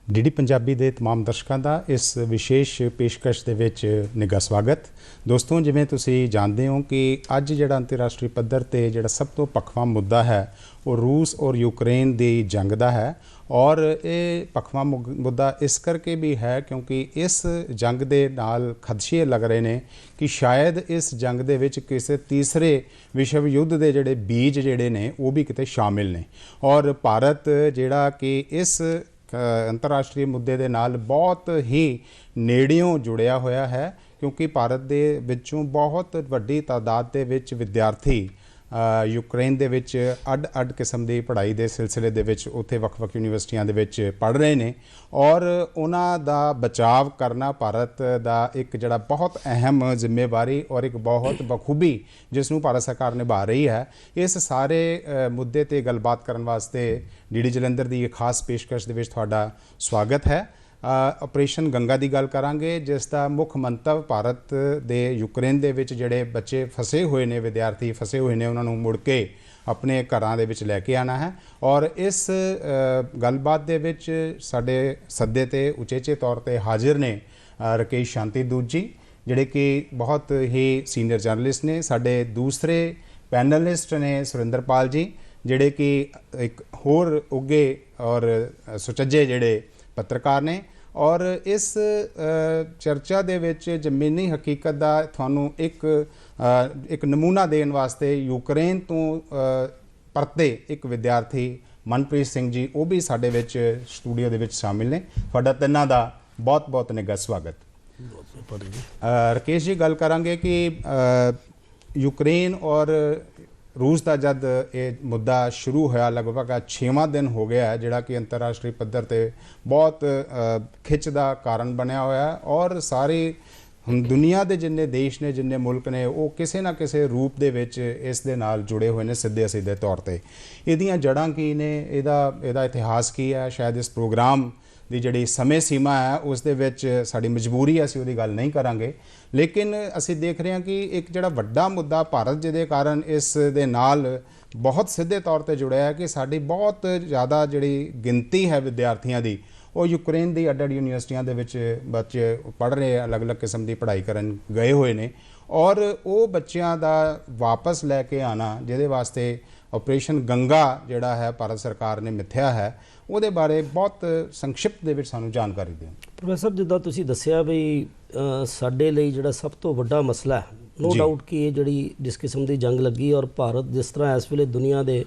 DD Punjabi ਦੇ तमाम ਦਰਸ਼ਕਾਂ ਦਾ ਇਸ ਵਿਸ਼ੇਸ਼ ਪੇਸ਼ਕਸ਼ ਦੇ ਵਿੱਚ ਨਿੱਘਾ ਸਵਾਗਤ। ਦੋਸਤੋ, ਜਿਵੇਂ ਤੁਸੀਂ ਜਾਣਦੇ ਹੋ ਕਿ ਅੱਜ ਜਿਹੜਾ ਅੰਤਰਰਾਸ਼ਟਰੀ ਪੱਧਰ ਤੇ ਜਿਹੜਾ ਸਭ ਤੋਂ ਪੱਖਵਾਂ ਮੁੱਦਾ ਹੈ ਉਹ रूस और यूक्रेन ਦੀ ਜੰਗ ਦਾ ਹੈ। और ਇਹ ਪੱਖਵਾਂ ਮੁੱਦਾ ਇਸ ਕਰਕੇ ਵੀ ਹੈ ਕਿਉਂਕਿ ਇਸ ਜੰਗ ਦੇ ਨਾਲ ਖਦਸ਼ੇ ਲੱਗ ਰਹੇ ਨੇ ਕਿ ਸ਼ਾਇਦ ਇਸ ਜੰਗ ਦੇ ਵਿੱਚ ਕਿਸੇ ਤੀਸਰੇ ਵਿਸ਼ਵ ਯੁੱਧ ਦੇ ਜਿਹੜੇ ਬੀਜ ਜਿਹੜੇ ਨੇ ਉਹ ਵੀ ਕਿਤੇ ਸ਼ਾਮਿਲ ਨੇ। ਔਰ ਭਾਰਤ ਜਿਹੜਾ ਕਿ ਇਸ ਅੰਤਰਰਾਸ਼ਟਰੀ ਮੁੱਦੇ ਦੇ ਨਾਲ ਬਹੁਤ ਹੀ ਨੇੜਿਓਂ ਜੁੜਿਆ ਹੋਇਆ ਹੈ ਕਿਉਂਕਿ ਭਾਰਤ ਦੇ ਵਿੱਚੋਂ ਬਹੁਤ ਵੱਡੀ ਤਾਦਾਦ ਦੇ ਵਿੱਚ ਵਿਦਿਆਰਥੀ यूक्रेन ਦੇ ਵਿੱਚ ਅੱਡ ਕਿਸਮ ਦੀ ਪੜ੍ਹਾਈ ਦੇ ਸਿਲਸਿਲੇ ਦੇ ਵਿੱਚ ਉੱਥੇ ਵੱਖ-ਵੱਖ ਯੂਨੀਵਰਸਿਟੀਆਂ ਦੇ ਵਿੱਚ ਪੜ੍ਹ ਰਹੇ ਨੇ। ਔਰ ਉਹਨਾਂ ਦਾ ਬਚਾਵ ਕਰਨਾ ਭਾਰਤ ਦਾ ਇੱਕ ਜਿਹੜਾ ਬਹੁਤ ਅਹਿਮ ਜ਼ਿੰਮੇਵਾਰੀ ਔਰ ਇੱਕ ਬਹੁਤ ਬਖੂਬੀ ਜਿਸ ਨੂੰ ਭਾਰਤ ਸਰਕਾਰ ਨਿਭਾ ਰਹੀ ਹੈ। ਇਸ ਸਾਰੇ ਮੁੱਦੇ 'ਤੇ ਗੱਲਬਾਤ ਕਰਨ ਵਾਸਤੇ ਡੀਡੀ ਜਲੰਧਰ ਦੀ ਇੱਕ ਖਾਸ ਪੇਸ਼ਕਸ਼ ਦੇ ਵਿੱਚ ਤੁਹਾਡਾ ਸਵਾਗਤ ਹੈ। ਆਪਰੇਸ਼ਨ ਗੰਗਾ ਦੀ ਗੱਲ ਕਰਾਂਗੇ ਜਿਸ ਦਾ ਮੁੱਖ ਮੰਤਵ ਭਾਰਤ ਦੇ ਯੂਕਰੇਨ ਦੇ ਵਿੱਚ ਜਿਹੜੇ ਬੱਚੇ ਫਸੇ ਹੋਏ ਨੇ, ਵਿਦਿਆਰਥੀ ਫਸੇ ਹੋਏ ਨੇ, ਉਹਨਾਂ ਨੂੰ ਮੁੜ ਕੇ ਆਪਣੇ ਘਰਾਂ ਦੇ ਵਿੱਚ ਲੈ ਕੇ ਆਉਣਾ ਹੈ। ਔਰ ਇਸ ਗੱਲਬਾਤ ਦੇ ਵਿੱਚ ਸਾਡੇ ਸੱਦੇ 'ਤੇ ਉਚੇਚੇ ਤੌਰ 'ਤੇ ਹਾਜ਼ਰ ਨੇ ਰਾਕੇਸ਼ ਸ਼ਾਂਤੀ ਦੂਤ ਜੀ ਜਿਹੜੇ ਕਿ ਬਹੁਤ ਹੀ ਸੀਨੀਅਰ ਜਰਨਲਿਸਟ ਨੇ। ਸਾਡੇ ਦੂਸਰੇ ਪੈਨਲਿਸਟ ਨੇ ਸੁਰਿੰਦਰਪਾਲ ਜੀ ਜਿਹੜੇ ਕਿ ਇੱਕ ਹੋਰ ਉੱਘੇ ਔਰ ਸੁਚੱਜੇ ਜਿਹੜੇ ਪੱਤਰਕਾਰ ਨੇ। ਔਰ ਇਸ ਚਰਚਾ ਦੇ ਵਿੱਚ ਜ਼ਮੀਨੀ ਹਕੀਕਤ ਦਾ ਤੁਹਾਨੂੰ ਇੱਕ ਨਮੂਨਾ ਦੇਣ ਵਾਸਤੇ ਯੂਕਰੇਨ ਤੋਂ ਪਰਤੇ ਇੱਕ ਵਿਦਿਆਰਥੀ ਮਨਪ੍ਰੀਤ ਸਿੰਘ ਜੀ ਉਹ ਵੀ ਸਾਡੇ ਵਿੱਚ ਸਟੂਡੀਓ ਦੇ ਵਿੱਚ ਸ਼ਾਮਿਲ ਨੇ। ਤੁਹਾਡਾ ਤਿੰਨਾਂ ਦਾ ਬਹੁਤ ਬਹੁਤ ਨਿੱਘਾ ਸਵਾਗਤ। ਰਾਕੇਸ਼ ਜੀ, ਗੱਲ ਕਰਾਂਗੇ ਕਿ ਯੂਕਰੇਨ ਔਰ रूस का जब ये मुद्दा शुरू होया लगभग 6वां दिन हो गया है जिहड़ा कि अंतरराष्ट्री पद्धर ते बहुत खिच का कारण बनया होया है। और सारी हम दुनिया के जिन्ने देश ने जिन्ने मुल्क ने वो किसी ना किसी रूप दे विच इस दे नाल जुड़े हुए हैं सीधे सीधे तौर पर। इहदियां जड़ां की ने, इहदा इतिहास की है, शायद इस प्रोग्राम ਦੀ ਜਿਹੜੀ ਸਮੇਂ ਸੀਮਾ ਹੈ ਉਸ ਦੇ ਵਿੱਚ ਸਾਡੀ ਮਜਬੂਰੀ ਹੈ ਅਸੀਂ ਉਹਦੀ ਗੱਲ ਨਹੀਂ ਕਰਾਂਗੇ। ਲੇਕਿਨ ਅਸੀਂ ਦੇਖ ਰਹੇ ਹਾਂ ਕਿ ਇੱਕ ਜਿਹੜਾ ਵੱਡਾ ਮੁੱਦਾ ਭਾਰਤ ਜਿਹਦੇ ਕਾਰਨ ਇਸ ਦੇ ਨਾਲ ਬਹੁਤ ਸਿੱਧੇ ਤੌਰ ਤੇ ਜੁੜਿਆ ਹੈ ਕਿ ਸਾਡੀ ਬਹੁਤ ਜ਼ਿਆਦਾ ਜਿਹੜੀ ਗਿਣਤੀ ਹੈ ਵਿਦਿਆਰਥੀਆਂ ਦੀ ਉਹ ਯੂਕਰੇਨ ਦੀ ਅੱਡ-ਅੱਡ ਯੂਨੀਵਰਸਿਟੀਆਂ ਦੇ ਵਿੱਚ ਬੱਚੇ ਪੜ੍ਹ ਰਹੇ, ਅਲੱਗ-ਅਲੱਗ ਕਿਸਮ ਦੀ ਪੜ੍ਹਾਈ ਕਰਨ ਗਏ ਹੋਏ ਨੇ। ਔਰ ਉਹ ਬੱਚਿਆਂ ਦਾ ਵਾਪਸ ਲੈ ਕੇ ਆਉਣਾ ਜਿਹਦੇ ਵਾਸਤੇ ਆਪਰੇਸ਼ਨ ਗੰਗਾ ਜਿਹੜਾ ਹੈ ਭਾਰਤ ਸਰਕਾਰ ਨੇ ਮਿੱਥਿਆ ਹੈ ਉਹਦੇ ਬਾਰੇ ਬਹੁਤ ਸੰਖਿਪਤ ਦੇ ਵਿੱਚ ਸਾਨੂੰ ਜਾਣਕਾਰੀ ਦਿਓ। ਪ੍ਰੋਫੈਸਰ, ਜਿੱਦਾਂ ਤੁਸੀਂ ਦੱਸਿਆ ਵੀ ਸਾਡੇ ਲਈ ਜਿਹੜਾ ਸਭ ਤੋਂ ਵੱਡਾ ਮਸਲਾ ਹੈ, ਨੋ ਡਾਊਟ ਕਿ ਇਹ ਜਿਹੜੀ ਜਿਸ ਕਿਸਮ ਦੀ ਜੰਗ ਲੱਗੀ ਔਰ ਭਾਰਤ ਜਿਸ ਤਰ੍ਹਾਂ ਇਸ ਵੇਲੇ ਦੁਨੀਆ ਦੇ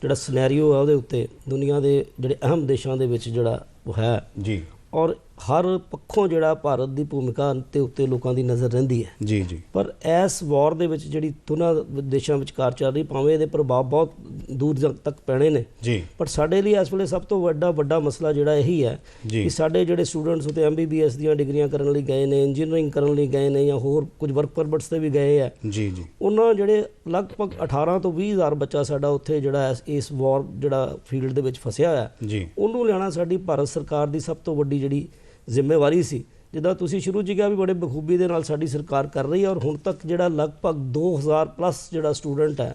ਜਿਹੜਾ ਸਿਨੈਰੀਓ ਹੈ ਉਹਦੇ ਉੱਤੇ ਦੁਨੀਆ ਦੇ ਜਿਹੜੇ ਅਹਿਮ ਦੇਸ਼ਾਂ ਦੇ ਵਿੱਚ ਜਿਹੜਾ ਉਹ ਹੈ ਜੀ, ਔਰ ਹਰ ਪੱਖੋਂ ਜਿਹੜਾ ਭਾਰਤ ਦੀ ਭੂਮਿਕਾ ਦੇ ਉੱਤੇ ਲੋਕਾਂ ਦੀ ਨਜ਼ਰ ਰਹਿੰਦੀ ਹੈ ਜੀ ਜੀ। ਪਰ ਇਸ ਵਾਰ ਦੇ ਵਿੱਚ ਜਿਹੜੀ ਦੋਨਾਂ ਦੇਸ਼ਾਂ ਵਿਚਕਾਰ ਚੱਲ ਰਹੀ, ਭਾਵੇਂ ਇਹਦੇ ਪ੍ਰਭਾਵ ਬਹੁਤ ਦੂਰ ਤੱਕ ਪੈਣੇ ਨੇ ਜੀ, ਪਰ ਸਾਡੇ ਲਈ ਇਸ ਵੇਲੇ ਸਭ ਤੋਂ ਵੱਡਾ ਮਸਲਾ ਜਿਹੜਾ ਇਹੀ ਹੈ ਕਿ ਸਾਡੇ ਜਿਹੜੇ ਸਟੂਡੈਂਟਸ ਉੱਤੇ MBBS ਦੀਆਂ ਡਿਗਰੀਆਂ ਕਰਨ ਲਈ ਗਏ ਨੇ, ਇੰਜੀਨੀਅਰਿੰਗ ਕਰਨ ਲਈ ਗਏ ਨੇ ਜਾਂ ਹੋਰ ਕੁਝ ਵਰਕ ਪਰਮਿਟਸ 'ਤੇ ਵੀ ਗਏ ਹੈ ਜੀ ਜੀ, ਉਹਨਾਂ ਜਿਹੜੇ ਲਗਭਗ 18 ਤੋਂ 20 ਹਜ਼ਾਰ ਬੱਚਾ ਸਾਡਾ ਉੱਥੇ ਜਿਹੜਾ ਇਸ ਵਾਰ ਜਿਹੜਾ ਫੀਲਡ ਦੇ ਵਿੱਚ ਫਸਿਆ ਹੋਇਆ ਜੀ, ਉਹਨੂੰ ਲਿਆਉਣਾ ਸਾਡੀ ਭਾਰਤ ਸਰਕਾਰ ਦੀ ਸਭ ਤੋਂ ਵੱਡੀ ਜਿਹੜੀ ਜ਼ਿੰਮੇਵਾਰੀ ਸੀ। ਜਿੱਦਾਂ ਤੁਸੀਂ ਸ਼ੁਰੂ 'ਚ ਕਿਹਾ ਵੀ ਬੜੇ ਬਖੂਬੀ ਦੇ ਨਾਲ ਸਾਡੀ ਸਰਕਾਰ ਕਰ ਰਹੀ ਹੈ ਔਰ ਹੁਣ ਤੱਕ ਜਿਹੜਾ ਲਗਭਗ 2000 ਪਲੱਸ ਜਿਹੜਾ ਸਟੂਡੈਂਟ ਹੈ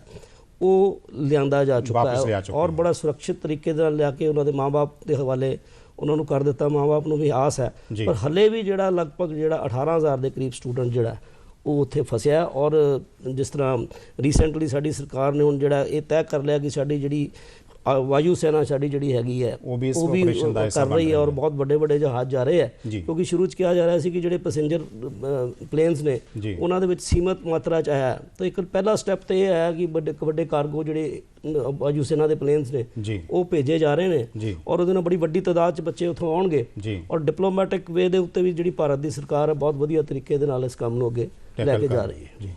ਉਹ ਲਿਆਂਦਾ ਜਾ ਚੁੱਕਾ ਹੈ ਔਰ ਬੜਾ ਸੁਰੱਖਿਅਤ ਤਰੀਕੇ ਦੇ ਨਾਲ ਲਿਆ ਕੇ ਉਹਨਾਂ ਦੇ ਮਾਂ-ਬਾਪ ਦੇ ਹਵਾਲੇ ਉਹਨਾਂ ਨੂੰ ਕਰ ਦਿੱਤਾ। ਮਾਂ-ਬਾਪ ਨੂੰ ਵੀ ਆਸ ਹੈ, ਪਰ ਹਲੇ ਵੀ ਜਿਹੜਾ ਲਗਭਗ ਜਿਹੜਾ 18,000 ਦੇ ਕਰੀਬ ਸਟੂਡੈਂਟ ਜਿਹੜਾ ਉਹ ਉੱਥੇ ਫਸਿਆ। ਔਰ ਜਿਸ ਤਰ੍ਹਾਂ ਰੀਸੈਂਟਲੀ ਸਾਡੀ ਸਰਕਾਰ ਨੇ ਹੁਣ ਜਿਹੜਾ ਇਹ ਤੈਅ ਕਰ ਲਿਆ ਕਿ ਸਾਡੀ ਜਿਹੜੀ ਵਾਯੂ ਸੈਨਾ ਸਾਡੀ ਜਿਹੜੀ ਹੈਗੀ ਹੈ ਉਹ ਵੀ ਕਰ ਰਹੀ ਹੈ ਔਰ ਬਹੁਤ ਵੱਡੇ ਜਹਾਜ਼ ਜਾ ਰਹੇ ਹੈ ਕਿਉਂਕਿ ਸ਼ੁਰੂ 'ਚ ਕਿਹਾ ਜਾ ਰਿਹਾ ਸੀ ਕਿ ਜਿਹੜੇ ਪੈਸੇਂਜਰ ਪਲੇਨਸ ਨੇ ਉਹਨਾਂ ਦੇ ਵਿੱਚ ਸੀਮਤ ਮਾਤਰਾ 'ਚ ਆਇਆ। ਤਾਂ ਇੱਕ ਪਹਿਲਾ ਸਟੈਪ ਤਾਂ ਇਹ ਹੈ ਕਿ ਵੱਡੇ ਕਾਰਗੋ ਜਿਹੜੇ ਵਾਯੂ ਸੈਨਾ ਦੇ ਪਲੇਨਸ ਨੇ ਉਹ ਭੇਜੇ ਜਾ ਰਹੇ ਨੇ ਔਰ ਉਹਦੇ ਨਾਲ ਬੜੀ ਵੱਡੀ ਤਾਦਾਦ 'ਚ ਬੱਚੇ ਉੱਥੋਂ ਆਉਣਗੇ ਔਰ ਡਿਪਲੋਮੈਟਿਕ ਵੇ ਦੇ ਉੱਤੇ ਵੀ ਜਿਹੜੀ ਭਾਰਤ ਦੀ ਸਰਕਾਰ ਹੈ ਬਹੁਤ ਵਧੀਆ ਤਰੀਕੇ ਦੇ ਨਾਲ ਇਸ ਕੰਮ ਨੂੰ ਅੱਗੇ ਲੈ ਕੇ ਜਾ ਰਹੀ ਹੈ।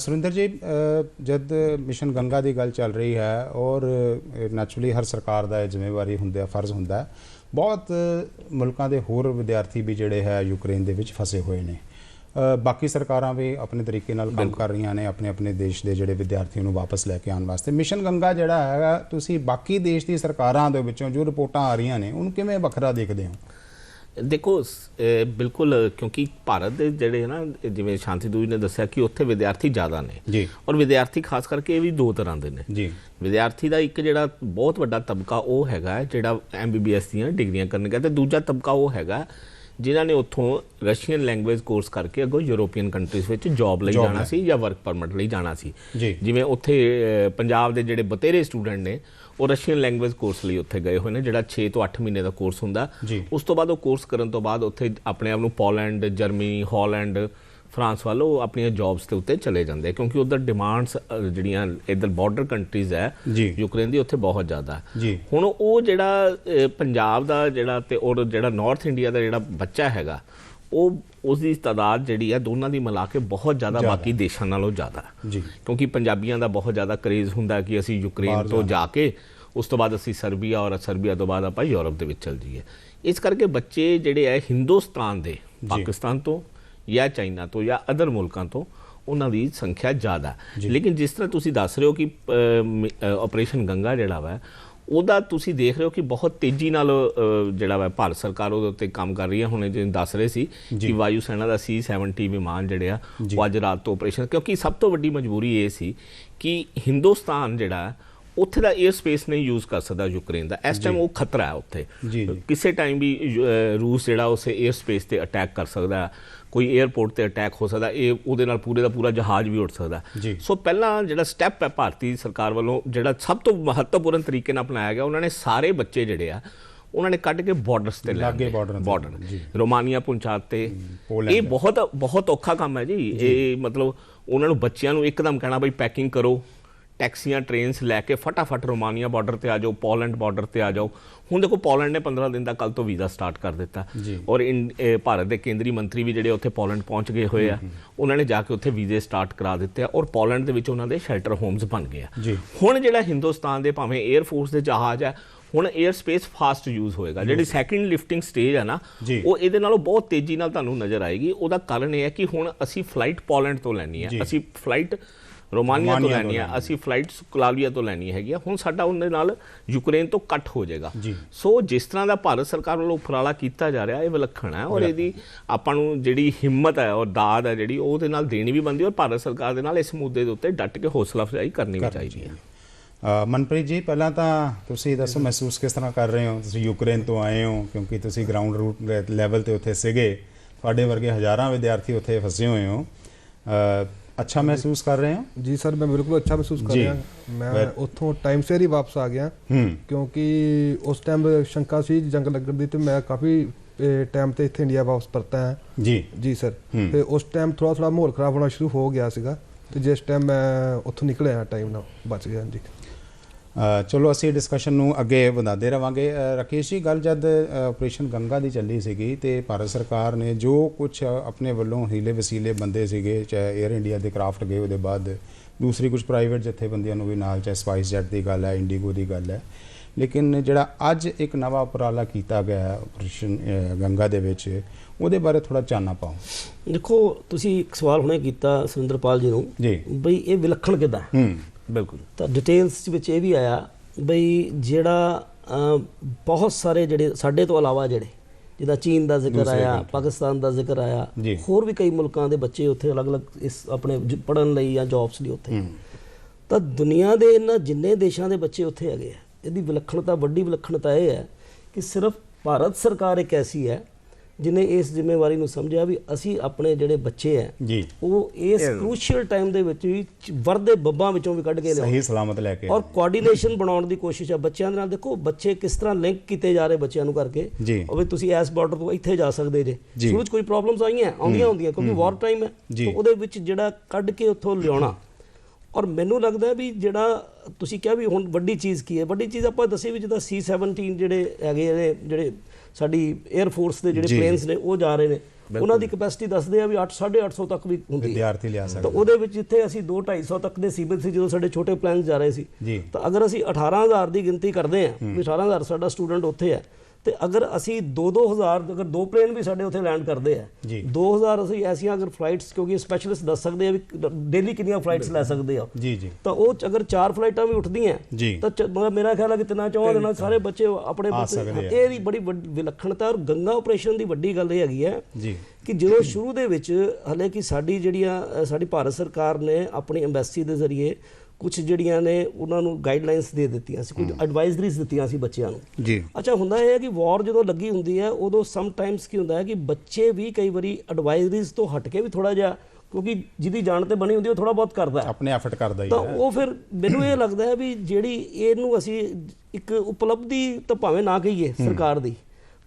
सुरिंदर जी, जब मिशन गंगा की गल चल रही है और नैचुरली हर सरकार का जिम्मेवारी होंगे फर्ज होंगे, बहुत मुल्कों के होर विद्यार्थी भी जोड़े है यूक्रेन के फसे हुए हैं, बाकी सरकारां भी अपने तरीके नाल काम कर रही ने अपने अपने देश के जोड़े विद्यार्थियों वापस लैके आने वास्ते। मिशन गंगा जोड़ा है तुसी बाकी देश की सरकारां दे विचों जो रिपोर्टां आ रही ने उन्होंने किवें वखरा देखते हो? ਦੇਖੋ ਬਿਲਕੁਲ, ਕਿਉਂਕਿ ਭਾਰਤ ਦੇ ਜਿਹੜੇ ਨਾ, ਜਿਵੇਂ ਸ਼ਾਂਤੀ ਦੂਜੀ ਨੇ ਦੱਸਿਆ ਕਿ ਉੱਥੇ ਵਿਦਿਆਰਥੀ ਜ਼ਿਆਦਾ ਨੇ ਜੀ, ਔਰ ਵਿਦਿਆਰਥੀ ਖਾਸ ਕਰਕੇ ਇਹ ਵੀ ਦੋ ਤਰ੍ਹਾਂ ਦੇ ਨੇ ਜੀ। ਵਿਦਿਆਰਥੀ ਦਾ ਇੱਕ ਜਿਹੜਾ ਬਹੁਤ ਵੱਡਾ ਤਬਕਾ ਉਹ ਹੈਗਾ ਜਿਹੜਾ MBBS ਦੀਆਂ ਡਿਗਰੀਆਂ ਕਰਨ ਗਿਆ, ਤੇ ਦੂਜਾ ਤਬਕਾ ਉਹ ਹੈਗਾ ਜਿਨ੍ਹਾਂ ਨੇ ਉੱਥੋਂ ਰਸ਼ੀਅਨ ਲੈਂਗੁਏਜ ਕੋਰਸ ਕਰਕੇ ਅੱਗੋਂ ਯੂਰੋਪੀਅਨ ਕੰਟਰੀਜ਼ ਵਿੱਚ ਜੌਬ ਲਈ ਜਾਣਾ ਸੀ ਜਾਂ ਵਰਕ ਪਰਮਿਟ ਲਈ ਜਾਣਾ ਸੀ। ਜਿਵੇਂ ਉੱਥੇ ਪੰਜਾਬ ਦੇ ਜਿਹੜੇ ਬਤੇਰੇ ਸਟੂਡੈਂਟ ਨੇ ਉਹ ਰਸ਼ੀਅਨ ਲੈਂਗੁਏਜ ਕੋਰਸ ਲਈ ਉੱਥੇ ਗਏ ਹੋਏ ਨੇ, ਜਿਹੜਾ 6 ਤੋਂ 8 ਮਹੀਨੇ ਦਾ ਕੋਰਸ ਹੁੰਦਾ। ਉਸ ਤੋਂ ਬਾਅਦ ਉਹ ਕੋਰਸ ਕਰਨ ਤੋਂ ਬਾਅਦ ਉੱਥੇ ਆਪਣੇ ਆਪ ਨੂੰ ਪੋਲੈਂਡ, ਜਰਮਨੀ, ਹਾਲੈਂਡ, ਫਰਾਂਸ ਵੱਲ ਉਹ ਆਪਣੀਆਂ ਜੌਬਸ ਦੇ ਉੱਤੇ ਚਲੇ ਜਾਂਦੇ, ਕਿਉਂਕਿ ਉੱਧਰ ਡਿਮਾਂਡਸ ਜਿਹੜੀਆਂ ਇੱਧਰ ਬਾਰਡਰ ਕੰਟਰੀਜ਼ ਹੈ ਯੂਕਰੇਨ ਦੀ, ਉੱਥੇ ਬਹੁਤ ਜ਼ਿਆਦਾ। ਹੁਣ ਉਹ ਜਿਹੜਾ ਪੰਜਾਬ ਦਾ ਜਿਹੜਾ ਤੇ ਔਰ ਜਿਹੜਾ ਨਾਰਥ ਇੰਡੀਆ ਦਾ ਜਿਹੜਾ ਬੱਚਾ ਹੈਗਾ, ਉਹ ਉਸ ਦੀ ਤਾਦਾਦ ਜਿਹੜੀ ਹੈ ਦੋਨਾਂ ਦੀ ਮਿਲਾ ਕੇ ਬਹੁਤ ਜ਼ਿਆਦਾ ਬਾਕੀ ਦੇਸ਼ਾਂ ਨਾਲੋਂ ਜ਼ਿਆਦਾ, ਕਿਉਂਕਿ ਪੰਜਾਬੀਆਂ ਦਾ ਬਹੁਤ ਜ਼ਿਆਦਾ ਕਰੇਜ਼ ਹੁੰਦਾ ਕਿ ਅਸੀਂ ਯੂਕਰੇਨ ਤੋਂ ਜਾ ਕੇ ਉਸ ਤੋਂ ਬਾਅਦ ਅਸੀਂ ਸਰਬੀਆ, ਔਰ ਸਰਬੀਆ ਤੋਂ ਬਾਅਦ ਆਪਾਂ ਯੂਰਪ ਦੇ ਵਿੱਚ ਚੱਲ ਜਾਈਏ। ਇਸ ਕਰਕੇ ਬੱਚੇ ਜਿਹੜੇ ਹੈ ਹਿੰਦੁਸਤਾਨ ਦੇ, ਪਾਕਿਸਤਾਨ ਤੋਂ ਜਾਂ ਚਾਈਨਾ ਤੋਂ ਜਾਂ ਅਦਰ ਮੁਲਕਾਂ ਤੋਂ, ਉਹਨਾਂ ਦੀ ਸੰਖਿਆ ਜ਼ਿਆਦਾ। ਲੇਕਿਨ ਜਿਸ ਤਰ੍ਹਾਂ ਤੁਸੀਂ ਦੱਸ ਰਹੇ ਹੋ ਕਿ ਆਪਰੇਸ਼ਨ ਗੰਗਾ ਜਿਹੜਾ ਵਾ ਉਹਦਾ ਤੁਸੀਂ ਦੇਖ ਰਹੇ ਹੋ ਕਿ ਬਹੁਤ ਤੇਜ਼ੀ ਨਾਲ ਜਿਹੜਾ ਵਾ ਭਾਰਤ ਸਰਕਾਰ ਉਹਦੇ ਉੱਤੇ ਕੰਮ ਕਰ ਰਹੀ ਹੈ। ਹੁਣ ਜਿਵੇਂ ਦੱਸ ਰਹੇ ਸੀ ਕਿ ਵਾਯੂ ਸੈਨਾ ਦਾ C-70 ਵਿਮਾਨ ਜਿਹੜੇ ਆ ਉਹ ਅੱਜ ਰਾਤ ਤੋਂ ਆਪਰੇਸ਼ਨ, ਕਿਉਂਕਿ ਸਭ ਤੋਂ ਵੱਡੀ ਮਜਬੂਰੀ ਇਹ ਸੀ ਕਿ ਹਿੰਦੁਸਤਾਨ ਜਿਹੜਾ ਉੱਥੇ ਦਾ 에ਅਰ ਸਪੇਸ ਨਹੀਂ ਯੂਜ਼ ਕਰ ਸਕਦਾ ਯੂਕਰੇਨ ਦਾ। ਇਸ ਟਾਈਮ ਉਹ ਖਤਰਾ ਹੈ ਉੱਥੇ, ਕਿਸੇ ਟਾਈਮ ਵੀ ਰੂਸ ਜਿਹੜਾ ਉਸੇ 에ਅਰ ਸਪੇਸ ਤੇ ਅਟੈਕ ਕਰ ਸਕਦਾ, ਕੋਈ 에ਅਰਪੋਰਟ ਤੇ ਅਟੈਕ ਹੋ ਸਕਦਾ, ਇਹ ਉਹਦੇ ਨਾਲ ਪੂਰੇ ਦਾ ਪੂਰਾ ਜਹਾਜ਼ ਵੀ ਉੱਡ ਸਕਦਾ। ਸੋ ਪਹਿਲਾਂ ਜਿਹੜਾ ਸਟੈਪ ਹੈ ਭਾਰਤੀ ਸਰਕਾਰ ਵੱਲੋਂ, ਜਿਹੜਾ ਸਭ ਤੋਂ ਮਹੱਤਵਪੂਰਨ ਤਰੀਕੇ ਨਾਲ ਅਪਣਾਇਆ ਗਿਆ, ਉਹਨਾਂ ਨੇ ਸਾਰੇ ਬੱਚੇ ਜਿਹੜੇ ਆ ਉਹਨਾਂ ਨੇ ਕੱਢ ਕੇ ਬਾਰਡਰਸ ਤੇ ਲਾਗੇ, ਬਾਰਡਰ ਰੋਮਾਨੀਆ ਪਹੁੰਚਾਤੇ। ਇਹ ਬਹੁਤ ਔਖਾ ਕੰਮ ਹੈ ਜੀ। ਇਹ ਮਤਲਬ ਉਹਨਾਂ ਨੂੰ, ਬੱਚਿਆਂ ਨੂੰ ਇੱਕਦਮ ਕਹਿਣਾ ਬਈ ਪੈਕਿੰਗ ਕਰੋ, ਟੈਕਸੀਆਂ, ਟ੍ਰੇਨਸ ਲੈ ਕੇ ਫਟਾਫਟ ਰੋਮਾਨੀਆ ਬਾਰਡਰ ਤੇ ਆ ਜਾਓ, ਪੋਲੈਂਡ ਬਾਰਡਰ ਤੇ ਆ ਜਾਓ। ਹੁਣ ਦੇਖੋ ਪੋਲੈਂਡ ਨੇ 15 ਦਿਨ ਦਾ ਕੱਲ ਤੋਂ ਵੀਜ਼ਾ ਸਟਾਰਟ ਕਰ ਦਿੱਤਾ, ਔਰ ਭਾਰਤ ਦੇ ਕੇਂਦਰੀ ਮੰਤਰੀ ਵੀ ਜਿਹੜੇ ਉੱਥੇ ਪੋਲੈਂਡ ਪਹੁੰਚ ਗਏ ਹੋਏ ਆ, ਉਹਨਾਂ ਨੇ ਜਾ ਕੇ ਉੱਥੇ ਵੀਜ਼ੇ ਸਟਾਰਟ ਕਰਾ ਦਿੱਤੇ ਆ, ਔਰ ਪੋਲੈਂਡ ਦੇ ਵਿੱਚ ਉਹਨਾਂ ਦੇ ਸ਼ੈਲਟਰ ਹੋਮਸ ਬਣ ਗਏ ਆ। ਹੁਣ ਜਿਹੜਾ ਹਿੰਦੁਸਤਾਨ ਦੇ ਭਾਵੇਂ 에ਅਰ ਫੋਰਸ ਦੇ ਜਹਾਜ਼ ਹੈ, ਹੁਣ 에ਅਰ ਸਪੇਸ ਫਾਸਟ ਯੂਜ਼ ਹੋਏਗਾ। ਜਿਹੜੀ ਸੈਕਿੰਡ ਲਿਫਟਿੰਗ ਸਟੇਜ ਹੈ ਨਾ, ਉਹ ਇਹਦੇ ਨਾਲੋਂ ਬਹੁਤ ਤੇਜ਼ੀ ਨਾਲ ਤੁਹਾਨੂੰ ਨਜ਼ਰ ਆਏਗੀ। ਉਹਦਾ ਕਾਰਨ ਇਹ ਹੈ ਕਿ ਹੁਣ ਅਸੀਂ ਫਲਾਈਟ ਪੋਲੈਂਡ ਤੋਂ ਲੈਣੀ ਹੈ, ਅਸੀਂ ਫਲਾਈਟ ਰੋਮਾਨੀਆ ਤੋਂ ਲੈਣੀ ਹੈ, ਅਸੀਂ ਫਲਾਈਟ ਸੁਕਲਾਲੀਆ ਤੋਂ ਲੈਣੀ ਹੈਗੀ ਆ। ਹੁਣ ਸਾਡਾ ਉਹਦੇ ਨਾਲ ਯੂਕਰੇਨ ਤੋਂ ਕੱਟ ਹੋ ਜਾਏਗਾ। ਸੋ ਜਿਸ ਤਰ੍ਹਾਂ ਦਾ ਭਾਰਤ ਸਰਕਾਰ ਵੱਲੋਂ ਉਪਰਾਲਾ ਕੀਤਾ ਜਾ ਰਿਹਾ, ਇਹ ਵਿਲੱਖਣ ਹੈ, ਔਰ ਇਹਦੀ ਆਪਾਂ ਨੂੰ ਜਿਹੜੀ ਹਿੰਮਤ ਹੈ ਔਰ ਦਾਦ ਹੈ ਜਿਹੜੀ ਉਹਦੇ ਨਾਲ ਦੇਣੀ ਵੀ ਬਣਦੀ, ਔਰ ਭਾਰਤ ਸਰਕਾਰ ਦੇ ਨਾਲ ਇਸ ਮੁੱਦੇ ਦੇ ਉੱਤੇ ਡਟ ਕੇ ਹੌਸਲਾ ਅਫਜ਼ਾਈ ਕਰਨੀ ਵੀ ਚਾਹੀਦੀ ਹੈ। ਮਨਪ੍ਰੀਤ ਜੀ, ਪਹਿਲਾਂ ਤਾਂ ਤੁਸੀਂ ਦੱਸੋ ਮਹਿਸੂਸ ਕਿਸ ਤਰ੍ਹਾਂ ਕਰ ਰਹੇ ਹੋ? ਤੁਸੀਂ ਯੂਕਰੇਨ ਤੋਂ ਆਏ ਹੋ, ਕਿਉਂਕਿ ਤੁਸੀਂ ਗਰਾਊਂਡ ਰੂਟ ਲੈਵਲ ਤੇ ਉੱਥੇ ਸੀਗੇ, ਤੁਹਾਡੇ ਵਰਗੇ ਹਜ਼ਾਰਾਂ ਵਿਦਿਆਰਥੀ ਉੱਥੇ ਫਸੇ ਹੋਏ ਹੋ। अच्छा महसूस कर रहे हो? जी सर, मैं बिल्कुल अच्छा महसूस कर रहा हूँ। मैं उतों टाइम सिर ही वापस आ गया, क्योंकि उस टाइम शंका सी जंग लगन दी, तो मैं काफ़ी टाइम ते इत्थे इंडिया वापस परता है। जी सर। फिर उस टाइम थोड़ा माहौल खराब होना शुरू हो गया सीगा, तो जिस टाइम मैं उतों निकलिया टाइम नाल बच गया। जी ਚਲੋ ਅਸੀਂ ਡਿਸਕਸ਼ਨ ਨੂੰ ਅੱਗੇ ਵਧਾਉਂਦੇ ਰਵਾਂਗੇ। ਰਾਕੇਸ਼ ਜੀ, ਗੱਲ ਜਦ ਆਪਰੇਸ਼ਨ ਗੰਗਾ ਦੀ ਚੱਲੀ ਸੀਗੀ ਤੇ ਭਾਰਤ ਸਰਕਾਰ ਨੇ ਜੋ ਕੁਝ ਆਪਣੇ ਵੱਲੋਂ ਹੀਲੇ ਵਸੀਲੇ ਬੰਦੇ ਸੀਗੇ, ਚਾਹੇ 에ਅਰ ਇੰਡੀਆ ਦੇ ਕਰਾਫਟ ਗਏ, ਉਹਦੇ ਬਾਅਦ ਦੂਸਰੀ ਕੁਝ ਪ੍ਰਾਈਵੇਟ ਜਥੇਬੰਦੀਆਂ ਨੂੰ ਵੀ ਨਾਲ, ਚਾਹੇ ਸਪਾਈਸ ਜੈਟ ਦੀ ਗੱਲ ਹੈ, ਇੰਡੀਗੋ ਦੀ ਗੱਲ ਹੈ, ਲੇਕਿਨ ਜਿਹੜਾ ਅੱਜ ਇੱਕ ਨਵਾਂ ਉਪਰਾਲਾ ਕੀਤਾ ਗਿਆ ਆਪਰੇਸ਼ਨ ਗੰਗਾ ਦੇ ਵਿੱਚ, ਉਹਦੇ ਬਾਰੇ ਥੋੜਾ ਚਾਨਣਾ ਪਾਓ। ਦੇਖੋ, ਤੁਸੀਂ ਇੱਕ ਸਵਾਲ ਹੁਣੇ ਕੀਤਾ ਸੁਰਿੰਦਰਪਾਲ ਜੀ ਨੂੰ ਬਈ ਇਹ ਵਿਲੱਖਣ ਕਿੱਦਾਂ? ਬਿਲਕੁਲ। ਤਾਂ ਡਿਟੇਲਸ ਵਿੱਚ ਇਹ ਵੀ ਆਇਆ ਬਈ ਜਿਹੜਾ ਬਹੁਤ ਸਾਰੇ ਜਿਹੜੇ ਸਾਡੇ ਤੋਂ ਇਲਾਵਾ ਜਿਹੜੇ, ਜਿੱਦਾਂ ਚੀਨ ਦਾ ਜ਼ਿਕਰ ਆਇਆ, ਪਾਕਿਸਤਾਨ ਦਾ ਜ਼ਿਕਰ ਆਇਆ, ਹੋਰ ਵੀ ਕਈ ਮੁਲਕਾਂ ਦੇ ਬੱਚੇ ਉੱਥੇ ਅਲੱਗ-ਅਲੱਗ ਇਸ ਆਪਣੇ ਪੜ੍ਹਨ ਲਈ ਜਾਂ ਜੌਬਸ ਲਈ ਉੱਥੇ, ਤਾਂ ਦੁਨੀਆ ਦੇ ਇਹਨਾਂ ਜਿੰਨੇ ਦੇਸ਼ਾਂ ਦੇ ਬੱਚੇ ਉੱਥੇ ਹੈਗੇ ਆ, ਇਹਦੀ ਵਿਲੱਖਣਤਾ, ਵੱਡੀ ਵਿਲੱਖਣਤਾ ਇਹ ਹੈ ਕਿ ਸਿਰਫ ਭਾਰਤ ਸਰਕਾਰ ਇੱਕ ਐਸੀ ਹੈ ਜਿਹਨੇ ਇਸ ਜ਼ਿੰਮੇਵਾਰੀ ਨੂੰ ਸਮਝਿਆ ਵੀ ਅਸੀਂ ਆਪਣੇ ਜਿਹੜੇ ਬੱਚੇ ਹੈ ਉਹ ਇਸ ਕ੍ਰੂਸ਼ੀਅਲ ਟਾਈਮ ਦੇ ਵਿੱਚ ਵੀ ਵਰਦੇ ਬੱਬਾਂ ਵਿੱਚੋਂ ਵੀ ਕੱਢ ਕੇ ਸਹੀ ਸਲਾਮਤ ਲੈ ਕੇ, ਔਰ ਕੋਆਰਡੀਨੇਸ਼ਨ ਬਣਾਉਣ ਦੀ ਕੋਸ਼ਿਸ਼ ਹੈ ਬੱਚਿਆਂ ਦੇ ਨਾਲ। ਦੇਖੋ ਬੱਚੇ ਕਿਸ ਤਰ੍ਹਾਂ ਲਿੰਕ ਕੀਤੇ ਜਾ ਰਹੇ ਬੱਚਿਆਂ ਨੂੰ ਕਰਕੇ, ਉਹ ਵੀ ਤੁਸੀਂ ਇਸ ਬਾਰਡਰ ਤੋਂ ਇੱਥੇ ਜਾ ਸਕਦੇ ਜੇ, ਸ਼ੁਰੂ 'ਚ ਕੋਈ ਪ੍ਰੋਬਲਮਸ ਆਉਂਦੀਆਂ ਹੁੰਦੀਆਂ ਕਿਉਂਕਿ ਵਾਰ ਟਾਈਮ ਹੈ, ਤਾਂ ਉਹਦੇ ਵਿੱਚ ਜਿਹੜਾ ਕੱਢ ਕੇ ਉੱਥੋਂ ਲਿਆਉਣਾ। ਔਰ ਮੈਨੂੰ ਲੱਗਦਾ ਵੀ ਜਿਹੜਾ ਤੁਸੀਂ ਕਿਹਾ ਵੀ ਹੁਣ ਵੱਡੀ ਚੀਜ਼ ਕੀ ਹੈ, ਵੱਡੀ ਚੀਜ਼ ਆਪਾਂ ਦੱਸੀ ਵੀ ਜਿੱਦਾਂ C-17 ਜਿਹੜੇ ਹੈਗੇ ਨੇ, ਜਿਹੜੇ ਸਾਡੀ 에ਅਰ ਫੋਰਸ ਦੇ ਜਿਹੜੇ ਪਲੇਨਸ ਨੇ ਉਹ ਜਾ ਰਹੇ ਨੇ, ਉਹਨਾਂ ਦੀ ਕੈਪੈਸਿਟੀ ਦੱਸਦੇ ਆ ਵੀ 800-850 ਤੱਕ ਵੀ ਹੁੰਦੀ ਹੈ, ਵਿਦਿਆਰਥੀ ਲਿਆ ਸਕਦੇ। ਤਾਂ ਉਹਦੇ ਵਿੱਚ ਜਿੱਥੇ ਅਸੀਂ 200-250 ਤੱਕ ਦੇ ਸੀਮਿਤ ਸੀ ਜਦੋਂ ਸਾਡੇ ਛੋਟੇ ਪਲਾਨਸ ਜਾ ਰਹੇ ਸੀ, ਤਾਂ ਅਗਰ ਅਸੀਂ 18,000 ਦੀ ਗਿਣਤੀ ਕਰਦੇ ਹਾਂ ਵੀ 18,000 ਸਾਡਾ ਸਟੂਡੈਂਟ ਉੱਥੇ ਹੈ, ਤੇ ਅਗਰ ਅਸੀਂ 2-2000 ਅਗਰ 2 ਪਲੇਨ ਵੀ ਸਾਡੇ ਉੱਥੇ ਲੈਂਡ ਕਰਦੇ ਆ 2000 ਅਸੀਂ ਐਸੀਆਂ ਅਗਰ ਫਲਾਈਟਸ, ਕਿਉਂਕਿ ਸਪੈਸ਼ਲਿਸਟ ਦੱਸ ਸਕਦੇ ਆ ਵੀ ਡੇਲੀ ਕਿੰਨੀਆਂ ਫਲਾਈਟਸ ਲੈ ਸਕਦੇ ਆ ਜੀ ਜੀ, ਤਾਂ ਉਹ ਅਗਰ 4 ਫਲਾਈਟਾਂ ਵੀ ਉੱਠਦੀਆਂ ਤਾਂ ਮੇਰਾ ਖਿਆਲ ਹੈ ਕਿ 3-4 ਦਿਨਾਂ ਸਾਰੇ ਬੱਚੇ ਆਪਣੇ ਇਹ ਦੀ ਬੜੀ ਵਿਲੱਖਣਤਾ। ਔਰ ਗੰਗਾ ਆਪਰੇਸ਼ਨ ਦੀ ਵੱਡੀ ਗੱਲ ਇਹ ਹੈਗੀ ਹੈ ਕਿ ਜਦੋਂ ਸ਼ੁਰੂ ਦੇ ਵਿੱਚ ਹਲੇ ਕਿ ਸਾਡੀ ਭਾਰਤ ਸਰਕਾਰ ਨੇ ਆਪਣੀ ਐਮਬੈਸੀ ਦੇ ਜ਼ਰੀਏ ਕੁਛ ਜਿਹੜੀਆਂ ਨੇ ਉਹਨਾਂ ਨੂੰ ਗਾਈਡਲਾਈਨਸ ਦੇ ਦਿੱਤੀਆਂ ਸੀ, ਕੁਝ ਐਡਵਾਈਜ਼ਰੀਜ਼ ਦਿੱਤੀਆਂ ਸੀ ਬੱਚਿਆਂ ਨੂੰ ਜੀ। ਅੱਛਾ, ਹੁੰਦਾ ਇਹ ਹੈ ਕਿ ਵਾਰ ਜਦੋਂ ਲੱਗੀ ਹੁੰਦੀ ਹੈ ਉਦੋਂ ਸਮਟਾਈਮਸ ਕੀ ਹੁੰਦਾ ਹੈ ਕਿ ਬੱਚੇ ਵੀ ਕਈ ਵਾਰੀ ਐਡਵਾਈਜ਼ਰੀਜ਼ ਤੋਂ ਹਟ ਕੇ ਵੀ ਥੋੜਾ ਜਿਹਾ, ਕਿਉਂਕਿ ਜਿਹਦੀ ਜਾਣ ਤੇ ਬਣੀ ਹੁੰਦੀ ਉਹ ਥੋੜਾ ਬਹੁਤ ਕਰਦਾ ਹੈ, ਆਪਣੇ ਐਫਰਟ ਕਰਦਾ ਹੀ ਤਾਂ ਉਹ ਫਿਰ ਮੈਨੂੰ ਇਹ ਲੱਗਦਾ ਹੈ ਵੀ ਜਿਹੜੀ ਇਹਨੂੰ ਅਸੀਂ ਇੱਕ ਉਪਲਬਧੀ ਤਾਂ ਭਾਵੇਂ ਨਾ ਕਹੀਏ ਸਰਕਾਰ ਦੀ,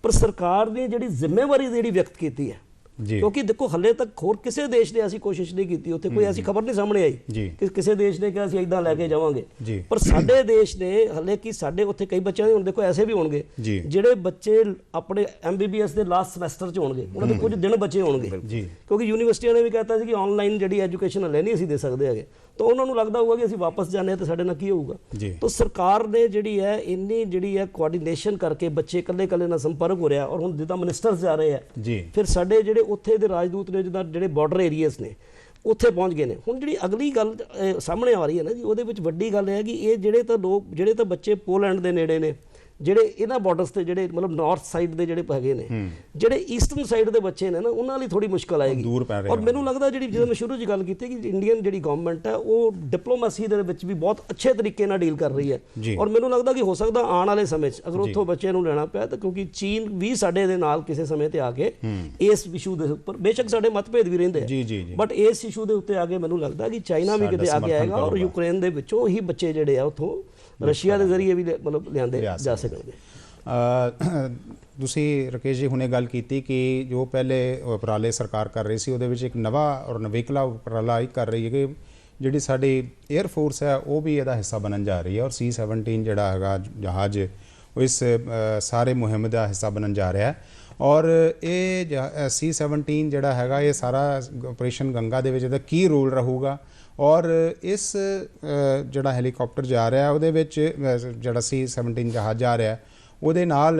ਪਰ ਸਰਕਾਰ ਦੀ ਜਿਹੜੀ ਜ਼ਿੰਮੇਵਾਰੀ ਜਿਹੜੀ ਵਿਅਕਤ ਕੀਤੀ ਹੈ, ਕਿਉਂਕਿ ਦੇਖੋ ਹਲੇ ਤੱਕ ਹੋਰ ਕਿਸੇ ਦੇਸ਼ ਨੇ ਅਸੀਂ ਕੋਸ਼ਿਸ਼ ਨਹੀਂ ਕੀਤੀ, ਉੱਥੇ ਕੋਈ ਐਸੀ ਖਬਰ ਨਹੀਂ ਸਾਹਮਣੇ ਆਈ ਕਿ ਕਿਸੇ ਦੇਸ਼ ਨੇ ਕਿਹਾ ਅਸੀਂ ਇਦਾਂ ਲੈ ਕੇ ਜਾਵਾਂਗੇ, ਪਰ ਸਾਡੇ ਦੇਸ਼ ਨੇ ਹਲੇ ਕਿ ਸਾਡੇ ਉੱਥੇ ਕਈ ਬੱਚਿਆਂ ਦੇ ਹੁਣ ਦੇਖੋ ਐਸੇ ਵੀ ਹੋਣਗੇ ਜਿਹੜੇ ਬੱਚੇ ਆਪਣੇ MBBS ਦੇ ਲਾਸਟ ਸਮੈਸਟਰ 'ਚ ਹੋਣਗੇ, ਉਹਨਾਂ ਦੇ ਕੁਝ ਦਿਨ ਬੱਚੇ ਹੋਣਗੇ, ਕਿਉਂਕਿ ਯੂਨੀਵਰਸਿਟੀਆਂ ਨੇ ਵੀ ਕਹਿਤਾ ਸੀ ਕਿ ਆਨਲਾਈਨ ਜਿਹੜੀ ਐਜੂਕੇਸ਼ਨ ਹਲੇ ਨਹੀਂ ਅਸੀਂ ਦੇ ਸਕਦੇ ਹੈਗੇ, ਤਾਂ ਉਹਨਾਂ ਨੂੰ ਲੱਗਦਾ ਹੋਊਗਾ ਕਿ ਅਸੀਂ ਵਾਪਸ ਜਾਂਦੇ ਹਾਂ ਤਾਂ ਸਾਡੇ ਨਾਲ ਕੀ ਹੋਊਗਾ। ਤਾਂ ਸਰਕਾਰ ਨੇ ਜਿਹੜੀ ਹੈ ਇੰਨੀ ਜਿਹੜੀ ਹੈ ਕੋਆਰਡੀਨੇਸ਼ਨ ਕਰਕੇ ਬੱਚੇ ਇਕੱਲੇ ਨਾਲ ਸੰਪਰਕ ਹੋ ਰਿਹਾ, ਔਰ ਹੁਣ ਜਿੱਦਾਂ ਮਿਨਿਸਟਰਸ ਜਾ ਰਹੇ ਆ, ਫਿਰ ਸਾਡੇ ਜਿਹੜੇ ਉੱਥੇ ਦੇ ਰਾਜਦੂਤ ਨੇ ਜਿੱਦਾਂ ਜਿਹੜੇ ਬਾਰਡਰ ਏਰੀਆਸ ਨੇ ਉੱਥੇ ਪਹੁੰਚ ਗਏ ਨੇ। ਹੁਣ ਜਿਹੜੀ ਅਗਲੀ ਗੱਲ ਸਾਹਮਣੇ ਆ ਰਹੀ ਹੈ ਨਾ ਜੀ, ਉਹਦੇ ਵਿੱਚ ਵੱਡੀ ਗੱਲ ਹੈ ਕਿ ਇਹ ਜਿਹੜੇ ਤਾਂ ਬੱਚੇ ਪੋਲੈਂਡ ਦੇ ਨੇੜੇ ਨੇ, ਜਿਹੜੇ ਇਹਨਾਂ ਬਾਰਡਰਸ ਤੇ ਜਿਹੜੇ ਮਤਲਬ ਨਾਰਥ ਸਾਈਡ ਦੇ ਜਿਹੜੇ ਹੈਗੇ ਨੇ, ਜਿਹੜੇ ਈਸਟਰਨ ਸਾਈਡ ਦੇ ਬੱਚੇ ਨੇ ਨਾ, ਉਹਨਾਂ ਲਈ ਥੋੜੀ ਮੁਸ਼ਕਲ ਆਏਗੀ। ਔਰ ਮੈਨੂੰ ਲੱਗਦਾ ਜਿਹੜੀ ਜਦੋਂ ਮੈਂ ਸ਼ੁਰੂ 'ਚ ਗੱਲ ਕੀਤੀ ਕਿ ਇੰਡੀਅਨ ਜਿਹੜੀ ਗਵਰਨਮੈਂਟ ਹੈ ਉਹ ਡਿਪਲੋਮੇਸੀ ਦੇ ਵਿੱਚ ਵੀ ਬਹੁਤ ਅੱਛੇ ਤਰੀਕੇ ਨਾਲ ਡੀਲ ਕਰ ਰਹੀ ਹੈ, ਔਰ ਮੈਨੂੰ ਲੱਗਦਾ ਕਿ ਹੋ ਸਕਦਾ ਆਉਣ ਵਾਲੇ ਸਮੇਂ 'ਚ ਅਗਰ ਉੱਥੋਂ ਬੱਚਿਆਂ ਨੂੰ ਲੈਣਾ ਪਿਆ ਤਾਂ, ਕਿਉਂਕਿ ਚੀਨ ਵੀ ਸਾਡੇ ਦੇ ਨਾਲ ਕਿਸੇ ਸਮੇਂ ਤੇ ਆ ਕੇ ਇਸ ਇਸ਼ੂ ਦੇ ਉੱਪਰ, ਬੇਸ਼ੱਕ ਸਾਡੇ ਮਤਭੇਦ ਵੀ ਰਹਿੰਦੇ ਆ, ਬਟ ਇਸ ਇਸ਼ੂ ਦੇ ਉੱਤੇ ਆ ਕੇ ਮੈਨੂੰ ਲੱਗਦਾ ਕਿ ਚਾਈਨਾ ਵੀ ਕਿਤੇ ਆ ਕੇ ਆਏਗਾ, ਔਰ ਯੂਕਰੇਨ ਦੇ ਵਿੱਚੋਂ ਹੀ ਬੱਚੇ ਜਿਹੜੇ ਆ ਉੱਥੋਂ ਰਸ਼ੀਆ ਦੇ ਜ਼ਰੀਏ ਵੀ ਮਤਲਬ ਲਿਆਂਦੇ ਜਾ ਸਕਣਗੇ। ਤੁਸੀਂ ਰਾਕੇਸ਼ ਜੀ ਹੁਣੇ ਗੱਲ ਕੀਤੀ ਕਿ ਜੋ ਪਹਿਲੇ ਉਪਰਾਲੇ ਸਰਕਾਰ ਕਰ ਰਹੀ ਸੀ ਉਹਦੇ ਵਿੱਚ ਇੱਕ ਨਵਾਂ ਔਰ ਨਵੇਕਲਾ ਉਪਰਾਲਾ ਕਰ ਰਹੀ ਹੈ ਕਿ ਜਿਹੜੀ ਸਾਡੀ 에ਅਰ ਫੋਰਸ ਹੈ ਉਹ ਵੀ ਇਹਦਾ ਹਿੱਸਾ ਬਣਨ ਜਾ ਰਹੀ ਹੈ, ਔਰ C-17 ਜਿਹੜਾ ਹੈਗਾ ਜਹਾਜ਼ ਉਹ ਇਸ ਸਾਰੇ ਮੁਹਿੰਮ ਦਾ ਹਿੱਸਾ ਬਣਨ ਜਾ ਰਿਹਾ ਹੈ। ਔਰ ਇਹ C-17 ਜਿਹੜਾ ਹੈਗਾ ਇਹ ਸਾਰਾ ਆਪਰੇਸ਼ਨ ਗੰਗਾ ਦੇ ਵਿੱਚ ਇਹਦਾ ਕੀ ਰੋਲ ਰਹੂਗਾ, ਔਰ ਇਸ ਜਿਹੜਾ ਹੈਲੀਕਾਪਟਰ ਜਾ ਰਿਹਾ ਉਹਦੇ ਵਿੱਚ ਜਿਹੜਾ C-17 ਜਹਾਜ਼ ਜਾ ਰਿਹਾ ਉਹਦੇ ਨਾਲ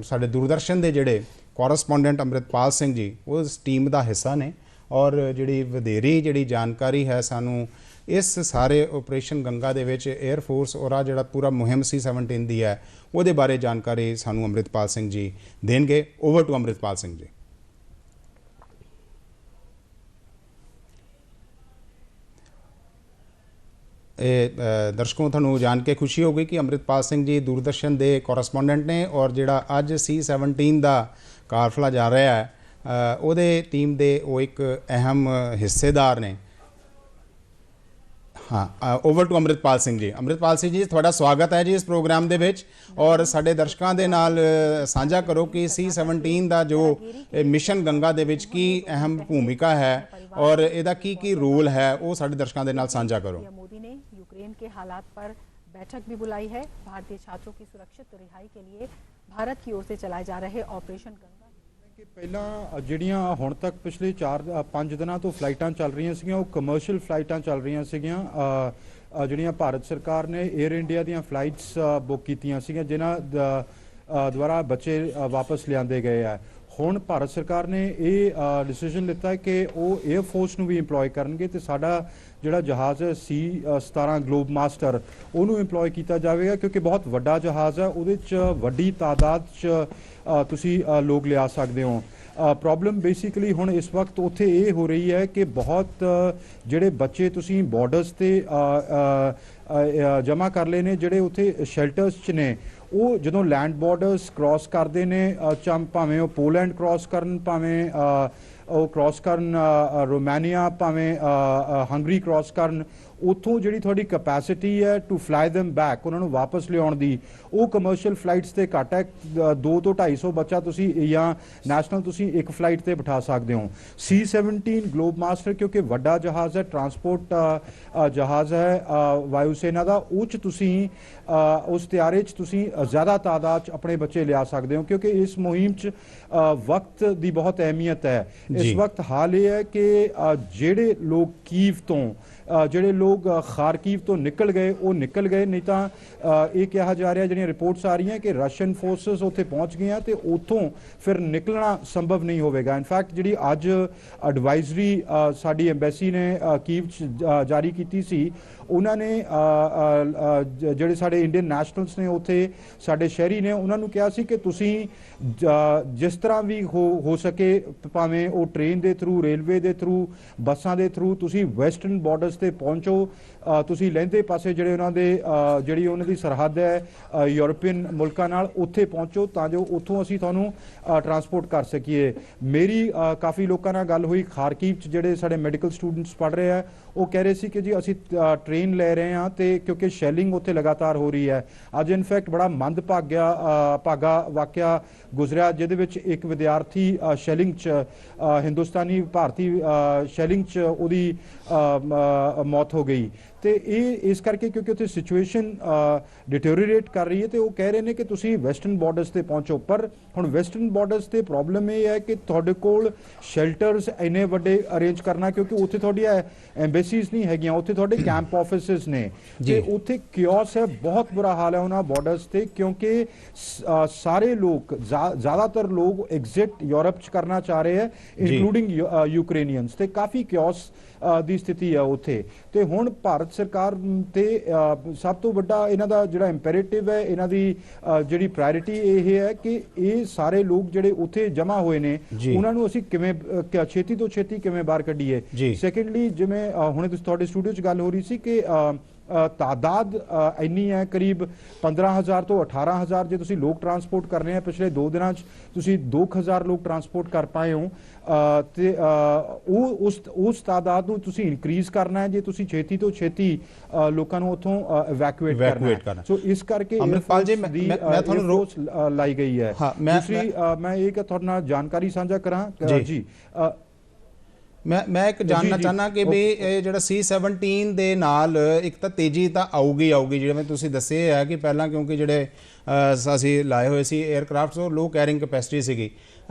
ਸਾਡੇ ਦੂਰਦਰਸ਼ਨ ਦੇ ਜਿਹੜੇ ਕੋਰਸਪੋਂਡੈਂਟ ਅੰਮ੍ਰਿਤਪਾਲ ਸਿੰਘ ਜੀ ਉਹ ਇਸ ਟੀਮ ਦਾ ਹਿੱਸਾ ਨੇ, ਔਰ ਜਿਹੜੀ ਵਧੇਰੀ ਜਿਹੜੀ ਜਾਣਕਾਰੀ ਹੈ ਸਾਨੂੰ ਇਸ ਸਾਰੇ ਆਪਰੇਸ਼ਨ ਗੰਗਾ ਦੇ ਵਿੱਚ 에ਅਰ ਫੋਰਸ ਔਰ ਆ ਜਿਹੜਾ ਪੂਰਾ ਮੁਹਿੰਮ C-17 ਦੀ ਹੈ ਉਹਦੇ ਬਾਰੇ ਜਾਣਕਾਰੀ ਸਾਨੂੰ ਅੰਮ੍ਰਿਤਪਾਲ ਸਿੰਘ ਜੀ ਦੇਣਗੇ। Over to Amritpal Singh ji. ਦਰਸ਼ਕੋਂ ਤੁਹਾਨੂੰ ਜਾਣ ਕੇ ਖੁਸ਼ੀ ਹੋਊਗੀ ਕਿ ਅੰਮ੍ਰਿਤਪਾਲ ਸਿੰਘ ਜੀ ਦੂਰਦਰਸ਼ਨ ਦੇ ਕੋਰਸਪੋਂਡੈਂਟ ਨੇ, ਔਰ ਜਿਹੜਾ ਅੱਜ C-17 ਦਾ ਕਾਫਲਾ ਜਾ ਰਿਹਾ ਹੈ ਉਹਦੇ ਟੀਮ ਦੇ ਉਹ ਇੱਕ ਅਹਿਮ ਹਿੱਸੇਦਾਰ ਨੇ। ਹਾਂ, ਓਵਰ ਟੂ ਅੰਮ੍ਰਿਤਪਾਲ ਸਿੰਘ ਜੀ। ਅੰਮ੍ਰਿਤਪਾਲ ਸਿੰਘ ਜੀ, ਤੁਹਾਡਾ ਸਵਾਗਤ ਹੈ ਜੀ ਇਸ ਪ੍ਰੋਗਰਾਮ ਦੇ ਵਿੱਚ, ਔਰ ਸਾਡੇ ਦਰਸ਼ਕਾਂ ਦੇ ਨਾਲ ਸਾਂਝਾ ਕਰੋ ਕਿ C-17 ਦਾ ਜੋ ਮਿਸ਼ਨ ਗੰਗਾ ਦੇ ਵਿੱਚ ਕੀ ਅਹਿਮ ਭੂਮਿਕਾ ਹੈ और ਇਹਦਾ ਕੀ रोल है वो साढ़े दर्शकों के नाल साझा करो। मोदी ने यूक्रेन के हालात पर बैठक भी बुलाई है। भारतीय छात्रों की सुरक्षित रिहाई के लिए भारत की ओर से चलाए जा रहे ऑपरेशन गंगा कि पहला ਜਿਹੜੀਆਂ ਹੁਣ तक पिछले 4-5 ਦਿਨਾਂ ਤੋਂ ਫਲਾਈਟਾਂ ਚੱਲ ਰਹੀਆਂ ਸੀਗੀਆਂ ਉਹ ਕਮਰਸ਼ੀਅਲ ਫਲਾਈਟਾਂ ਚੱਲ ਰਹੀਆਂ ਸੀਗੀਆਂ ਜਿਹੜੀਆਂ ਭਾਰਤ ਸਰਕਾਰ ਨੇ 에ਅਰ ਇੰਡੀਆ ਦੀਆਂ ਫਲਾਈਟਸ ਬੁੱਕ ਕੀਤੀਆਂ ਸੀਗੀਆਂ ਜਿਨ੍ਹਾਂ ਦੁਆਰਾ ਬੱਚੇ ਵਾਪਸ ਲਿਆਂਦੇ ਗਏ ਆ। ਹੁਣ ਭਾਰਤ ਸਰਕਾਰ ਨੇ ਇਹ ਡਿਸੀਜਨ ਲਿੱਤਾ ਹੈ ਕਿ ਉਹ 에ਅਰ ਫੋਰਸ ਨੂੰ ਵੀ ਇੰਪਲੋਏ ਕਰਨਗੇ ਤੇ ਸਾਡਾ ਜਿਹੜਾ ਜਹਾਜ਼ ਹੈ C-17 ਗਲੋਬ ਮਾਸਟਰ ਉਹਨੂੰ ਇੰਪਲੋਏ ਕੀਤਾ ਜਾਵੇਗਾ ਕਿਉਂਕਿ ਬਹੁਤ ਵੱਡਾ ਜਹਾਜ਼ ਹੈ, ਉਹਦੇ 'ਚ ਵੱਡੀ ਤਾਦਾਦ 'ਚ ਤੁਸੀਂ ਲੋਕ ਲਿਆ ਸਕਦੇ ਹੋ। प्रॉब्लम बेसिकली हुण इस वक्त उत्थे ये हो रही है कि बहुत जिहड़े बच्चे तुसीं बॉर्डर्स ते जमा कर ले ने जिहड़े उत्थे शेल्टर्स च ने वो जदों लैंड बॉर्डर्स क्रॉस करते ने भावें वो पोलैंड क्रॉस करन भावें वो क्रॉस करन रोमानिया भावें हंगरी क्रॉस करन उत्थों जिहड़ी तुहाडी कैपेसिटी है टू फ्लाई दैम बैक उन्होंने वापस लियाउण दी वो कमर्शियल फ्लाइट्स ते घट है। 200 तो 250 बच्चा तुसी या नैशनल तुसी एक फ्लाइट ते बिठा सकते हो। C-17 ग्लोब मास्टर क्योंकि वड्डा जहाज़ है ट्रांसपोर्ट जहाज़ है वायुसेना का उच तुसी उस तैयारे च तुसी ज़्यादा तादाद अपने बच्चे लिया सकते हो क्योंकि इस मुहिम च वक्त की बहुत अहमियत है। इस वक्त हाल ये है कि जेड़े लोग कीव तो ਜਿਹੜੇ ਲੋਕ ਖਾਰਕੀਵ ਤੋਂ ਨਿਕਲ ਗਏ ਉਹ ਨਿਕਲ ਗਏ, ਨਹੀਂ ਤਾਂ ਇਹ ਕਿਹਾ ਜਾ ਰਿਹਾ ਜਿਹੜੀਆਂ ਸਾਰੀਆਂ ਰਿਪੋਰਟਸ ਆ ਰਹੀਆਂ ਕਿ ਰਸ਼ੀਅਨ ਫੋਰਸਸ ਉੱਥੇ ਪਹੁੰਚ ਗਈਆਂ ਤੇ ਉੱਥੋਂ ਫਿਰ ਨਿਕਲਣਾ ਸੰਭਵ ਨਹੀਂ ਹੋਵੇਗਾ। ਇਨਫੈਕਟ ਜਿਹੜੀ ਅੱਜ ਐਡਵਾਈਜ਼ਰੀ ਸਾਡੀ ਐਮਬੈਸੀ ਨੇ ਕੀਵ 'ਚ ਜਾਰੀ ਕੀਤੀ ਸੀ, ਉਹਨਾਂ ਨੇ ਜਿਹੜੇ ਸਾਡੇ ਇੰਡੀਅਨ ਨੈਸ਼ਨਲਸ ਨੇ ਉੱਥੇ ਸਾਡੇ ਸ਼ਹਿਰੀ ਨੇ, ਉਹਨਾਂ ਨੂੰ ਕਿਹਾ ਸੀ ਕਿ ਤੁਸੀਂ ਜਿਸ ਤਰ੍ਹਾਂ ਵੀ ਹੋ ਸਕੇ, ਭਾਵੇਂ ਉਹ ਟ੍ਰੇਨ ਦੇ ਥਰੂ, ਰੇਲਵੇ ਦੇ ਥਰੂ, ਬੱਸਾਂ ਦੇ ਥਰੂ, ਤੁਸੀਂ ਵੈਸਟਰਨ ਬਾਰਡਰਸ ਤੇ ਪਹੁੰਚੋ। ਤੁਸੀਂ ਲਹਿੰਦੇ ਪਾਸੇ ਜਿਹੜੇ ਉਹਨਾਂ ਦੇ ਜਿਹੜੀ ਉਹਨਾਂ ਦੀ ਸਰਹੱਦ ਹੈ ਯੂਰਪੀਅਨ ਮੁਲਕਾਂ ਨਾਲ, ਉੱਥੇ ਪਹੁੰਚੋ ਤਾਂ ਜੋ ਉੱਥੋਂ ਅਸੀਂ ਤੁਹਾਨੂੰ ਟਰਾਂਸਪੋਰਟ ਕਰ ਸਕੀਏ। ਮੇਰੀ ਕਾਫੀ ਲੋਕਾਂ ਨਾਲ ਗੱਲ ਹੋਈ ਖਾਰਕੀਵ 'ਚ, ਜਿਹੜੇ ਸਾਡੇ ਮੈਡੀਕਲ ਸਟੂਡੈਂਟਸ ਪੜ੍ਹ ਰਹੇ ਆ, ਉਹ ਕਹਿ ਰਹੇ ਸੀ ਕਿ ਜੀ ਅਸੀਂ ਟ੍ਰੇਨ ਲੈ ਰਹੇ ਹਾਂ ਤੇ ਕਿਉਂਕਿ ਸ਼ੈਲਿੰਗ ਉੱਥੇ ਲਗਾਤਾਰ ਹੋ ਰਹੀ ਹੈ। ਅੱਜ ਇਨਫੈਕਟ ਬੜਾ ਭਾਗਾ ਵਾਕਿਆ ਗੁਜ਼ਰਿਆ ਜਿਹਦੇ ਵਿੱਚ ਇੱਕ ਵਿਦਿਆਰਥੀ ਸ਼ੈਲਿੰਗ 'ਚ ਹਿੰਦੁਸਤਾਨੀ ਭਾਰਤੀ ਸ਼ੈਲਿੰਗ 'ਚ ਉਹਦੀ ਮੌਤ ਹੋ ਗਈ। ਤੇ ਇਹ ਇਸ ਕਰਕੇ ਕਿਉਂਕਿ ਉੱਥੇ ਸਿਚੁਏਸ਼ਨ ਡਿਟੋਰੀਏਟ ਕਰ ਰਹੀ ਹੈ ਤੇ ਉਹ ਕਹਿ ਰਹੇ ਨੇ ਕਿ ਤੁਸੀਂ ਵੈਸਟਰਨ ਬਾਰਡਰਸ ਤੇ ਪਹੁੰਚੋ। ਪਰ ਹੁਣ ਵੈਸਟਰਨ ਬਾਰਡਰਸ ਤੇ ਪ੍ਰੋਬਲਮ ਇਹ ਹੈ ਕਿ ਤੁਹਾਡੇ ਕੋਲ ਸ਼ੈਲਟਰਸ ਇੰਨੇ ਵੱਡੇ ਅਰੇਂਜ ਕਰਨਾ, ਕਿਉਂਕਿ ਉੱਥੇ ਤੁਹਾਡੀਆਂ ਐਮਬੈਸੀਜ਼ ਨਹੀਂ ਹੈਗੀਆਂ, ਉੱਥੇ ਤੁਹਾਡੇ ਕੈਂਪ ਆਫਿਸਿਸ ਨੇ ਤੇ ਉੱਥੇ ਕਿਓਸ ਹੈ, ਬਹੁਤ ਬੁਰਾ ਹਾਲ ਹੈ ਉਹਨਾਂ ਬਾਰਡਰਸ ਤੇ, ਕਿਉਂਕਿ ਸਾਰੇ ਲੋਕ ਜ਼ਿਆਦਾਤਰ ਲੋਕ ਐਗਜ਼ਿਟ ਯੂਰਪ 'ਚ ਕਰਨਾ ਚਾਹ ਰਹੇ ਹੈ, ਇਨਕਲੂਡਿੰਗ ਯੂਕਰੇਨੀਅਨਸ, ਤੇ ਕਾਫੀ ਕਿਓਸ ਦੀ ਸਥਿਤੀ ਹੈ ਉੱਥੇ। ਤੇ ਹੁਣ ਭਾਰਤ ਸਰਕਾਰ ਤੇ ਸਭ ਤੋਂ ਵੱਡਾ ਇਹਨਾਂ ਦਾ ਜਿਹੜਾ ਇੰਪੈਰੇਟਿਵ ਹੈ, ਇਹਨਾਂ ਦੀ ਜਿਹੜੀ ਪ੍ਰਾਇੋਰਟੀ ਇਹ ਹੈ ਕਿ ਇਹ ਸਾਰੇ ਲੋਕ ਜਿਹੜੇ ਉੱਥੇ ਜਮ੍ਹਾਂ ਹੋਏ ਨੇ ਉਹਨਾਂ ਨੂੰ ਅਸੀਂ ਕਿਵੇਂ ਛੇਤੀ ਤੋਂ ਛੇਤੀ ਕਿਵੇਂ ਬਾਹਰ ਕੱਢੀਏ। ਸੈਕੰਡਲੀ, ਜਿਵੇਂ ਹੁਣੇ ਤੁਹਾਡੇ ਸਟੂਡੀਓ 'ਚ ਗੱਲ ਹੋ ਰਹੀ ਸੀ ਕਿ ਤਾਦਾਦ ਇੰਨੀ ਹੈ, ਕਰੀਬ 15,000 ਤੋਂ 18,000 ਜੇ ਤੁਸੀਂ ਲੋਕ ਟਰਾਂਸਪੋਰਟ ਕਰ ਰਹੇ ਆ। ਪਿਛਲੇ 2 ਦਿਨਾਂ 'ਚ ਤੁਸੀਂ 2,000 ਲੋਕ ਟਰਾਂਸਪੋਰਟ ਕਰ ਪਾਏ ਹੋ ਤੇ ਉਹ ਉਸ ਤਾਦਾਦ ਨੂੰ ਤੁਸੀਂ ਇਨਕਰੀਜ਼ ਕਰਨਾ ਹੈ ਜੇ ਤੁਸੀਂ ਛੇਤੀ ਤੋਂ ਛੇਤੀ ਲੋਕਾਂ ਨੂੰ ਉੱਥੋਂ ਇਵੈਕੂਏਟ ਕਰਨਾ। ਸੋ ਇਸ ਕਰਕੇ ਅਮਰਿਤਪਾਲ ਜੀ, ਮੈਂ ਤੁਹਾਨੂੰ ਰੋਜ਼ ਲਾਈ ਗਈ ਹੈ। ਦੂਸਰੀ ਮੈਂ ਇਹ ਤੁਹਾਡੇ ਨਾਲ ਜਾਣਕਾਰੀ ਸਾਂਝਾ ਕਰਾਂ ਜੀ। ਮੈਂ ਇੱਕ ਜਾਣਨਾ ਚਾਹਨਾ ਕਿ ਵੀ ਇਹ ਜਿਹੜਾ C-17 ਦੇ ਨਾਲ ਇੱਕ ਤਾਂ ਤੇਜ਼ੀ ਤਾਂ ਆਊਗੀ, ਜਿਵੇਂ ਤੁਸੀਂ ਦੱਸਿਆ ਹੈ ਕਿ ਪਹਿਲਾਂ ਕਿਉਂਕਿ ਜਿਹੜੇ ਅਸੀਂ ਲਾਏ ਹੋਏ ਸੀ 에ਅਰਕ੍ਰਾਫਟਸ, ਉਹ ਲੋ ਕੈਰਿੰਗ ਕੈਪੈਸਿਟੀ ਸੀਗੀ।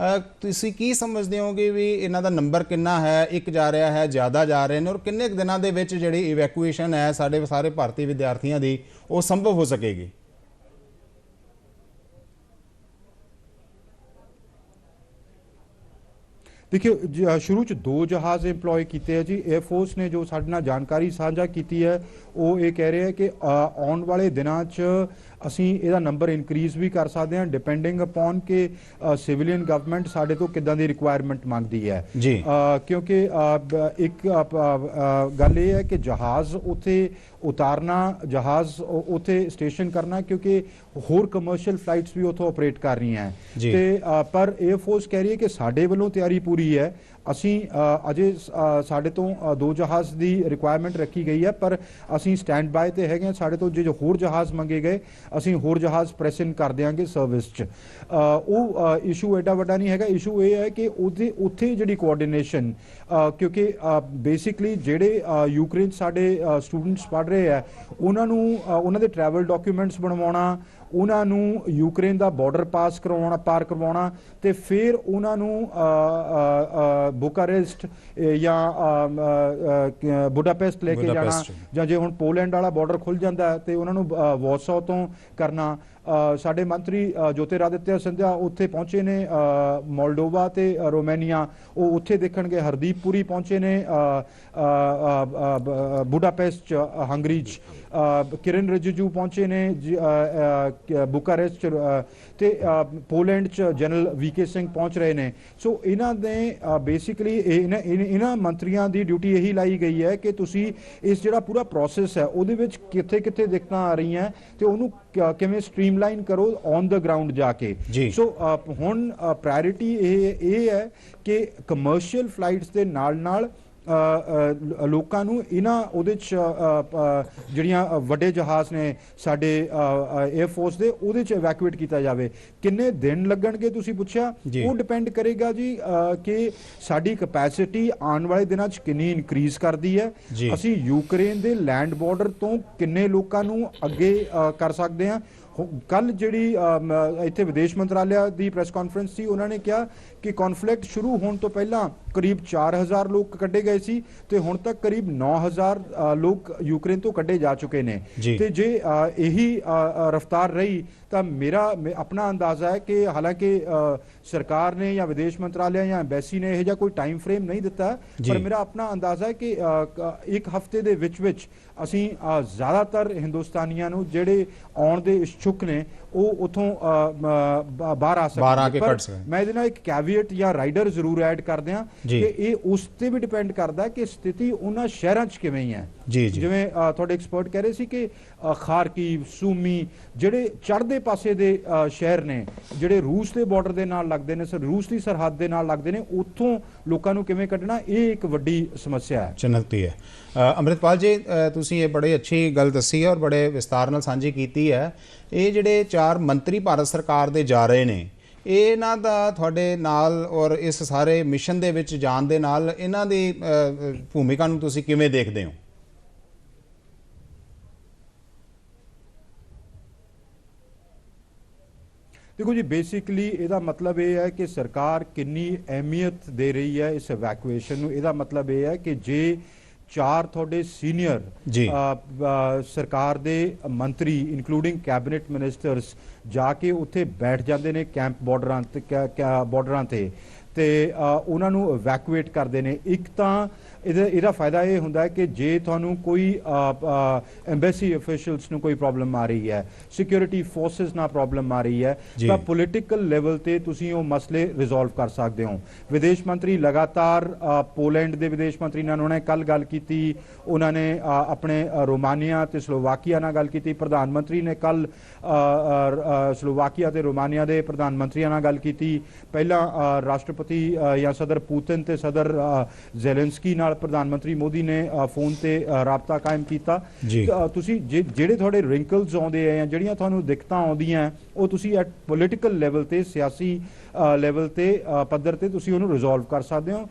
ਤੁਸੀਂ ਕੀ ਸਮਝਦੇ ਹੋ ਕਿ ਵੀ ਇਹਨਾਂ ਦਾ ਨੰਬਰ ਕਿੰਨਾ ਹੈ, ਇੱਕ ਜਾ ਰਿਹਾ ਹੈ, ਜ਼ਿਆਦਾ ਜਾ ਰਹੇ ਨੇ, ਔਰ ਕਿੰਨੇ ਕੁ ਦਿਨਾਂ ਦੇ ਵਿੱਚ ਜਿਹੜੀ ਇਵੈਕੂਏਸ਼ਨ ਹੈ ਸਾਡੇ ਸਾਰੇ ਭਾਰਤੀ ਵਿਦਿਆਰਥੀਆਂ ਦੀ ਉਹ ਸੰਭਵ ਹੋ ਸਕੇਗੀ? देखिए, शुरू च 2 जहाज़ इंप्लॉय किए हैं जी। एयरफोर्स ने जो साडे नाल जानकारी साझा की है वो ये कह रहे हैं कि आने वाले दिनों च ਅਸੀਂ ਇਹਦਾ ਨੰਬਰ ਇਨਕਰੀਜ਼ ਵੀ ਕਰ ਸਕਦੇ ਹਾਂ, ਡਿਪੈਂਡਿੰਗ ਅਪਨ ਕਿ ਸਿਵਿਲੀਅਨ ਗਵਰਨਮੈਂਟ ਸਾਡੇ ਤੋਂ ਕਿੱਦਾਂ ਦੀ ਰਿਕੁਆਇਰਮੈਂਟ ਮੰਗਦੀ ਹੈ ਜੀ। ਕਿਉਂਕਿ ਇੱਕ ਗੱਲ ਇਹ ਹੈ ਕਿ ਜਹਾਜ਼ ਉੱਥੇ ਉਤਾਰਨਾ, ਜਹਾਜ਼ ਉੱਥੇ ਸਟੇਸ਼ਨ ਕਰਨਾ, ਕਿਉਂਕਿ ਹੋਰ ਕਮਰਸ਼ੀਅਲ ਫਲਾਈਟਸ ਵੀ ਉੱਥੋਂ ਆਪਰੇਟ ਕਰ ਰਹੀਆਂ ਤੇ ਪਰ 에ਅਰਫੋਰਸ ਕਹਿ ਰਹੀ ਹੈ ਕਿ ਸਾਡੇ ਵੱਲੋਂ ਤਿਆਰੀ ਪੂਰੀ ਹੈ। ਅਸੀਂ ਅਜੇ ਸਾਡੇ ਤੋਂ 2 ਜਹਾਜ਼ ਦੀ ਰਿਕੁਆਇਰਮੈਂਟ ਰੱਖੀ ਗਈ ਹੈ, ਪਰ ਅਸੀਂ ਸਟੈਂਡ ਬਾਏ ਤੇ ਹੈਗੇ ਹਾਂ। ਸਾਡੇ ਤੋਂ ਜੇ ਹੋਰ ਜਹਾਜ਼ ਮੰਗੇ ਗਏ ਅਸੀਂ ਹੋਰ ਜਹਾਜ਼ ਪ੍ਰੈਸਨ ਕਰ ਦਿਆਂਗੇ ਸਰਵਿਸ 'ਚ। ਉਹ ਇਸ਼ੂ ਐਡਾ ਵੱਡਾ ਨਹੀਂ ਹੈਗਾ। ਇਸ਼ੂ ਇਹ ਹੈ ਕਿ ਉੱਥੇ ਜਿਹੜੀ ਕੋਆਰਡੀਨੇਸ਼ਨ, ਕਿਉਂਕਿ ਬੇਸਿਕਲੀ ਜਿਹੜੇ ਯੂਕਰੇਨ ਸਾਡੇ ਸਟੂਡੈਂਟਸ ਪੜ੍ਹ ਰਹੇ ਆ, ਉਹਨਾਂ ਨੂੰ ਉਹਨਾਂ ਦੇ ਟਰੈਵਲ ਡਾਕੂਮੈਂਟਸ ਬਣਵਾਉਣਾ, ਉਹਨਾਂ ਨੂੰ ਯੂਕਰੇਨ ਦਾ ਬਾਰਡਰ ਪਾਰ ਕਰਵਾਉਣਾ ਤੇ ਫਿਰ ਉਹਨਾਂ ਨੂੰ ਬੁਕਾਰੈਸਟ ਜਾਂ ਬੁਡਾਪੈਸਟ ਲੈ ਕੇ ਜਾਣਾ, ਜਾਂ ਜੇ ਹੁਣ ਪੋਲੈਂਡ ਵਾਲਾ ਬਾਰਡਰ ਖੁੱਲ ਜਾਂਦਾ ਤੇ ਉਹਨਾਂ ਨੂੰ ਵਾਰਸਾ ਤੋਂ ਕਰਨਾ। ਸਾਡੇ ਮੰਤਰੀ ਜੋਤਿਰਾਦਿੱਤਿਆ ਸਿੰਧਿਆ ਉੱਥੇ ਪਹੁੰਚੇ ਨੇ, ਮੋਲਡੋਵਾ ਤੇ ਰੋਮੇਨੀਆ ਉਹ ਉੱਥੇ ਦੇਖਣਗੇ। ਹਰਦੀਪ ਪੁਰੀ ਪਹੁੰਚੇ ਨੇ ਬੁਡਾਪੈਸਟ 'ਚ, ਹੰਗਰੀ 'ਚ। ਕਿਰਨ ਰਿਜਿਜੂ ਪਹੁੰਚੇ ਨੇ ਬੁਕਾਰੈਸਟ ਤੇ ਪੋਲੈਂਡ 'ਚ ਜਨਰਲ ਵੀਕੇ ਸਿੰਘ ਪਹੁੰਚ ਰਹੇ ਨੇ। ਸੋ ਇਹਨਾਂ ਨੇ ਬੇਸਿਕਲੀ ਇਹਨਾਂ ਮੰਤਰੀਆਂ ਦੀ ਡਿਊਟੀ ਇਹੀ ਲਾਈ ਗਈ ਹੈ ਕਿ ਤੁਸੀਂ ਇਸ ਜਿਹੜਾ ਪੂਰਾ ਪ੍ਰੋਸੈਸ ਹੈ ਉਹਦੇ ਵਿੱਚ ਕਿੱਥੇ ਕਿੱਥੇ ਦਿੱਕਤਾਂ ਆ ਰਹੀਆਂ ਤੇ ਉਹਨੂੰ ਕਿਵੇਂ ਸਟ੍ਰੀਮਲਾਈਨ ਕਰੋ ਔਨ ਦਾ ਗਰਾਊਂਡ ਜਾ ਕੇ। ਸੋ ਹੁਣ ਪ੍ਰਾਇੋਰਿਟੀ ਇਹ ਹੈ ਕਿ ਕਮਰਸ਼ੀਅਲ ਫਲਾਈਟਸ ਦੇ ਨਾਲ ਲੋਕਾਂ ਨੂੰ ਇਹਨਾਂ ਉਹਦੇ 'ਚ ਜਿਹੜੀਆਂ ਵੱਡੇ ਜਹਾਜ਼ ਨੇ ਸਾਡੇ 에ਅਰਫੋਰਸ ਦੇ, ਉਹਦੇ 'ਚ ਇਵੈਕੂਏਟ ਕੀਤਾ ਜਾਵੇ। ਕਿੰਨੇ ਦਿਨ ਲੱਗਣਗੇ ਤੁਸੀਂ ਪੁੱਛਿਆ, ਉਹ ਡਿਪੈਂਡ ਕਰੇਗਾ ਜੀ ਕਿ ਸਾਡੀ ਕਪੈਸਿਟੀ ਆਉਣ ਵਾਲੇ ਦਿਨਾਂ 'ਚ ਕਿੰਨੀ ਇਨਕਰੀਜ਼ ਕਰਦੀ ਹੈ। ਅਸੀਂ ਯੂਕਰੇਨ ਦੇ ਲੈਂਡ ਬਾਰਡਰ ਤੋਂ ਕਿੰਨੇ ਲੋਕਾਂ ਨੂੰ ਅੱਗੇ ਕਰ ਸਕਦੇ ਹਾਂ, ਕੱਲ ਜਿਹੜੀ ਇੱਥੇ ਵਿਦੇਸ਼ ਮੰਤਰਾਲਿਆ ਦੀ ਪ੍ਰੈਸ ਕਾਨਫਰੰਸ ਸੀ, ਉਹਨਾਂ ਨੇ ਕਿਹਾ ਕਿ ਕਨਫਲਿਕਟ ਸ਼ੁਰੂ ਹੋਣ ਤੋਂ ਪਹਿਲਾਂ ਕਰੀਬ 4000 ਲੋਕ ਕੱਢੇ ਗਏ ਸੀ ਤੇ ਹੁਣ ਤੱਕ ਕਰੀਬ 9000 ਲੋਕ ਯੂਕਰੇਨ ਤੋਂ ਕੱਢੇ ਜਾ ਚੁੱਕੇ ਨੇ। ਤੇ ਜੇ ਇਹੀ ਰਫਤਾਰ ਰਹੀ ਤਾਂ ਮੇਰਾ ਆਪਣਾ ਅੰਦਾਜ਼ਾ ਹੈ ਕਿ ਹਾਲਾਂਕਿ ਸਰਕਾਰ ਨੇ ਜਾਂ ਵਿਦੇਸ਼ ਮੰਤਰਾਲਿਆ ਜਾਂ ਐਮਬੈਸੀ ਨੇ ਇਹੋ ਜਿਹਾ ਕੋਈ ਟਾਈਮ ਫਰੇਮ ਨਹੀਂ ਦਿੱਤਾ, ਪਰ ਮੇਰਾ ਆਪਣਾ ਅੰਦਾਜ਼ਾ ਹੈ ਕਿ ਇੱਕ ਹਫ਼ਤੇ ਦੇ ਵਿੱਚ ਅਸੀਂ ਜ਼ਿਆਦਾਤਰ ਹਿੰਦੁਸਤਾਨੀਆਂ ਨੂੰ ਜਿਹੜੇ ਆਉਣ ਦੇ ਇਛੁਕ ਨੇ ਉਹ ਉਥੋਂ ਬਾਹਰ ਆ ਸਕਦੇ। ਪਰ ਮੈਂ ਇਹਦੇ ਨਾਲ ਇੱਕ ਕੈਵੀਏਟ ਜਾਂ ਰਾਈਡਰ ਜ਼ਰੂਰ ਐਡ ਕਰ ਦਿਆਂ ਕਿ ਇਹ ਉਸ ਤੇ ਵੀ ਡਿਪੈਂਡ ਕਰਦਾ ਕਿ ਸਥਿਤੀ ਉਹਨਾਂ ਸ਼ਹਿਰਾਂ 'ਚ ਕਿਵੇਂ ਹੈ। ਜਿਵੇਂ ਤੁਹਾਡੇ ਐਕਸਪਰਟ ਕਹਿ ਰਹੇ ਸੀ ਕਿ ਖਾਰਕੀਵ, ਸੂਮੀ ਜਿਹੜੇ ਚੜ੍ਹਦੇ ਪਾਸੇ ਦੇ ਸ਼ਹਿਰ ਨੇ, ਜਿਹੜੇ ਰੂਸ ਦੇ ਬਾਰਡਰ ਦੇ ਨਾਲ ਲੱਗਦੇ ਨੇ, ਰੂਸ ਦੀ ਸਰਹੱਦ ਦੇ ਨਾਲ ਲੱਗਦੇ ਨੇ, ਉੱਥੋਂ ਲੋਕਾਂ ਨੂੰ ਕਿਵੇਂ ਕੱਢਣਾ, ਇਹ ਇੱਕ ਵੱਡੀ ਸਮੱਸਿਆ ਹੈ, ਚੁਣੌਤੀ ਹੈ। ਅੰਮ੍ਰਿਤਪਾਲ ਜੀ, ਤੁਸੀਂ ਇਹ ਬੜੀ ਅੱਛੀ ਗੱਲ ਦੱਸੀ ਹੈ ਔਰ ਬੜੇ ਵਿਸਤਾਰ ਨਾਲ ਸਾਂਝੀ ਕੀਤੀ ਹੈ। ਇਹ ਜਿਹੜੇ 4 ਮੰਤਰੀ ਭਾਰਤ ਸਰਕਾਰ ਦੇ ਜਾ ਰਹੇ ਨੇ, ਇਹਨਾਂ ਦਾ ਤੁਹਾਡੇ ਨਾਲ ਔਰ ਇਸ ਸਾਰੇ ਮਿਸ਼ਨ ਦੇ ਵਿੱਚ ਜਾਣ ਦੇ ਨਾਲ ਇਹਨਾਂ ਦੀ ਭੂਮਿਕਾ ਨੂੰ ਤੁਸੀਂ ਕਿਵੇਂ ਦੇਖਦੇ ਹੋ? देखो जी, बेसिकली ਇਹਦਾ ਮਤਲਬ ਇਹ ਹੈ ਕਿ ਸਰਕਾਰ ਕਿੰਨੀ ਅਹਿਮੀਅਤ ਦੇ ਰਹੀ ਹੈ ਇਸ ਇਵੈਕੂਏਸ਼ਨ ਨੂੰ। ਇਹਦਾ ਮਤਲਬ ਇਹ ਹੈ ਕਿ ਜੇ 4 ਤੁਹਾਡੇ ਸੀਨੀਅਰ ਸਰਕਾਰ ਦੇ ਮੰਤਰੀ ਇਨਕਲੂਡਿੰਗ ਕੈਬਨਿਟ ਮਿਨਿਸਟਰਸ ਜਾ ਕੇ ਉੱਥੇ ਬੈਠ ਜਾਂਦੇ ਨੇ ਕੈਂਪ ਬਾਰਡਰਾਂ ਤੇ ਉਹਨਾਂ ਨੂੰ ਇਵੈਕੂਏਟ ਕਰਦੇ ਨੇ, ਇੱਕ ਤਾਂ ਇਹਦਾ ਫਾਇਦਾ ਇਹ ਹੁੰਦਾ ਕਿ ਜੇ ਤੁਹਾਨੂੰ ਕੋਈ ਐਮਬੈਸੀ ਅਫੀਸ਼ੀਅਲਸ ਨੂੰ ਕੋਈ ਪ੍ਰੋਬਲਮ ਆ ਰਹੀ ਹੈ, ਸਿਕਿਉਰਿਟੀ ਫੋਰਸਿਸ ਨਾਲ ਪ੍ਰੋਬਲਮ ਆ ਰਹੀ ਹੈ, ਤਾਂ ਪੋਲੀਟੀਕਲ ਲੈਵਲ ਤੇ ਤੁਸੀਂ ਉਹ ਮਸਲੇ ਰਿਜ਼ੋਲਵ ਕਰ ਸਕਦੇ ਹੋ। ਵਿਦੇਸ਼ ਮੰਤਰੀ ਲਗਾਤਾਰ ਪੋਲੈਂਡ ਦੇ ਵਿਦੇਸ਼ ਮੰਤਰੀ ਨਾਲ ਉਹਨਾਂ ਨੇ ਕੱਲ ਗੱਲ ਕੀਤੀ, ਉਹਨਾਂ ਨੇ ਆਪਣੇ ਰੋਮਾਨੀਆ ਤੇ ਸਲੋਵਾਕੀਆ ਨਾਲ ਗੱਲ ਕੀਤੀ, ਪ੍ਰਧਾਨ ਮੰਤਰੀ ਨੇ ਕੱਲ ਸਲੋਵਾਕੀਆ ਤੇ ਰੋਮਾਨੀਆ ਦੇ ਪ੍ਰਧਾਨ ਮੰਤਰੀਆਂ ਨਾਲ ਗੱਲ ਕੀਤੀ। ਪਹਿਲਾਂ ਰਾਸ਼ਟਰਪਤੀ ਜਾਂ ਸਦਰ ਪੁਤਿਨ ਤੇ ਸਦਰ ਜ਼ੈਲੈਂਸਕੀ ਨਾਲ ਪ੍ਰਧਾਨ ਮੰਤਰੀ ਮੋਦੀ ਨੇ ਫੋਨ ਤੇ ਰਾਬਤਾ ਕਾਇਮ ਕੀਤਾ। ਤੁਸੀਂ ਜਿਹੜੇ ਤੁਹਾਡੇ ਰਿੰਕਲਸ ਆਉਂਦੇ ਆ ਜਾਂ ਜਿਹੜੀਆਂ ਤੁਹਾਨੂੰ ਦਿੱਕਤਾਂ ਆਉਂਦੀਆਂ ਉਹ ਤੁਸੀਂ ਐਟ ਪੋਲੀਟੀਕਲ ਲੈਵਲ ਤੇ, ਸਿਆਸੀ ਲੈਵਲ ਤੇ ਪੱਧਰ ਤੇ ਤੁਸੀਂ ਉਹਨੂੰ ਰਿਜ਼ੋਲਵ ਕਰ ਸਕਦੇ ਹੋ,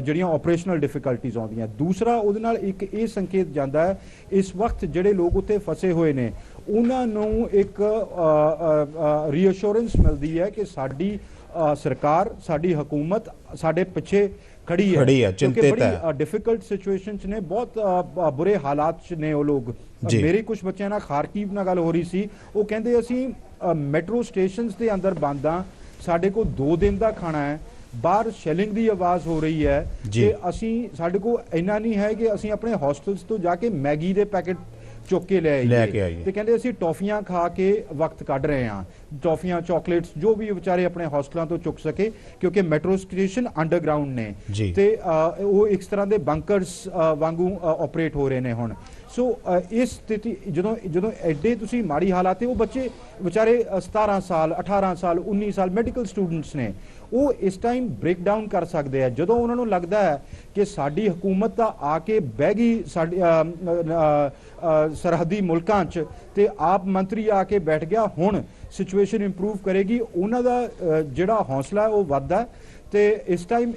ਜਿਹੜੀਆਂ ਆਪਰੇਸ਼ਨਲ ਡਿਫਿਕਲਟੀਜ਼ ਆਉਂਦੀਆਂ। ਦੂਸਰਾ, ਉਹਦੇ ਨਾਲ ਇੱਕ ਇਹ ਸੰਕੇਤ ਜਾਂਦਾ ਹੈ ਇਸ ਵਕਤ ਜਿਹੜੇ ਲੋਕ ਉੱਥੇ ਫਸੇ ਹੋਏ ਨੇ ਉਹਨਾਂ ਨੂੰ ਇੱਕ ਰੀਅਸ਼ੋਰੈਂਸ ਮਿਲਦੀ ਹੈ ਕਿ ਸਾਡੀ ਸਰਕਾਰ, ਸਾਡੀ ਹਕੂਮਤ ਸਾਡੇ ਪਿੱਛੇ ਖੜੀ ਹੈ, ਚਿੰਤਿਤ ਹੈ। ਡਿਫਿਕਲਟ ਸਿਚੁਏਸ਼ਨ 'ਚ ਨੇ, ਬਹੁਤ ਬੁਰੇ ਹਾਲਾਤ 'ਚ ਨੇ ਉਹ ਲੋਕ। ਮੇਰੇ ਕੁਝ ਬੱਚਿਆਂ ਨਾਲ ਖਾਰਕੀਵ ਨਾਲ ਗੱਲ ਹੋ ਰਹੀ ਸੀ, ਉਹ ਕਹਿੰਦੇ ਅਸੀਂ ਮੈਟਰੋ ਸਟੇਸ਼ਨਸ ਦੇ ਅੰਦਰ ਬੰਦ ਹਾਂ, ਸਾਡੇ ਕੋਲ 2 ਦਿਨ ਦਾ ਖਾਣਾ ਹੈ, ਬਾਹਰ ਸ਼ੈਲਿੰਗ ਦੀ ਆਵਾਜ਼ ਹੋ ਰਹੀ ਹੈ ਕਿ ਸਾਡੇ ਕੋਲ ਇੰਨਾ ਨਹੀਂ ਹੈ ਕਿ ਅਸੀਂ ਆਪਣੇ ਹੌਸਟਲਸ ਤੋਂ ਜਾ ਕੇ ਮੈਗੀ ਦੇ ਪੈਕੇਟ ਚੁੱਕ ਕੇ ਲੈ ਆਈਏ, ਤੇ ਕਹਿੰਦੇ ਅਸੀਂ ਟੌਫੀਆਂ ਖਾ ਕੇ ਵਕਤ ਕੱਢ ਰਹੇ ਹਾਂ, ਟੌਫੀਆਂ, ਚਾਕਲੇਟਸ, ਜੋ ਵੀ ਵਿਚਾਰੇ ਆਪਣੇ ਹੌਸਟਲਾਂ ਤੋਂ ਚੁੱਕ ਸਕੇ, ਕਿਉਂਕਿ ਮੈਟਰੋ ਸਟੇਸ਼ਨ ਅੰਡਰਗਰਾਉਂਡ ਨੇ ਤੇ ਉਹ ਇੱਕ ਤਰ੍ਹਾਂ ਦੇ ਬੰਕਰਸ ਵਾਂਗੂ ਆਪਰੇਟ ਹੋ ਰਹੇ ਨੇ ਹੁਣ। ਸੋ ਇਸ ਸਥਿਤੀ ਜਦੋਂ ਐਡੇ ਤੁਸੀਂ ਮਾੜੀ ਹਾਲਾਤ, ਉਹ ਬੱਚੇ ਵਿਚਾਰੇ 17 ਸਾਲ, 18 ਸਾਲ, 19 ਸਾਲ ਮੈਡੀਕਲ ਸਟੂਡੈਂਟਸ ਨੇ, ਉਹ ਇਸ ਟਾਈਮ ਬ੍ਰੇਕ ਡਾਊਨ ਕਰ ਸਕਦੇ ਆ। ਜਦੋਂ ਉਹਨਾਂ ਨੂੰ ਲੱਗਦਾ ਹੈ ਕਿ ਸਾਡੀ ਹਕੂਮਤ ਤਾਂ ਆ ਕੇ ਬਹਿ ਗਈ ਸਾਡੀ ਸਰਹੱਦੀ ਮੁਲਕਾਂ 'ਚ ਤੇ ਆਪ ਮੰਤਰੀ ਆ ਕੇ ਬੈਠ ਗਿਆ, ਹੁਣ ਸਿਚੁਏਸ਼ਨ ਇੰਪਰੂਵ ਕਰੇਗੀ, ਉਹਨਾਂ ਦਾ ਜਿਹੜਾ ਹੌਸਲਾ ਉਹ ਵੱਧਦਾ ਤੇ ਇਸ ਟਾਈਮ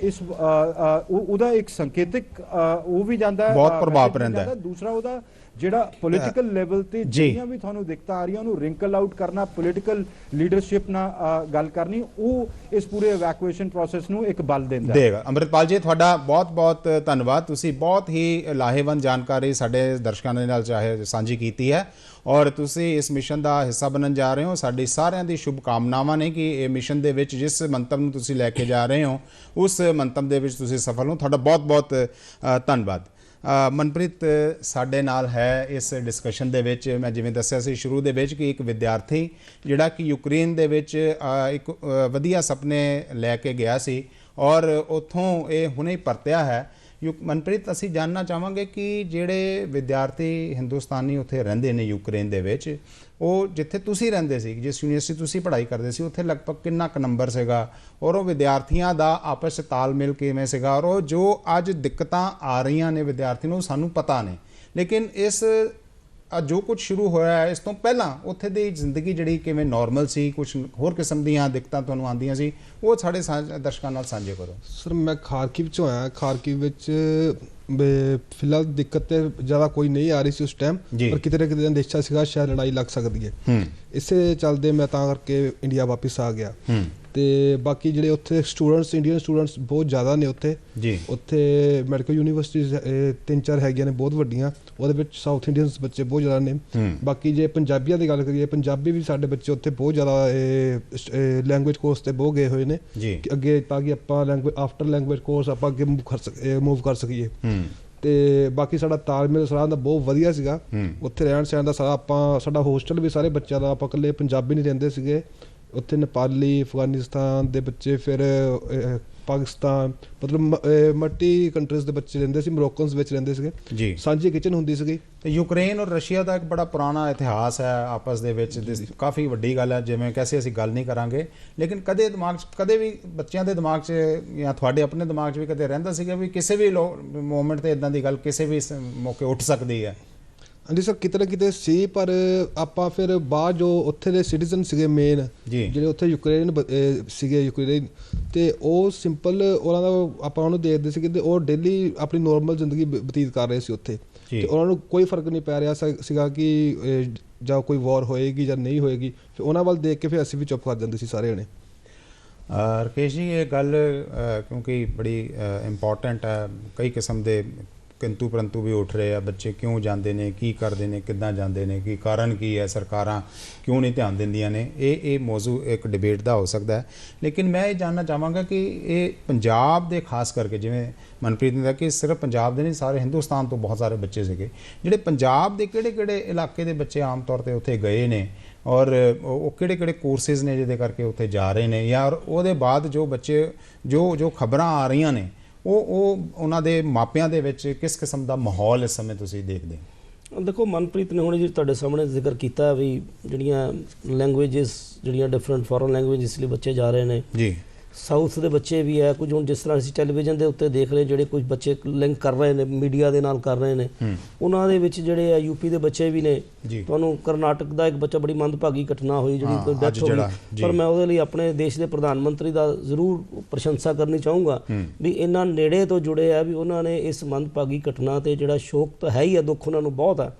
ਉਹਦਾ ਇੱਕ ਸੰਕੇਤਕ ਉਹ ਵੀ ਜਾਂਦਾ ਹੈ, ਬਹੁਤ ਪ੍ਰਭਾਵ ਪੈਂਦਾ ਹੈ। ਦੂਸਰਾ, ਉਹਦਾ ਜਿਹੜਾ ਪੋਲੀਟੀਕਲ ਲੈਵਲ ਤੇ ਜਿਹੜੀਆਂ ਵੀ ਤੁਹਾਨੂੰ ਦਿੱਕਤਾਂ ਆ ਰਹੀਆਂ ਉਹਨੂੰ ਰਿੰਕਲ ਆਊਟ ਕਰਨਾ, ਪੋਲੀਟੀਕਲ ਲੀਡਰਸ਼ਿਪ ਨਾਲ ਗੱਲ ਕਰਨੀ, ਉਹ ਇਸ ਪੂਰੇ ਇਵੈਕੂਏਸ਼ਨ ਪ੍ਰੋਸੈਸ ਨੂੰ ਇੱਕ ਬਲ ਦਿੰਦਾ ਹੈ। ਅੰਮ੍ਰਿਤਪਾਲ ਜੀ, ਤੁਹਾਡਾ ਬਹੁਤ-ਬਹੁਤ ਧੰਨਵਾਦ। ਤੁਸੀਂ ਬਹੁਤ ਹੀ ਲਾਹੇਵੰਦ ਜਾਣਕਾਰੀ ਸਾਡੇ ਦਰਸ਼ਕਾਂ ਦੇ ਨਾਲ ਸਾਂਝੀ ਕੀਤੀ ਹੈ ਔਰ ਤੁਸੀਂ ਇਸ ਮਿਸ਼ਨ ਦਾ ਹਿੱਸਾ ਬਣਨ ਜਾ ਰਹੇ ਹੋ। ਸਾਡੀ ਸਾਰਿਆਂ ਦੀ ਸ਼ੁਭ ਕਾਮਨਾਵਾਂ ਨੇ ਕਿ ਇਹ ਮਿਸ਼ਨ ਦੇ ਵਿੱਚ ਜਿਸ ਮੰਤਵ ਨੂੰ ਤੁਸੀਂ ਲੈ ਕੇ ਜਾ ਰਹੇ ਹੋ ਉਸ ਮੰਤਵ ਦੇ ਵਿੱਚ ਤੁਸੀਂ ਸਫਲ ਹੋ। ਤੁਹਾਡਾ ਬਹੁਤ-ਬਹੁਤ ਧੰਨਵਾਦ। ਮਨਪ੍ਰੀਤ ਸਾਡੇ ਨਾਲ ਹੈ ਇਸ ਡਿਸਕਸ਼ਨ ਦੇ ਵਿੱਚ। ਮੈਂ ਜਿਵੇਂ ਦੱਸਿਆ ਸੀ ਸ਼ੁਰੂ ਦੇ ਵਿੱਚ ਕਿ ਇੱਕ ਵਿਦਿਆਰਥੀ ਜਿਹੜਾ ਕਿ ਯੂਕਰੇਨ ਦੇ ਵਿੱਚ ਇੱਕ ਵਧੀਆ ਸੁਪਨੇ ਲੈ ਕੇ ਗਿਆ ਸੀ ਔਰ ਉੱਥੋਂ ਇਹ ਹੁਣੇ ਹੀ ਪਰਤਿਆ ਹੈ। ਮਨਪ੍ਰੀਤ, ਅਸੀਂ ਜਾਣਨਾ ਚਾਹਾਂਗੇ ਕਿ ਜਿਹੜੇ ਵਿਦਿਆਰਥੀ ਹਿੰਦੁਸਤਾਨੀ ਉੱਥੇ ਰਹਿੰਦੇ ਨੇ ਯੂਕਰੇਨ ਦੇ ਵਿੱਚ, ਉਹ ਜਿੱਥੇ ਤੁਸੀਂ ਰਹਿੰਦੇ ਸੀ, ਜਿਸ ਯੂਨੀਵਰਸਿਟੀ ਤੁਸੀਂ ਪੜ੍ਹਾਈ ਕਰਦੇ ਸੀ, ਉੱਥੇ ਲਗਭਗ ਕਿੰਨਾ ਕੁ ਨੰਬਰ ਸੀਗਾ ਔਰ ਉਹ ਵਿਦਿਆਰਥੀਆਂ ਦਾ ਆਪਸ 'ਚ ਤਾਲਮੇਲ ਕਿਵੇਂ ਸੀਗਾ ਔਰ ਉਹ ਜੋ ਅੱਜ ਦਿੱਕਤਾਂ ਆ ਰਹੀਆਂ ਨੇ ਵਿਦਿਆਰਥੀ ਨੂੰ ਸਾਨੂੰ ਪਤਾ ਨੇ, ਲੇਕਿਨ ਇਸ ਜੋ ਕੁਝ ਸ਼ੁਰੂ ਹੋਇਆ ਹੈ ਇਸ ਤੋਂ ਪਹਿਲਾਂ ਉੱਥੇ ਦੀ ਜ਼ਿੰਦਗੀ ਜਿਹੜੀ ਕਿਵੇਂ ਨਾਰਮਲ ਸੀ, ਕੁਝ ਹੋਰ ਕਿਸਮ ਦੀਆਂ ਦਿੱਕਤਾਂ ਤੁਹਾਨੂੰ ਆਉਂਦੀਆਂ ਸੀ, ਉਹ ਸਾਡੇ ਦਰਸ਼ਕਾਂ ਨਾਲ ਸਾਂਝੇ ਕਰੋ। ਸਰ ਮੈਂ ਖਾਰਕਿਵ ਚੋਂ ਆਇਆ। ਖਾਰਕਿਵ ਵਿੱਚ ਫਿਲਹਾਲ ਦਿੱਕਤ ਤੇ ਜ਼ਿਆਦਾ ਕੋਈ ਨਹੀਂ ਆ ਰਹੀ ਸੀ ਉਸ ਟਾਈਮ, ਪਰ ਕਿਤੇ ਨਾ ਕਿਤੇ ਅੰਦੇਸ਼ਾ ਸੀਗਾ ਸ਼ਾਇਦ ਲੜਾਈ ਲੱਗ ਸਕਦੀ ਹੈ। ਇਸੇ ਚੱਲਦੇ ਮੈਂ ਤਾਂ ਕਰਕੇ ਇੰਡੀਆ ਵਾਪਿਸ ਆ ਗਿਆ। ਤੇ ਬਾਕੀ ਜਿਹੜੇ ਉੱਥੇ ਸਟੂਡੈਂਟਸ, ਇੰਡੀਅਨ ਸਟੂਡੈਂਟਸ ਬਹੁਤ ਜ਼ਿਆਦਾ ਨੇ ਉੱਥੇ। ਉੱਥੇ ਮੈਡੀਕਲ ਯੂਨੀਵਰਸਿਟੀਜ਼ 3-4 ਹੈਗੀਆਂ ਨੇ ਬਹੁਤ ਵੱਡੀਆਂ, ਉਹਦੇ ਵਿੱਚ ਸਾਊਥ ਇੰਡੀਅਨਸ ਬੱਚੇ ਬਹੁਤ ਜ਼ਿਆਦਾ ਨੇ। ਬਾਕੀ ਜੇ ਪੰਜਾਬੀਆਂ ਦੀ ਗੱਲ ਕਰੀਏ, ਪੰਜਾਬੀ ਵੀ ਸਾਡੇ ਬੱਚੇ ਉੱਥੇ ਬਹੁਤ ਜ਼ਿਆਦਾ ਲੈਂਗੁਏਜ ਕੋਰਸ ਤੇ ਬਹੁਤ ਗਏ ਹੋਏ ਨੇ ਅੱਗੇ, ਤਾਂ ਕਿ ਆਪਾਂ ਆਫਟਰ ਲੈਂਗੁਏਜ ਕੋਰਸ ਆਪਾਂ ਅੱਗੇ ਮੂਵ ਕਰ ਸਕੀਏ। ਤੇ ਬਾਕੀ ਸਾਡਾ ਤਾਲਮੇਲ ਸਾਰਿਆਂ ਦਾ ਬਹੁਤ ਵਧੀਆ ਸੀਗਾ ਉੱਥੇ ਰਹਿਣ ਸਹਿਣ ਦਾ ਸਾਰਾ। ਸਾਡਾ ਹੋਸਟਲ ਵੀ ਸਾਰੇ ਬੱਚਿਆਂ ਦਾ, ਆਪਾਂ ਇਕੱਲੇ ਪੰਜਾਬੀ ਨਹੀਂ ਰਹਿੰਦੇ ਸੀਗੇ ਉੱਥੇ, ਨੇਪਾਲੀ, ਅਫਗਾਨਿਸਤਾਨ ਦੇ ਬੱਚੇ, ਫਿਰ ਪਾਕਿਸਤਾਨ, ਮਤਲਬ ਮਲਟੀ ਕੰਟਰੀਜ਼ ਦੇ ਬੱਚੇ ਰਹਿੰਦੇ ਸੀ, ਮੋਰੋਕਨਸ ਵਿੱਚ ਰਹਿੰਦੇ ਸੀਗੇ। ਸਾਂਝੀ ਕਿਚਨ ਹੁੰਦੀ ਸੀਗੀ। ਯੂਕਰੇਨ ਔਰ ਰਸ਼ੀਆ ਦਾ ਇੱਕ ਬੜਾ ਪੁਰਾਣਾ ਇਤਿਹਾਸ ਹੈ ਆਪਸ ਦੇ ਵਿੱਚ, ਕਾਫੀ ਵੱਡੀ ਗੱਲ ਹੈ, ਜਿਵੇਂ ਕੈਸੇ ਅਸੀਂ ਗੱਲ ਨਹੀਂ ਕਰਾਂਗੇ, ਲੇਕਿਨ ਕਦੇ ਦਿਮਾਗ 'ਚ, ਕਦੇ ਵੀ ਬੱਚਿਆਂ ਦੇ ਦਿਮਾਗ 'ਚ ਜਾਂ ਤੁਹਾਡੇ ਆਪਣੇ ਦਿਮਾਗ 'ਚ ਵੀ ਕਦੇ ਰਹਿੰਦਾ ਸੀਗਾ ਵੀ ਕਿਸੇ ਵੀ ਮੂਮੈਂਟ 'ਤੇ ਇੱਦਾਂ ਦੀ ਗੱਲ ਕਿਸੇ ਵੀ ਮੌਕੇ ਉੱਠ ਸਕਦੀ ਹੈ? ਹਾਂਜੀ ਸਰ, ਕਿਤੇ ਨਾ ਕਿਤੇ ਸੀ, ਪਰ ਆਪਾਂ ਫਿਰ ਬਾਅਦ ਜੋ ਉੱਥੇ ਦੇ ਸਿਟੀਜ਼ਨ ਸੀਗੇ ਮੇਨ, ਜਿਹੜੇ ਉੱਥੇ ਯੂਕਰੇਨ ਸੀਗੇ ਯੂਕਰੇਨ, ਤੇ ਉਹ ਸਿੰਪਲ ਉਹਨਾਂ ਦਾ ਆਪਾਂ ਉਹਨੂੰ ਦੇਖਦੇ ਸੀਗੇ, ਤੇ ਉਹ ਡੇਲੀ ਆਪਣੀ ਨੋਰਮਲ ਜ਼ਿੰਦਗੀ ਬਤੀਤ ਕਰ ਰਹੇ ਸੀ ਉੱਥੇ, ਤੇ ਉਹਨਾਂ ਨੂੰ ਕੋਈ ਫਰਕ ਨਹੀਂ ਪੈ ਰਿਹਾ ਸੀਗਾ ਕਿ ਜਾਂ ਕੋਈ ਵਾਰ ਹੋਏਗੀ ਜਾਂ ਨਹੀਂ ਹੋਏਗੀ। ਫਿਰ ਉਹਨਾਂ ਵੱਲ ਦੇਖ ਕੇ ਫਿਰ ਅਸੀਂ ਵੀ ਚੁੱਪ ਕਰ ਜਾਂਦੇ ਸੀ ਸਾਰੇ ਜਣੇ। ਰਕੇਸ਼ ਜੀ, ਇਹ ਗੱਲ ਕਿਉਂਕਿ ਬੜੀ ਇੰਪੋਰਟੈਂਟ ਹੈ, ਕਈ ਕਿਸਮ ਦੇ ਕਿੰਤੂ ਪਰੰਤੂ ਵੀ ਉੱਠ ਰਹੇ ਆ, ਬੱਚੇ ਕਿਉਂ ਜਾਂਦੇ ਨੇ, ਕੀ ਕਰਦੇ ਨੇ, ਕਿੱਦਾਂ ਜਾਂਦੇ ਨੇ, ਕੀ ਕਾਰਨ ਕੀ ਹੈ, ਸਰਕਾਰਾਂ ਕਿਉਂ ਨਹੀਂ ਧਿਆਨ ਦਿੰਦੀਆਂ ਨੇ, ਇਹ ਮੌਜੂ ਇੱਕ ਡਿਬੇਟ ਦਾ ਹੋ ਸਕਦਾ ਹੈ। ਲੇਕਿਨ ਮੈਂ ਇਹ ਜਾਣਨਾ ਚਾਹਾਂਗਾ ਕਿ ਇਹ ਪੰਜਾਬ ਦੇ ਖਾਸ ਕਰਕੇ, ਜਿਵੇਂ ਮਨਪ੍ਰੀਤ ਨੇ ਕਿਹਾ ਕਿ ਸਿਰਫ ਪੰਜਾਬ ਦੇ ਨਹੀਂ, ਸਾਰੇ ਹਿੰਦੁਸਤਾਨ ਤੋਂ ਬਹੁਤ ਸਾਰੇ ਬੱਚੇ ਸੀਗੇ, ਜਿਹੜੇ ਪੰਜਾਬ ਦੇ ਕਿਹੜੇ ਇਲਾਕੇ ਦੇ ਬੱਚੇ ਆਮ ਤੌਰ 'ਤੇ ਉੱਥੇ ਗਏ ਨੇ, ਔਰ ਉਹ ਕਿਹੜੇ ਕੋਰਸਿਸ ਨੇ ਜਿਹਦੇ ਕਰਕੇ ਉੱਥੇ ਜਾ ਰਹੇ ਨੇ, ਜਾਂ ਉਹਦੇ ਬਾਅਦ ਜੋ ਬੱਚੇ ਜੋ ਖਬਰਾਂ ਆ ਰਹੀਆਂ ਨੇ ਉਹ ਉਹਨਾਂ ਦੇ ਮਾਪਿਆਂ ਦੇ ਵਿੱਚ ਕਿਸ ਕਿਸਮ ਦਾ ਮਾਹੌਲ ਇਸ ਸਮੇਂ ਤੁਸੀਂ ਦੇਖਦੇ ਹੋ? ਦੇਖੋ, ਮਨਪ੍ਰੀਤ ਨੇ ਹੁਣ ਜੀ ਤੁਹਾਡੇ ਸਾਹਮਣੇ ਜ਼ਿਕਰ ਕੀਤਾ ਵੀ ਜਿਹੜੀਆਂ ਲੈਂਗੁਏਜਸ, ਜਿਹੜੀਆਂ ਡਿਫਰੈਂਟ ਫੋਰਨ ਲੈਂਗੁਏਜਸ ਲਈ ਬੱਚੇ ਜਾ ਰਹੇ ਨੇ ਜੀ, ਸਾਊਥ ਦੇ ਬੱਚੇ ਵੀ ਹੈ ਕੁਝ। ਹੁਣ ਜਿਸ ਤਰ੍ਹਾਂ ਅਸੀਂ ਟੈਲੀਵਿਜ਼ਨ ਦੇ ਉੱਤੇ ਦੇਖ ਰਹੇ, ਜਿਹੜੇ ਕੁਝ ਬੱਚੇ ਲਿੰਕ ਕਰ ਰਹੇ ਨੇ ਮੀਡੀਆ ਦੇ ਨਾਲ ਕਰ ਰਹੇ ਨੇ, ਉਹਨਾਂ ਦੇ ਵਿੱਚ ਜਿਹੜੇ ਆ ਯੂਪੀ ਦੇ ਬੱਚੇ ਵੀ ਨੇ। ਤੁਹਾਨੂੰ ਕਰਨਾਟਕ ਦਾ ਇੱਕ ਬੱਚਾ, ਬੜੀ ਮੰਦਭਾਗੀ ਘਟਨਾ ਹੋਈ ਜਿਹੜੀ ਡੈਥ ਹੋ ਗਈ, ਪਰ ਮੈਂ ਉਹਦੇ ਲਈ ਆਪਣੇ ਦੇਸ਼ ਦੇ ਪ੍ਰਧਾਨ ਮੰਤਰੀ ਦਾ ਜ਼ਰੂਰ ਪ੍ਰਸ਼ੰਸਾ ਕਰਨੀ ਚਾਹੂੰਗਾ ਵੀ ਇਹਨਾਂ ਨੇੜੇ ਤੋਂ ਜੁੜੇ ਆ, ਵੀ ਉਹਨਾਂ ਨੇ ਇਸ ਮੰਦਭਾਗੀ ਘਟਨਾ ਤੇ ਜਿਹੜਾ ਸ਼ੋਕ ਤਾਂ ਹੈ ਹੀ ਆ, ਦੁੱਖ ਉਹਨਾਂ ਨੂੰ ਬਹੁਤ ਆ,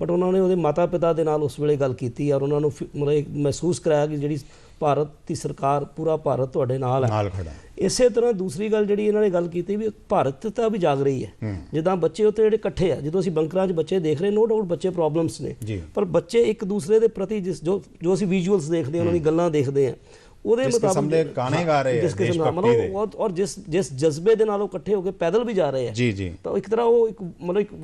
ਬਟ ਉਹਨਾਂ ਨੇ ਉਹਦੇ ਮਾਤਾ ਪਿਤਾ ਦੇ ਨਾਲ ਉਸ ਵੇਲੇ ਗੱਲ ਕੀਤੀ ਔਰ ਉਹਨਾਂ ਨੂੰ ਮਤਲਬ ਮਹਿਸੂਸ ਕਰਾਇਆ ਕਿ ਜਿਹੜੀ ਭਾਰਤ ਦੀ ਸਰਕਾਰ, ਪੂਰਾ ਭਾਰਤ ਤੁਹਾਡੇ ਨਾਲ ਖੜਾ। ਇਸੇ ਤਰ੍ਹਾਂ ਦੂਸਰੀ ਗੱਲ ਜਿਹੜੀ ਇਹਨਾਂ ਨੇ ਗੱਲ ਕੀਤੀ ਵੀ ਭਾਰਤ ਤਾਂ ਵੀ ਜਾਗ ਰਹੀ ਹੈ। ਜਿੱਦਾਂ ਬੱਚੇ ਉੱਥੇ ਜਿਹੜੇ ਇਕੱਠੇ ਆ, ਜਦੋਂ ਅਸੀਂ ਬੰਕਰਾਂ 'ਚ ਬੱਚੇ ਦੇਖ ਰਹੇ, ਨੋ ਡਾਊਟ ਬੱਚੇ ਪ੍ਰੋਬਲਮਸ ਨੇ, ਪਰ ਬੱਚੇ ਇੱਕ ਦੂਸਰੇ ਦੇ ਪ੍ਰਤੀ ਜੋ ਅਸੀਂ ਵਿਜ਼ੂਅਲਸ ਦੇਖਦੇ ਹਾਂ, ਉਹਨਾਂ ਦੀ ਗੱਲਾਂ ਦੇਖਦੇ ਹਾਂ, ਉਹਦੇ ਮੁਤਾਬਕ ਗਾਣੇ ਗਾ ਰਹੇ ਜਿਸ ਕਿਸਮ ਦਾ ਮਤਲਬ ਔਰ ਜਿਸ ਜਜ਼ਬੇ ਦੇ ਨਾਲ ਉਹ ਇਕੱਠੇ ਹੋ ਕੇ ਪੈਦਲ ਵੀ ਜਾ ਰਹੇ ਆ, ਤਾਂ ਇੱਕ ਤਰ੍ਹਾਂ ਉਹ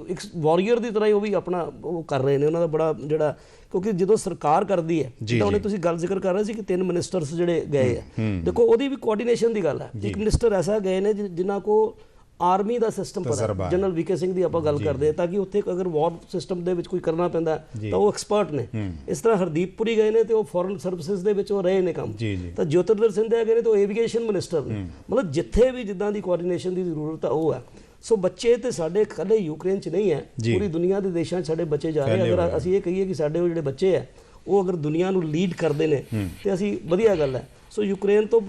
ਇੱਕ ਵਾਰੀਅਰ ਦੀ ਤਰ੍ਹਾਂ ਹੀ ਉਹ ਵੀ ਆਪਣਾ ਉਹ ਕਰ ਰਹੇ ਨੇ। ਉਹਨਾਂ ਦਾ ਬੜਾ ਜਿਹੜਾ, ਕਿਉਂਕਿ ਜਦੋਂ ਸਰਕਾਰ ਕਰਦੀ ਹੈ, ਜਿੱਦਾਂ ਉਹਨੇ ਤੁਸੀਂ ਗੱਲ ਜ਼ਿਕਰ ਕਰ ਰਹੇ ਸੀ ਕਿ 3 ਮਿਨਿਸਟਰਸ ਜਿਹੜੇ ਗਏ ਆ, ਦੇਖੋ ਉਹਦੀ ਵੀ ਕੋਆਰਡੀਨੇਸ਼ਨ ਦੀ ਗੱਲ ਹੈ। ਇੱਕ ਮਿਨਿਸਟਰ ਐਸਾ ਗਏ ਨੇ ਜਿਨ੍ਹਾਂ ਕੋ ਆਰਮੀ ਦਾ ਸਿਸਟਮ ਪਤਾ, ਜਨਰਲ ਵੀਕੇ ਸਿੰਘ ਦੀ ਆਪਾਂ ਗੱਲ ਕਰਦੇ ਹਾਂ, ਤਾਂ ਕਿ ਉੱਥੇ ਅਗਰ ਵਾਰ ਸਿਸਟਮ ਦੇ ਵਿੱਚ ਕੋਈ ਕਰਨਾ ਪੈਂਦਾ ਤਾਂ ਉਹ ਐਕਸਪਰਟ ਨੇ। ਇਸ ਤਰ੍ਹਾਂ ਹਰਦੀਪ ਪੁਰੀ ਗਏ ਨੇ ਤੇ ਉਹ ਫੋਰਨ ਸਰਵਿਸਿਜ਼ ਦੇ ਵਿੱਚ ਉਹ ਰਹੇ ਨੇ ਕੰਮ, ਤਾਂ ਜੋਤਿੰਦਰ ਸਿੰਧਿਆ ਗਏ ਨੇ ਤੇ ਉਹ ਏਵੀਏਸ਼ਨ ਮਿਨਿਸਟਰ ਨੇ। ਮਤਲਬ ਜਿੱਥੇ ਵੀ ਜਿੱਦਾਂ ਦੀ ਕੋਆਰਡੀਨੇਸ਼ਨ ਦੀ ਜ਼ਰੂਰਤ ਆ ਉਹ ਹੈ। ਸੋ ਬੱਚੇ ਤੇ ਸਾਡੇ ਇਕੱਲੇ ਯੂਕਰੇਨ 'ਚ ਨਹੀਂ ਹੈ, ਪੂਰੀ ਦੁਨੀਆ ਦੇ ਦੇਸ਼ਾਂ 'ਚ ਸਾਡੇ ਬੱਚੇ ਜਾ ਰਹੇ। ਅਗਰ ਅਸੀਂ ਇਹ ਕਹੀਏ ਕਿ ਸਾਡੇ ਉਹ ਜਿਹੜੇ ਬੱਚੇ ਹੈ ਉਹ ਅਗਰ ਦੁਨੀਆ ਨੂੰ ਲੀਡ ਕਰਦੇ ਨੇ ਤੇ ਅਸੀਂ ਵਧੀਆ ਗੱਲ ਹੈ। ਸੋ ਯੂਕਰੇਨ ਤੋਂ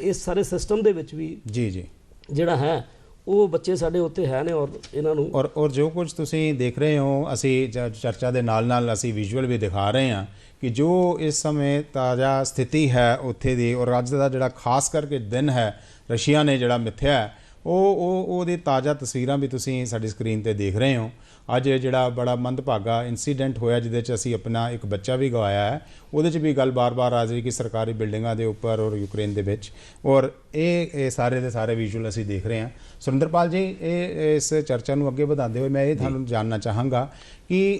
ਇਸ ਸਾਰੇ ਸਿਸਟਮ ਦੇ ਵਿੱਚ ਵੀ ਜਿਹੜਾ ਹੈ ਉਹ ਬੱਚੇ ਸਾਡੇ ਉੱਤੇ ਹੈ ਨੇ, ਔਰ ਇਹਨਾਂ ਨੂੰ ਔਰ ਜੋ ਕੁਝ ਤੁਸੀਂ ਦੇਖ ਰਹੇ ਹੋ, ਅਸੀਂ ਚਰਚਾ ਦੇ ਨਾਲ ਅਸੀਂ ਵਿਜ਼ੂਅਲ ਵੀ ਦਿਖਾ ਰਹੇ ਹਾਂ ਕਿ ਜੋ ਇਸ ਸਮੇਂ ਤਾਜ਼ਾ ਸਥਿਤੀ ਹੈ ਉੱਥੇ ਦੀ, ਔਰ ਅੱਜ ਦਾ ਜਿਹੜਾ ਖਾਸ ਕਰਕੇ ਦਿਨ ਹੈ ਰਸ਼ੀਆ ਨੇ ਜਿਹੜਾ ਮਿੱਥਿਆ ਹੈ, ਉਹਦੀ ਤਾਜ਼ਾ ਤਸਵੀਰਾਂ ਵੀ ਤੁਸੀਂ ਸਾਡੀ ਸਕਰੀਨ ਤੇ ਦੇਖ ਰਹੇ ਹੋ। ਅੱਜ ਜਿਹੜਾ ਬੜਾ ਮੰਦਭਾਗਾ ਇਨਸੀਡੈਂਟ ਹੋਇਆ, ਜਿਹਦੇ 'ਚ ਅਸੀਂ ਆਪਣਾ ਇੱਕ ਬੱਚਾ ਵੀ ਗਵਾਇਆ ਹੈ, ਉਹਦੇ 'ਚ ਵੀ ਗੱਲ ਬਾਰ-ਬਾਰ ਆ ਰਹੀ ਕਿ ਸਰਕਾਰੀ ਬਿਲਡਿੰਗਾਂ ਦੇ ਉੱਪਰ ਔਰ ਯੂਕਰੇਨ ਦੇ ਵਿੱਚ, ਔਰ ਇਹ ਸਾਰੇ ਦੇ ਸਾਰੇ ਵਿਜ਼ੂਅਲ ਅਸੀਂ ਦੇਖ ਰਹੇ ਹਾਂ। ਸੁਰਿੰਦਰਪਾਲ ਜੀ, ਇਸ ਚਰਚਾ ਨੂੰ ਅੱਗੇ ਵਧਾਉਂਦੇ ਹੋਏ ਮੈਂ ਇਹ ਤੁਹਾਨੂੰ ਜਾਣਨਾ ਚਾਹਾਂਗਾ ਕਿ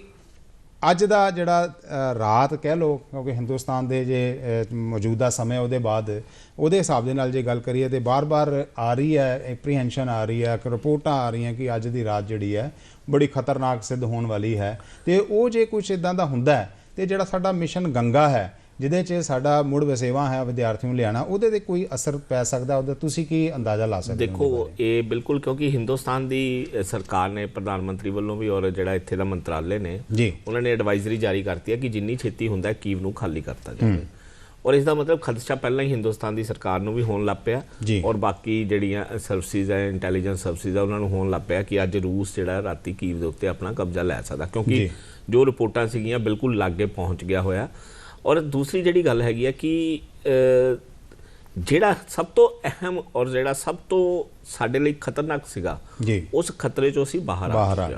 ਅੱਜ ਦਾ ਜਿਹੜਾ ਰਾਤ ਕਹਿ ਲਓ, ਕਿਉਂਕਿ ਹਿੰਦੁਸਤਾਨ ਦੇ ਜੇ ਮੌਜੂਦਾ ਸਮੇਂ ਉਹਦੇ ਬਾਅਦ ਉਹਦੇ ਹਿਸਾਬ ਦੇ ਨਾਲ ਜੇ ਗੱਲ ਕਰੀਏ ਤਾਂ ਬਾਰ-ਬਾਰ ਆ ਰਹੀ ਹੈ, ਐਪਰੀਹੈਂਸ਼ਨ ਆ ਰਹੀ ਹੈ, ਰਿਪੋਰਟਾਂ ਆ ਰਹੀਆਂ ਕਿ ਅੱਜ ਦੀ ਰਾਤ ਜਿਹੜੀ ਹੈ ਬੜੀ ਖਤਰਨਾਕ ਸਿੱਧ ਹੋਣ ਵਾਲੀ ਹੈ। ਤੇ ਉਹ ਜੇ ਕੁਝ ਇਦਾਂ ਦਾ ਹੁੰਦਾ ਹੈ ਤੇ ਜਿਹੜਾ ਸਾਡਾ ਮਿਸ਼ਨ ਗੰਗਾ ਹੈ, ਜਿਹਦੇ 'ਚ ਸਾਡਾ ਮੁੜ ਵਸੇਵਾ ਹੈ ਵਿਦਿਆਰਥੀ ਨੂੰ ਲਿਆਉਣਾ, ਉਹਦੇ 'ਤੇ ਕੋਈ ਅਸਰ ਪੈ ਸਕਦਾ? ਉਹਦਾ ਤੁਸੀਂ ਕੀ ਅੰਦਾਜ਼ਾ ਲਾ ਸਕਦੇ ਹੋ? ਦੇਖੋ, ਇਹ ਬਿਲਕੁਲ, ਕਿਉਂਕਿ ਹਿੰਦੁਸਤਾਨ ਦੀ ਸਰਕਾਰ ਨੇ, ਪ੍ਰਧਾਨ ਮੰਤਰੀ ਵੱਲੋਂ ਵੀ ਔਰ ਜਿਹੜਾ ਇੱਥੇ ਦਾ ਮੰਤਰਾਲੇ ਨੇ ਜੀ, ਉਹਨਾਂ ਨੇ ਐਡਵਾਈਜ਼ਰੀ ਜਾਰੀ ਕਰਤੀ ਹੈ ਕਿ ਜਿੰਨੀ ਛੇਤੀ ਹੁੰਦਾ ਕੀਵ ਨੂੰ ਖਾਲੀ ਕਰਤਾ ਜਾਵੇ। ਔਰ ਇਸ ਦਾ ਮਤਲਬ ਖਦਸ਼ਾ ਪਹਿਲਾਂ ਹੀ ਹਿੰਦੁਸਤਾਨ ਦੀ ਸਰਕਾਰ ਨੂੰ ਵੀ ਹੋਣ ਲੱਗ ਪਿਆ ਔਰ ਬਾਕੀ ਜਿਹੜੀਆਂ ਸਰਵਿਸਿਜ਼ ਹੈ, ਇੰਟੈਲੀਜੈਂਸ ਸਰਵਿਸਿਜ਼ ਹੈ, ਉਹਨਾਂ ਨੂੰ ਹੋਣ ਲੱਗ ਪਿਆ ਕਿ ਅੱਜ ਰੂਸ ਜਿਹੜਾ ਰਾਤੀ ਕੀਵ ਦੇ ਉੱਤੇ ਆਪਣਾ ਕਬਜ਼ਾ ਲੈ ਸਕਦਾ, ਕਿਉਂਕਿ ਜੋ ਰਿਪੋਰਟਾਂ ਸੀਗੀਆਂ ਬਿਲਕੁਲ ਲਾਗੇ ਪਹੁੰਚ ਗਿਆ ਹੋਇਆ। ਔਰ ਦੂਸਰੀ ਜਿਹੜੀ ਗੱਲ ਹੈਗੀ ਹੈ ਕਿ ਜਿਹੜਾ ਸਭ ਤੋਂ ਅਹਿਮ ਔਰ ਜਿਹੜਾ ਸਭ ਤੋਂ ਸਾਡੇ ਲਈ ਖਤਰਨਾਕ ਸੀਗਾ, ਉਸ ਖਤਰੇ 'ਚੋਂ ਅਸੀਂ ਬਾਹਰ ਆ ਗਏ,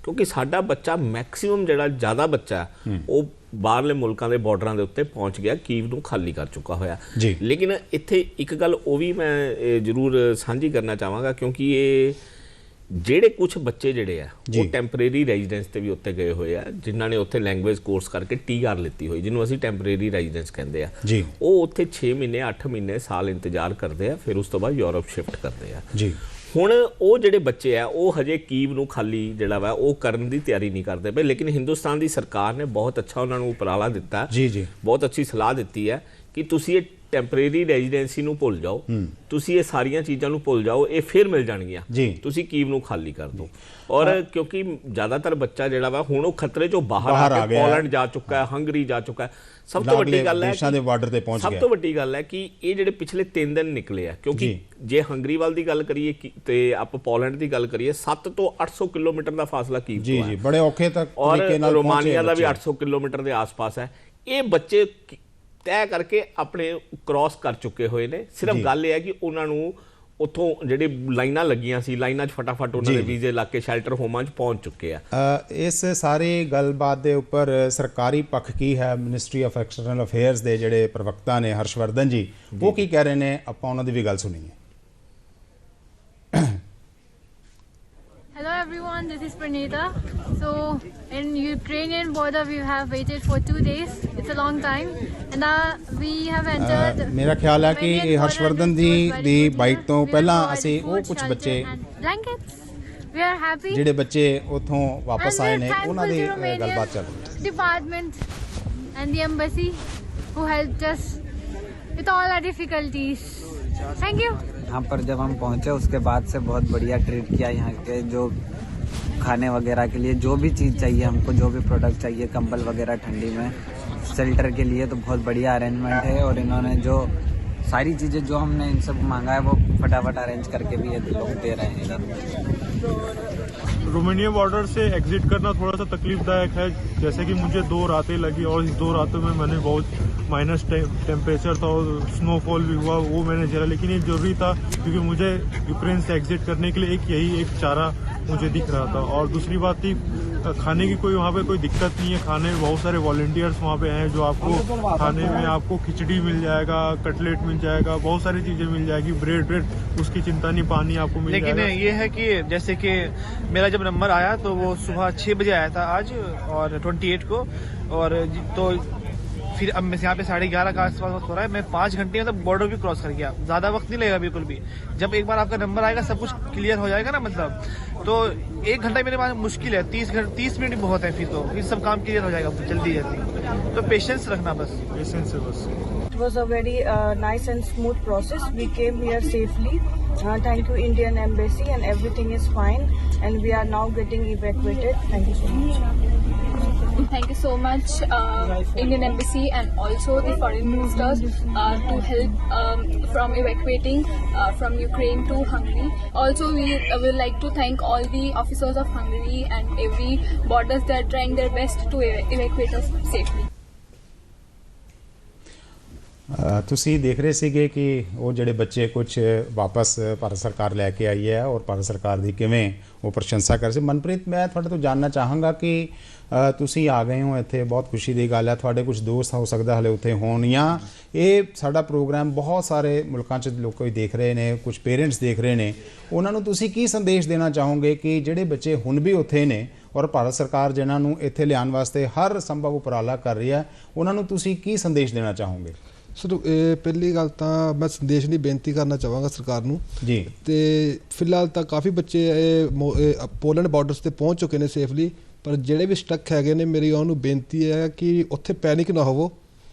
ਕਿਉਂਕਿ ਸਾਡਾ ਬੱਚਾ ਮੈਕਸੀਮਮ ਜਿਹੜਾ ਜ਼ਿਆਦਾ ਬੱਚਾ ਉਹ ਬਾਹਰਲੇ ਮੁਲਕਾਂ ਦੇ ਬਾਰਡਰਾਂ ਦੇ ਉੱਤੇ ਪਹੁੰਚ ਗਿਆ, ਕੀਵ ਨੂੰ ਖਾਲੀ ਕਰ ਚੁੱਕਾ ਹੋਇਆ। ਲੇਕਿਨ ਇੱਥੇ ਇੱਕ ਗੱਲ ਉਹ ਵੀ ਮੈਂ ਜ਼ਰੂਰ ਸਾਂਝੀ ਕਰਨਾ ਚਾਹਾਂਗਾ, ਕਿਉਂਕਿ ਇਹ ਜਿਹੜੇ ਕੁਝ ਬੱਚੇ ਜਿਹੜੇ ਆ ਉਹ ਟੈਂਪਰੇਰੀ ਰੈਜ਼ੀਡੈਂਸ ਤੇ ਵੀ ਉੱਤੇ ਗਏ ਹੋਏ ਆ, ਜਿਨ੍ਹਾਂ ਨੇ ਉੱਥੇ ਲੈਂਗੁਏਜ ਕੋਰਸ ਕਰਕੇ TR ਲਿੱਤੀ ਹੋਈ, ਜਿਹਨੂੰ ਅਸੀਂ ਟੈਂਪਰੇਰੀ ਰੈਜ਼ੀਡੈਂਸ ਕਹਿੰਦੇ ਆ, ਉਹ ਉੱਥੇ 6 ਮਹੀਨੇ 8 ਮਹੀਨੇ ਸਾਲ ਇੰਤਜ਼ਾਰ ਕਰਦੇ ਆ, ਫਿਰ ਉਸ ਤੋਂ ਬਾਅਦ ਯੂਰਪ ਸ਼ਿਫਟ ਕਰਦੇ ਆ। ਹੁਣ ਉਹ ਜਿਹੜੇ ਬੱਚੇ ਆ ਉਹ ਹਜੇ ਕੀਵ ਨੂੰ ਖਾਲੀ ਜਿਹੜਾ ਵਾ ਉਹ ਕਰਨ ਦੀ ਤਿਆਰੀ ਨਹੀਂ ਕਰਦੇ ਪਏ, ਲੇਕਿਨ ਹਿੰਦੁਸਤਾਨ ਦੀ ਸਰਕਾਰ ਨੇ ਬਹੁਤ ਅੱਛਾ ਉਹਨਾਂ ਨੂੰ ਉਪਰਾਲਾ ਦਿੱਤਾ, ਬਹੁਤ ਅੱਛੀ ਸਲਾਹ ਦਿੱਤੀ ਹੈ ਕਿ ਤੁਸੀਂ ਇਹ ਟੈਂਪਰੇਰੀ ਰੈਜ਼ੀਡੈਂਸੀ ਨੂੰ ਭੁੱਲ ਜਾਓ, ਤੁਸੀਂ ਇਹ ਸਾਰੀਆਂ ਚੀਜ਼ਾਂ ਨੂੰ ਭੁੱਲ ਜਾਓ, ਇਹ ਫਿਰ ਮਿਲ ਜਾਣਗੀਆਂ, ਤੁਸੀਂ ਕੀਵ ਨੂੰ ਖਾਲੀ ਕਰ ਦਿਓ। ਔਰ ਕਿਉਂਕਿ ਜ਼ਿਆਦਾਤਰ ਬੱਚਾ ਜਿਹੜਾ ਵਾ ਹੁਣ ਉਹ ਖਤਰੇ 'ਚੋਂ ਬਾਹਰ ਆ ਕੇ ਪੋਲੈਂਡ ਜਾ ਚੁੱਕਾ ਹੈ, ਹੰਗਰੀ ਜਾ ਚੁੱਕਾ ਹੈ। ਸਭ ਤੋਂ ਵੱਡੀ ਗੱਲ ਹੈ, ਸਭ ਤੋਂ ਵੱਡੀ ਗੱਲ ਹੈ ਕਿ ਇਹ ਜਿਹੜੇ ਪਿਛਲੇ 3 ਦਿਨ ਨਿਕਲੇ ਆ, ਕਿਉਂਕਿ ਜੇ ਹੰਗਰੀ ਵੱਲ ਦੀ ਗੱਲ ਕਰੀਏ ਤੇ ਆਪਾਂ ਪੋਲੈਂਡ ਦੀ ਗੱਲ ਕਰੀਏ, 7 ਤੋਂ 800 ਕਿਲੋਮੀਟਰ ਦਾ ਫਾਸਲਾ ਕੀਵ ਤੋਂ ਹੈ, ਬੜੇ ਔਖੇ ਤੱਕ, ਔਰ ਰੋਮਾਨੀਆ ਦਾ ਵੀ 800 ਕਿਲੋਮੀਟਰ ਦੇ ਆਸ-ਪਾਸ ਹੈ। ਇਹ ਬੱਚੇ ਤੈਅ ਕਰਕੇ ਆਪਣੇ ਕ੍ਰਾਸ ਕਰ ਚੁੱਕੇ ਹੋਏ ਨੇ। ਸਿਰਫ ਗੱਲ ਇਹ ਹੈ ਕਿ ਉਹਨਾਂ ਨੂੰ ਉੱਥੋਂ ਜਿਹੜੇ ਲਾਈਨਾਂ ਲੱਗੀਆਂ ਸੀ, ਲਾਈਨਾਂ 'ਚ ਫਟਾਫਟ ਉਹਨਾਂ ਦੇ ਵੀਜ਼ੇ ਲੱਗ ਕੇ ਸ਼ੈਲਟਰ ਹੋਮਾਂ 'ਚ ਪਹੁੰਚ ਚੁੱਕੇ ਆ। ਇਸ ਸਾਰੀ ਗੱਲਬਾਤ ਦੇ ਉੱਪਰ ਸਰਕਾਰੀ ਪੱਖ ਕੀ ਹੈ? ਮਿਨਿਸਟਰੀ ਆਫ ਐਕਸਟਰਨਲ ਅਫੇਅਰਸ ਦੇ ਜਿਹੜੇ ਪ੍ਰਵਕਤਾ ਨੇ ਹਰਸ਼ਵਰਧਨ ਜੀ, ਉਹ ਕੀ ਕਹਿ ਰਹੇ ਨੇ? ਆਪਾਂ ਉਹਨਾਂ ਦੀ ਵੀ ਗੱਲ ਸੁਣੀਏ। Hello everyone, this is Pranita. So in Ukrainian border we have waited for 2 days. It's a long time and we have entered. ਮੇਰਾ ਖਿਆਲ ਹੈ ਕਿ ਇਹ ਹਰਸ਼ਵਰਧਨ ਜੀ ਦੀ ਬਾਈਟ ਤੋਂ ਪਹਿਲਾਂ ਅਸੀਂ ਉਹ ਕੁਝ ਬੱਚੇ We are happy. ਜਿਹੜੇ ਬੱਚੇ ਉੱਥੋਂ ਵਾਪਸ ਆਏ ਨੇ ਉਹਨਾਂ ਦੀ ਗੱਲਬਾਤ ਚੱਲ ਰਹੀ ਹੈ। Department and the embassy who helped us with all our difficulties. Thank you. यहाँ पर जब हम पहुँचे उसके बाद से बहुत बढ़िया ट्रीट किया, यहाँ के जो खाने वगैरह के लिए जो भी चीज़ चाहिए हमको, जो भी प्रोडक्ट चाहिए, कंबल वगैरह ठंडी में, शेल्टर के लिए तो बहुत बढ़िया अरेंजमेंट है। और इन्होंने जो सारी चीज़ें जो हमने इनसे मांगा है वो फटाफट अरेंज करके भी ये लोग दे रहे हैं इधर। रोमानिया बॉर्डर से एग्जिट करना थोड़ा सा तकलीफदायक है, जैसे कि मुझे 2 रातें लगी और इस 2 रातों में मैंने बहुत माइनस टेम्परेचर था और स्नोफॉल भी हुआ, वो मैंने झेला। लेकिन ये जरूरी था क्योंकि मुझे यूक्रेन से एग्जिट करने के लिए यही एक चारा मुझे दिख रहा था। और दूसरी बात थी खाने की कोई वहाँ पे कोई दिक्कत नहीं है, खाने में बहुत सारे वॉलंटियर्स वहाँ पे हैं जो आपको खाने में आपको खिचड़ी मिल जाएगा, कटलेट मिल जाएगा, बहुत सारी चीज़ें मिल जाएगी, ब्रेड उसकी चिंता नहीं, पानी आपको मिल जाएगा। लेकिन ये है कि जैसे कि मेरा जब नंबर आया तो वो सुबह 6 बजे आया था आज और 28 को, और तो फिर अब मैं यहाँ पे 11:30 का आसपास हो रहा है, मैं 5 घंटे मतलब बॉर्डर भी क्रॉस कर गया, ज़्यादा वक्त नहीं लगेगा बिल्कुल भी। जब एक बार आपका नंबर आएगा सब कुछ क्लियर हो जाएगा ना, मतलब तो 1 घंटा मेरे पास मुश्किल है, 30 मिनट बहुत है, फिर तो फिर सब काम क्लियर हो जाएगा जल्दी जल्दी। तो पेशेंस रखना, बस पेशेंस है बस। It was a very nice and smooth process. We came here safely. Thank you Indian Embassy, and everything is fine and we are now getting evacuated. Thank you so much. Thank you so much Indian Embassy and also the foreign ministers to help from evacuating from Ukraine to Hungary. Also we will like to thank all the officers of Hungary and every borders that are trying their best to evacuate us safely. ਤੁਸੀਂ ਦੇਖ ਰਹੇ ਸੀਗੇ ਕਿ ਉਹ ਜਿਹੜੇ ਬੱਚੇ ਕੁਝ ਵਾਪਸ ਭਾਰਤ ਸਰਕਾਰ ਲੈ ਕੇ ਆਈ ਹੈ ਔਰ ਭਾਰਤ ਸਰਕਾਰ ਦੀ ਕਿਵੇਂ ਉਹ ਪ੍ਰਸ਼ੰਸਾ ਕਰ ਸੀ। ਮਨਪ੍ਰੀਤ, ਮੈਂ ਤੁਹਾਡੇ ਤੋਂ ਜਾਣਨਾ ਚਾਹਾਂਗਾ ਕਿ ਤੁਸੀਂ ਆ ਗਏ ਹੋ ਇੱਥੇ, ਬਹੁਤ ਖੁਸ਼ੀ ਦੀ ਗੱਲ ਹੈ, ਤੁਹਾਡੇ ਕੁਝ ਦੋਸਤ ਹੋ ਸਕਦਾ ਹਲੇ ਉੱਥੇ ਹੋਣ, ਜਾਂ ਇਹ ਸਾਡਾ ਪ੍ਰੋਗਰਾਮ ਬਹੁਤ ਸਾਰੇ ਮੁਲਕਾਂ 'ਚ ਲੋਕ ਦੇਖ ਰਹੇ ਨੇ, ਕੁਝ ਪੇਰੈਂਟਸ ਦੇਖ ਰਹੇ ਨੇ, ਉਹਨਾਂ ਨੂੰ ਤੁਸੀਂ ਕੀ ਸੰਦੇਸ਼ ਦੇਣਾ ਚਾਹੋਗੇ ਕਿ ਜਿਹੜੇ ਬੱਚੇ ਹੁਣ ਵੀ ਉੱਥੇ ਨੇ ਔਰ ਭਾਰਤ ਸਰਕਾਰ ਜਿਨ੍ਹਾਂ ਨੂੰ ਇੱਥੇ ਲਿਆਉਣ ਵਾਸਤੇ ਹਰ ਸੰਭਵ ਉਪਰਾਲਾ ਕਰ ਰਹੀ ਹੈ, ਉਹਨਾਂ ਨੂੰ ਤੁਸੀਂ ਕੀ ਸੰਦੇਸ਼ ਦੇਣਾ ਚਾਹੋਗੇ? ਸਰ ਪਹਿਲੀ ਗੱਲ ਤਾਂ ਮੈਂ ਸੰਦੇਸ਼ ਦੀ ਬੇਨਤੀ ਕਰਨਾ ਚਾਹਾਂਗਾ ਸਰਕਾਰ ਨੂੰ ਜੀ। ਤੇ ਫਿਲਹਾਲ ਤਾਂ ਕਾਫੀ ਬੱਚੇ ਪੋਲੈਂਡ ਬਾਰਡਰਸ ਤੇ ਪਹੁੰਚ ਚੁੱਕੇ ਨੇ ਸੇਫਲੀ, ਪਰ ਜਿਹੜੇ ਵੀ ਸਟਕ ਹੈਗੇ ਨੇ ਮੇਰੀ ਉਹਨੂੰ ਬੇਨਤੀ ਹੈ ਕਿ ਉੱਥੇ ਪੈਨਿਕ ਨਾ ਹੋਵੋ,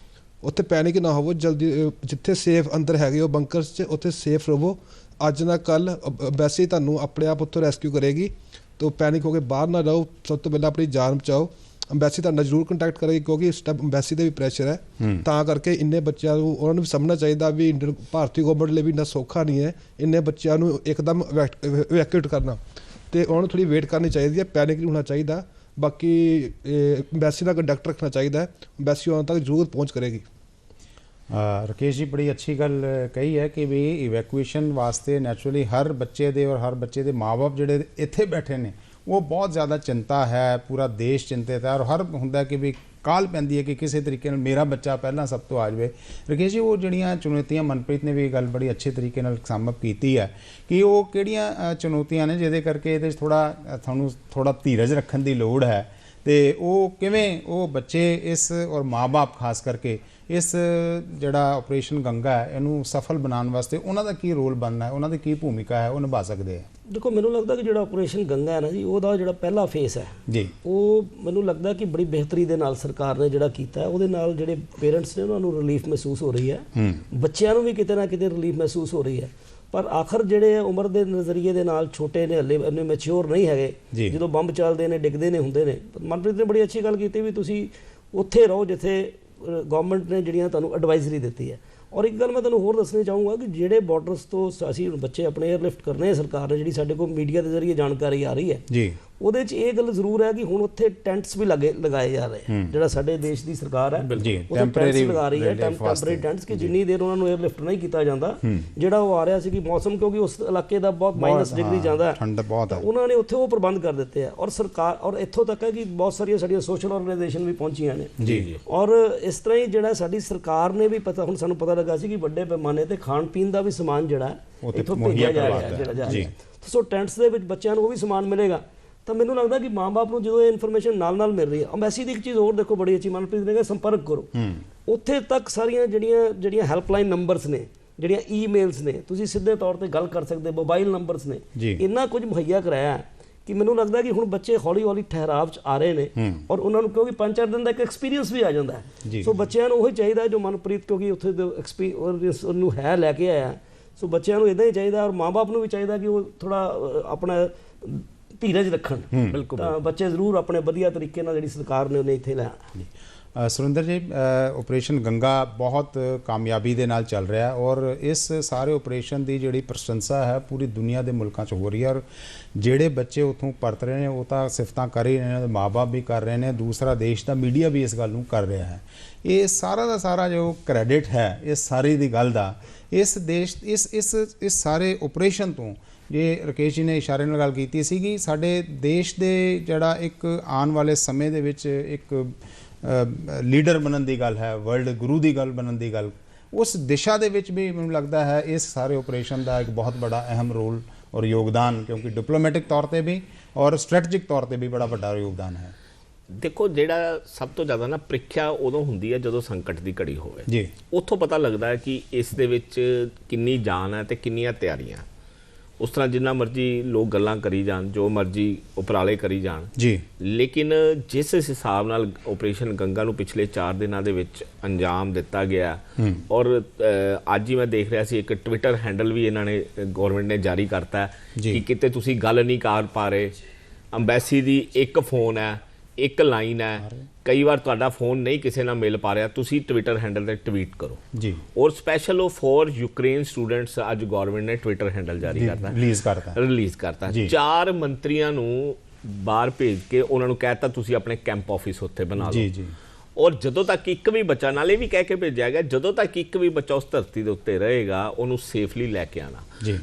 ਉੱਥੇ ਪੈਨਿਕ ਨਾ ਹੋਵੋ, ਜਲਦੀ ਜਿੱਥੇ ਸੇਫ ਅੰਦਰ ਹੈਗੇ ਹੋ ਬੰਕਰਸ 'ਚ ਉੱਥੇ ਸੇਫ ਰਹੋ। ਅੱਜ ਨਾ ਕੱਲ ਅੰਬੈਸੀ ਤੁਹਾਨੂੰ ਆਪਣੇ ਆਪ ਉੱਥੋਂ ਰੈਸਕਿਊ ਕਰੇਗੀ, ਤਾਂ ਪੈਨਿਕ ਹੋ ਕੇ ਬਾਹਰ ਨਾ ਰਹੋ। ਸਭ ਤੋਂ ਪਹਿਲਾਂ ਆਪਣੀ ਜਾਨ ਬਚਾਓ। ਅੰਬੈਸੀ ਤੁਹਾਡਾ ਜ਼ਰੂਰ ਕੰਟੈਕਟ ਕਰੇਗੀ, ਕਿਉਂਕਿ ਇਸ ਟਾਈਮ ਅੰਬੈਸੀ ਦੇ ਵੀ ਪ੍ਰੈਸ਼ਰ ਹੈ। ਤਾਂ ਕਰਕੇ ਇੰਨੇ ਬੱਚਿਆਂ ਨੂੰ ਉਹਨਾਂ ਨੂੰ ਵੀ ਸਮਝਣਾ ਚਾਹੀਦਾ ਵੀ ਇੰਡੀਅਨ ਭਾਰਤੀ ਗੌਰਮੈਂਟ ਲਈ ਵੀ ਇੰਨਾ ਸੌਖਾ ਨਹੀਂ ਹੈ ਇੰਨੇ ਬੱਚਿਆਂ ਨੂੰ ਇੱਕਦਮ ਇਵੈਕੂਏਟ ਕਰਨਾ, ਅਤੇ ਉਹਨਾਂ ਨੂੰ ਥੋੜ੍ਹੀ ਵੇਟ ਕਰਨੀ ਚਾਹੀਦੀ ਹੈ, ਪੈਨਿਕ ਨਹੀਂ ਹੋਣਾ ਚਾਹੀਦਾ। ਬਾਕੀ ਅੰਬੈਸੀ ਦਾ ਕੰਡਕਟ ਰੱਖਣਾ ਚਾਹੀਦਾ ਹੈ, ਅੰਬੈਸੀ ਉਹਨਾਂ ਤੱਕ ਜ਼ਰੂਰ ਪਹੁੰਚ ਕਰੇਗੀ। राकेश जी बड़ी अच्छी गल कही है कि भी इवैक्यूएशन वास्ते नैचुरली हर बच्चे दे और हर बच्चे दे माँ बाप जिहड़े इत्थे बैठे ने वो बहुत ज़्यादा चिंता है, पूरा देश चिंतित है और हर हुंदा कि भी काल पैंदी है कि किसी तरीके नाल मेरा बच्चा पहला सब तो आ जाए। राकेश जी वो जिहड़ियां चुनौतियां मनप्रीत ने भी गल बड़ी अच्छे तरीके नाल समझ कीती है कि वो किहड़ियां चुनौतियां ने जिहदे करके इहदे थोड़ा तुहानूं थोड़ा धीरज रखण दी लोड़ है, तो वो किवें वो बच्चे इस और माँ बाप खास करके इस ਜਿਹੜਾ ਆਪਰੇਸ਼ਨ ਗੰਗਾ ਹੈ ਇਹਨੂੰ ਸਫਲ ਬਣਾਉਣ ਵਾਸਤੇ ਉਹਨਾਂ ਦਾ ਕੀ ਰੋਲ ਬਣਨਾ ਹੈ, ਉਹਨਾਂ ਦੀ ਕੀ ਭੂਮਿਕਾ ਹੈ, ਉਹ ਨਿਭਾ ਸਕਦੇ ਆ? ਦੇਖੋ ਮੈਨੂੰ ਲੱਗਦਾ ਕਿ ਜਿਹੜਾ ਆਪਰੇਸ਼ਨ ਗੰਗਾ ਹੈ ਨਾ ਜੀ, ਉਹਦਾ ਜਿਹੜਾ ਪਹਿਲਾ ਫੇਸ ਹੈ ਜੀ, ਉਹ ਮੈਨੂੰ ਲੱਗਦਾ ਕਿ ਬੜੀ ਬਿਹਤਰੀ ਦੇ ਨਾਲ ਸਰਕਾਰ ਨੇ ਜਿਹੜਾ ਕੀਤਾ, ਉਹਦੇ ਨਾਲ ਜਿਹੜੇ ਪੇਰੈਂਟਸ ਨੇ ਉਹਨਾਂ ਨੂੰ ਰਿਲੀਫ ਮਹਿਸੂਸ ਹੋ ਰਹੀ ਹੈ, ਬੱਚਿਆਂ ਨੂੰ ਵੀ ਕਿਤੇ ਨਾ ਕਿਤੇ ਰਿਲੀਫ ਮਹਿਸੂਸ ਹੋ ਰਹੀ ਹੈ। ਪਰ ਆਖਰ ਜਿਹੜੇ ਉਮਰ ਦੇ ਨਜ਼ਰੀਏ ਦੇ ਨਾਲ ਛੋਟੇ ਨੇ, ਹਲੇ ਇੰਨੇ ਮੈਚਿਓਰ ਨਹੀਂ ਹੈਗੇ, ਜਦੋਂ ਬੰਬ ਚੱਲਦੇ ਨੇ ਡਿੱਗਦੇ ਨੇ ਹੁੰਦੇ ਨੇ। ਮਨਪ੍ਰੀਤ ਨੇ ਬੜੀ ਅੱਛੀ ਗੱਲ ਕੀਤੀ ਵੀ ਤੁਸੀਂ ਉੱਥੇ ਰਹੋ ਜਿੱਥੇ ਗੌਰਮੈਂਟ ਨੇ ਜਿਹੜੀਆਂ ਤੁਹਾਨੂੰ ਐਡਵਾਈਜ਼ਰੀ ਦਿੱਤੀ ਹੈ। ਔਰ ਇੱਕ ਗੱਲ ਮੈਂ ਤੁਹਾਨੂੰ ਹੋਰ ਦੱਸਣੀ ਚਾਹੂੰਗਾ ਕਿ ਜਿਹੜੇ ਬਾਰਡਰਸ ਤੋਂ ਅਸੀਂ ਬੱਚੇ ਆਪਣੇ ਏਅਰਲਿਫਟ ਕਰਨੇ ਆ, ਸਰਕਾਰ ਨੇ ਜਿਹੜੀ ਸਾਡੇ ਕੋਲ ਮੀਡੀਆ ਦੇ ਜ਼ਰੀਏ ਜਾਣਕਾਰੀ ਆ ਰਹੀ ਹੈ ਜੀ, ਉਹਦੇ 'ਚ ਇਹ ਗੱਲ ਜ਼ਰੂਰ ਹੈ ਕਿ ਹੁਣ ਉੱਥੇ ਟੈਂਟਸ ਵੀ ਲਗਾਏ ਜਾ ਰਹੇ। ਜਿਹੜਾ ਸਾਡੇ ਦੇਸ਼ ਦੀ ਸਰਕਾਰ ਹੈ ਉਹ ਟੈਂਪਰੇਰੀ ਲਗਾ ਰਹੀ ਹੈ, ਟੈਂਪਰੇਰੀ ਟੈਂਟਸ, ਕਿ ਜਿੰਨੀ ਦੇਰ ਉਹਨਾਂ ਨੂੰ ਏਅਰਲਿਫਟ ਨਹੀਂ ਕੀਤਾ ਜਾਂਦਾ। ਜਿਹੜਾ ਉਹ ਆ ਰਿਹਾ ਸੀ ਕਿ ਮੌਸਮ, ਕਿਉਂਕਿ ਉਸ ਇਲਾਕੇ ਦਾ ਬਹੁਤ ਮਾਈਨਸ ਡਿਗਰੀ ਜਾਂਦਾ ਹੈ, ਠੰਡ ਬਹੁਤ ਹੈ, ਉਹਨਾਂ ਨੇ ਉੱਥੇ ਉਹ ਪ੍ਰਬੰਧ ਕਰ ਦਿੱਤੇ ਆ। ਔਰ ਸਰਕਾਰ, ਔਰ ਇੱਥੋਂ ਤੱਕ ਹੈ ਕਿ ਬਹੁਤ ਸਾਰੀਆਂ ਸਾਡੀਆਂ ਸੋਸ਼ਲ ਆਰਗੇਨਾਈਜੇਸ਼ਨ ਵੀ ਪਹੁੰਚੀਆਂ ਨੇ ਜੀ। ਔਰ ਇਸ ਤਰ੍ਹਾਂ ਹੀ ਜਿਹੜਾ ਸਾਡੀ ਸਰਕਾਰ ਨੇ ਵੀ ਪਤਾ, ਹੁਣ ਸਾਨੂੰ ਪਤਾ ਲੱਗਾ ਸੀ ਕਿ ਵੱਡੇ ਪੈਮਾਨੇ ਤੇ ਖਾਣ ਪੀਣ ਦਾ ਵੀ ਸਮਾਨ ਜਿਹੜਾ ਇੱਥੋਂ ਭੇਜਿਆ ਜਾ ਰਿਹਾ। ਸੋ ਟੈਂਟਸ ਦੇ ਵਿੱਚ ਬੱਚਿਆਂ ਨੂੰ ਉਹ ਵੀ ਸਮਾਨ ਮਿਲੇਗਾ। ਤਾਂ ਮੈਨੂੰ ਲੱਗਦਾ ਕਿ ਮਾਂ-ਬਾਪ ਨੂੰ ਜਦੋਂ ਇਹ ਇਨਫੋਰਮੇਸ਼ਨ ਨਾਲ ਮਿਲ ਰਹੀ ਹੈ। ਅੰਬੈਸੀ ਦੀ ਇੱਕ ਚੀਜ਼ ਹੋਰ ਦੇਖੋ ਬੜੀ ਅੱਛੀ ਮਨਪ੍ਰੀਤ ਨੇ ਕਿਹਾ, ਸੰਪਰਕ ਕਰੋ। ਉੱਥੇ ਤੱਕ ਸਾਰੀਆਂ ਜਿਹੜੀਆਂ ਹੈਲਪਲਾਈਨ ਨੰਬਰਸ ਨੇ, ਜਿਹੜੀਆਂ ਈਮੇਲਸ ਨੇ, ਤੁਸੀਂ ਸਿੱਧੇ ਤੌਰ ਤੇ ਗੱਲ ਕਰ ਸਕਦੇ, ਮੋਬਾਈਲ ਨੰਬਰਸ ਨੇ, ਇੰਨਾ ਕੁਝ ਮੁਹੱਈਆ ਕਰਾਇਆ ਕਿ ਮੈਨੂੰ ਲੱਗਦਾ ਕਿ ਹੁਣ ਬੱਚੇ ਹੌਲੀ-ਹੌਲੀ ਠਹਿਰਾਵ 'ਚ ਆ ਰਹੇ ਨੇ। ਔਰ ਉਹਨਾਂ ਨੂੰ ਕਿਉਂਕਿ 5-4 ਦਿਨ ਦਾ ਇੱਕ ਐਕਸਪੀਰੀਅੰਸ ਵੀ ਆ ਜਾਂਦਾ ਹੈ। ਸੋ ਬੱਚਿਆਂ ਨੂੰ ਉਹੀ ਚਾਹੀਦਾ ਜੋ ਮਨਪ੍ਰੀਤ, ਕਿਉਂਕਿ ਉੱਥੇ ਦੇ ਐਕਸਪੀਰੀਅੰਸ ਉਹਨੂੰ ਹੈ ਲੈ ਕੇ ਆਇਆ। ਸੋ ਬੱਚਿਆਂ ਨੂੰ ਇੱਦਾਂ ਹੀ ਚਾਹੀਦਾ, ਔਰ ਮਾਂ-ਬਾਪ ਨੂੰ ਵੀ ਚਾਹੀਦਾ ਕਿ ਉਹ ਥੋੜ੍ਹਾ ਆਪਣਾ ਧੀਰਜ ਰੱਖਣ। ਬਿਲਕੁਲ, ਤਾਂ ਬੱਚੇ ਜ਼ਰੂਰ ਆਪਣੇ ਵਧੀਆ ਤਰੀਕੇ ਨਾਲ ਜਿਹੜੀ ਸਰਕਾਰ ਨੇ ਉਹਨੇ ਇੱਥੇ ਲੈਣਾ। ਸੁਰਿੰਦਰ ਜੀ, ਆਪਰੇਸ਼ਨ ਗੰਗਾ ਬਹੁਤ ਕਾਮਯਾਬੀ ਦੇ ਨਾਲ ਚੱਲ ਰਿਹਾ ਔਰ ਇਸ ਸਾਰੇ ਆਪਰੇਸ਼ਨ ਦੀ ਜਿਹੜੀ ਪ੍ਰਸ਼ੰਸਾ ਹੈ ਪੂਰੀ ਦੁਨੀਆ ਦੇ ਮੁਲਕਾਂ 'ਚ ਹੋ ਰਹੀ ਹੈ। ਔਰ ਜਿਹੜੇ ਬੱਚੇ ਉੱਥੋਂ ਪਰਤ ਰਹੇ ਨੇ ਉਹ ਤਾਂ ਸਿਫਤਾਂ ਕਰ ਹੀ ਰਹੇ ਨੇ, ਮਾਂ-ਬਾਪ ਵੀ ਕਰ ਰਹੇ ਨੇ, ਦੂਸਰਾ ਦੇਸ਼ ਦਾ ਮੀਡੀਆ ਵੀ ਇਸ ਗੱਲ ਨੂੰ ਕਰ ਰਿਹਾ ਹੈ। ਇਹ ਸਾਰਾ ਦਾ ਸਾਰਾ ਜੋ ਕ੍ਰੈਡਿਟ ਹੈ ਇਸ ਸਾਰੀ ਦੀ ਗੱਲ ਦਾ ਇਸ ਦੇਸ਼ ਇਸ ਸਾਰੇ ਆਪਰੇਸ਼ਨ ਤੋਂ, ਜੇ ਰਾਕੇਸ਼ ਜੀ ਨੇ ਇਸ਼ਾਰੇ ਨਾਲ ਗੱਲ ਕੀਤੀ ਸੀਗੀ, ਸਾਡੇ ਦੇਸ਼ ਦੇ ਜਿਹੜਾ ਇੱਕ ਆਉਣ ਵਾਲੇ ਸਮੇਂ ਦੇ ਵਿੱਚ ਇੱਕ ਲੀਡਰ ਬਣਨ ਦੀ ਗੱਲ ਹੈ, ਵਰਲਡ ਗੁਰੂ ਦੀ ਗੱਲ ਬਣਨ ਦੀ ਗੱਲ, ਉਸ ਦਿਸ਼ਾ ਦੇ ਵਿੱਚ ਵੀ ਮੈਨੂੰ ਲੱਗਦਾ ਹੈ ਇਸ ਸਾਰੇ ਆਪਰੇਸ਼ਨ ਦਾ ਇੱਕ ਬਹੁਤ ਬੜਾ ਅਹਿਮ ਰੋਲ ਔਰ ਯੋਗਦਾਨ, ਕਿਉਂਕਿ ਡਿਪਲੋਮੈਟਿਕ ਤੌਰ ਤੇ ਵੀ ਔਰ ਸਟ੍ਰੈਟੇਜਿਕ ਤੌਰ ਤੇ ਵੀ ਬੜਾ ਵੱਡਾ ਯੋਗਦਾਨ ਹੈ। ਦੇਖੋ, ਜਿਹੜਾ ਸਭ ਤੋਂ ਜ਼ਿਆਦਾ ਨਾ ਪ੍ਰੀਖਿਆ ਉਦੋਂ ਹੁੰਦੀ ਹੈ ਜਦੋਂ ਸੰਕਟ ਦੀ ਘੜੀ ਹੋਵੇ ਜੀ। ਉੱਥੋਂ ਪਤਾ ਲੱਗਦਾ ਹੈ ਕਿ ਇਸ ਦੇ ਵਿੱਚ ਕਿੰਨੀ ਜਾਨ ਹੈ ਤੇ ਕਿੰਨੀਆਂ ਤਿਆਰੀਆਂ। ਉਸ ਤਰ੍ਹਾਂ ਜਿੰਨਾ ਮਰਜ਼ੀ ਲੋਕ ਗੱਲਾਂ ਕਰੀ ਜਾਣ, ਜੋ ਮਰਜ਼ੀ ਉਪਰਾਲੇ ਕਰੀ ਜਾਣ ਜੀ, ਲੇਕਿਨ ਜਿਸ ਹਿਸਾਬ ਨਾਲ ਆਪਰੇਸ਼ਨ ਗੰਗਾ ਨੂੰ ਪਿਛਲੇ 4 ਦਿਨਾਂ ਦੇ ਵਿੱਚ ਅੰਜਾਮ ਦਿੱਤਾ ਗਿਆ, ਔਰ ਅੱਜ ਹੀ ਮੈਂ ਦੇਖ ਰਿਹਾ ਸੀ ਇੱਕ ਟਵਿੱਟਰ ਹੈਂਡਲ ਵੀ ਇਹਨਾਂ ਨੇ, ਗੌਰਮੈਂਟ ਨੇ ਜਾਰੀ ਕਰਤਾ ਕਿ ਕਿਤੇ ਤੁਸੀਂ ਗੱਲ ਨਹੀਂ ਕਰ ਪਾ ਰਹੇ, ਅੰਬੈਸੀ ਦੀ ਇੱਕ ਫੋਨ ਹੈ, ਇੱਕ ਲਾਈਨ ਹੈ, ਕਈ ਵਾਰ ਤੁਹਾਡਾ ਫੋਨ ਨਹੀਂ ਕਿਸੇ ਨਾਲ ਮਿਲ ਪਾ ਰਿਹਾ, ਤੁਸੀਂ ਟਵਿੱਟਰ ਹੈਂਡਲ ਤੇ ਟਵੀਟ ਕਰੋ ਜੀ। ਔਰ ਸਪੈਸ਼ਲ ਉਹ ਫॉर ਯੂਕਰੇਨ ਸਟੂਡੈਂਟਸ ਅੱਜ ਗਵਰਨਮੈਂਟ ਨੇ ਟਵਿੱਟਰ ਹੈਂਡਲ ਜਾਰੀ ਕਰਤਾ, ਰਿਲੀਜ਼ ਕਰਤਾ। 4 ਮੰਤਰੀਆਂ ਨੂੰ ਬਾਹਰ ਭੇਜ ਕੇ ਉਹਨਾਂ ਨੂੰ ਕਹਿਤਾ ਤੁਸੀਂ ਆਪਣੇ ਕੈਂਪ ਆਫਿਸ ਉੱਥੇ ਬਣਾ ਲਓ ਜੀ। ਔਰ ਜਦੋਂ ਤੱਕ ਇੱਕ ਵੀ ਬੱਚਾ, ਨਾਲ ਇਹ ਵੀ ਕਹਿ ਕੇ ਭੇਜਿਆ ਗਿਆ, ਜਦੋਂ ਤੱਕ ਇੱਕ ਵੀ ਬੱਚਾ ਉਸ ਧਰਤੀ ਦੇ ਉੱਤੇ ਰਹੇਗਾ ਉਹਨੂੰ ਸੇਫਲੀ ਲੈ ਕੇ ਆਣਾ।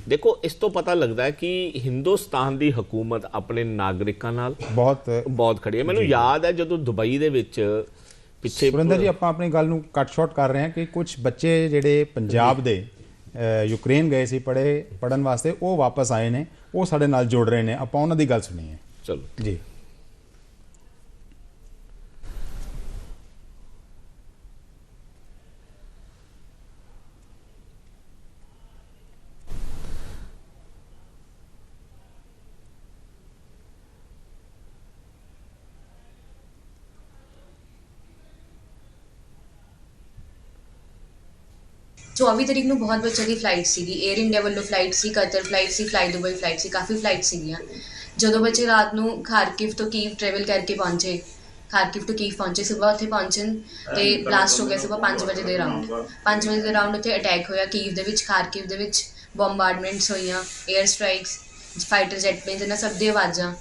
ਦੇਖੋ, ਇਸ ਤੋਂ ਪਤਾ ਲੱਗਦਾ ਹੈ ਕਿ ਹਿੰਦੁਸਤਾਨ ਦੀ ਹਕੂਮਤ ਆਪਣੇ ਨਾਗਰਿਕਾਂ ਨਾਲ ਬਹੁਤ ਖੜੀ ਹੈ। ਮੈਨੂੰ ਯਾਦ ਹੈ ਜਦੋਂ ਦੁਬਈ ਦੇ ਵਿੱਚ ਪਿੱਛੇ, ਸੁਰਿੰਦਰ ਜੀ ਆਪਾਂ ਆਪਣੀ ਗੱਲ ਨੂੰ ਕੱਟ ਸ਼ਾਰਟ ਕਰ ਰਹੇ ਹਾਂ ਕਿ ਕੁਝ ਬੱਚੇ ਜਿਹੜੇ ਪੰਜਾਬ ਦੇ ਯੂਕਰੇਨ ਗਏ ਸੀ ਪੜ੍ਹਨ ਵਾਸਤੇ, ਉਹ ਵਾਪਸ ਆਏ ਨੇ, ਉਹ ਸਾਡੇ ਨਾਲ ਜੁੜ ਰਹੇ ਨੇ, ਆਪਾਂ ਉਹਨਾਂ ਦੀ ਗੱਲ ਸੁਣੀਏ। ਚਲੋ ਜੀ। 24 ਤਰੀਕ ਨੂੰ ਬਹੁਤ ਬੱਚਿਆਂ ਦੀ ਫਲਾਈਟ ਸੀਗੀ, 에ਅਰ ਇੰਡੀਆ ਵੱਲੋਂ ਫਲਾਈਟ ਸੀ, ਕਤਰ ਫਲਾਈਟ ਸੀ, ਫਲਾਈ ਦੁਬਈ ਫਲਾਈਟ ਸੀ, ਕਾਫੀ ਫਲਾਈਟ ਸੀਗੀਆਂ। ਜਦੋਂ ਬੱਚੇ ਰਾਤ ਨੂੰ ਖਾਰਕਿਵ ਤੋਂ ਕੀਵ ਟਰੈਵਲ ਕਰਕੇ ਪਹੁੰਚੇ, ਖਾਰਕਿਵ ਤੋਂ ਕੀਵ ਪਹੁੰਚੇ, ਸੁਬਾਹ ਉੱਥੇ ਪਹੁੰਚਣ ਤੇ ਬਲਾਸਟ ਹੋ ਗਿਆ ਸੁਬਾਹ 5 ਵਜੇ ਦੇ ਅਰਾਊਂਡ। 5 ਵਜੇ ਦੇ ਅਰਾਊਂਡ ਉੱਥੇ ਅਟੈਕ ਹੋਇਆ ਕੀਵ ਦੇ ਵਿੱਚ, ਖਾਰਕਿਵ ਦੇ ਵਿੱਚ ਬੰਬਾਰਡਮੈਂਟਸ ਹੋਈਆਂ, air strikes, fighter jet planes, ਇਹਨਾਂ ਸਭ ਦੀ ਆਵਾਜ਼ਾਂ,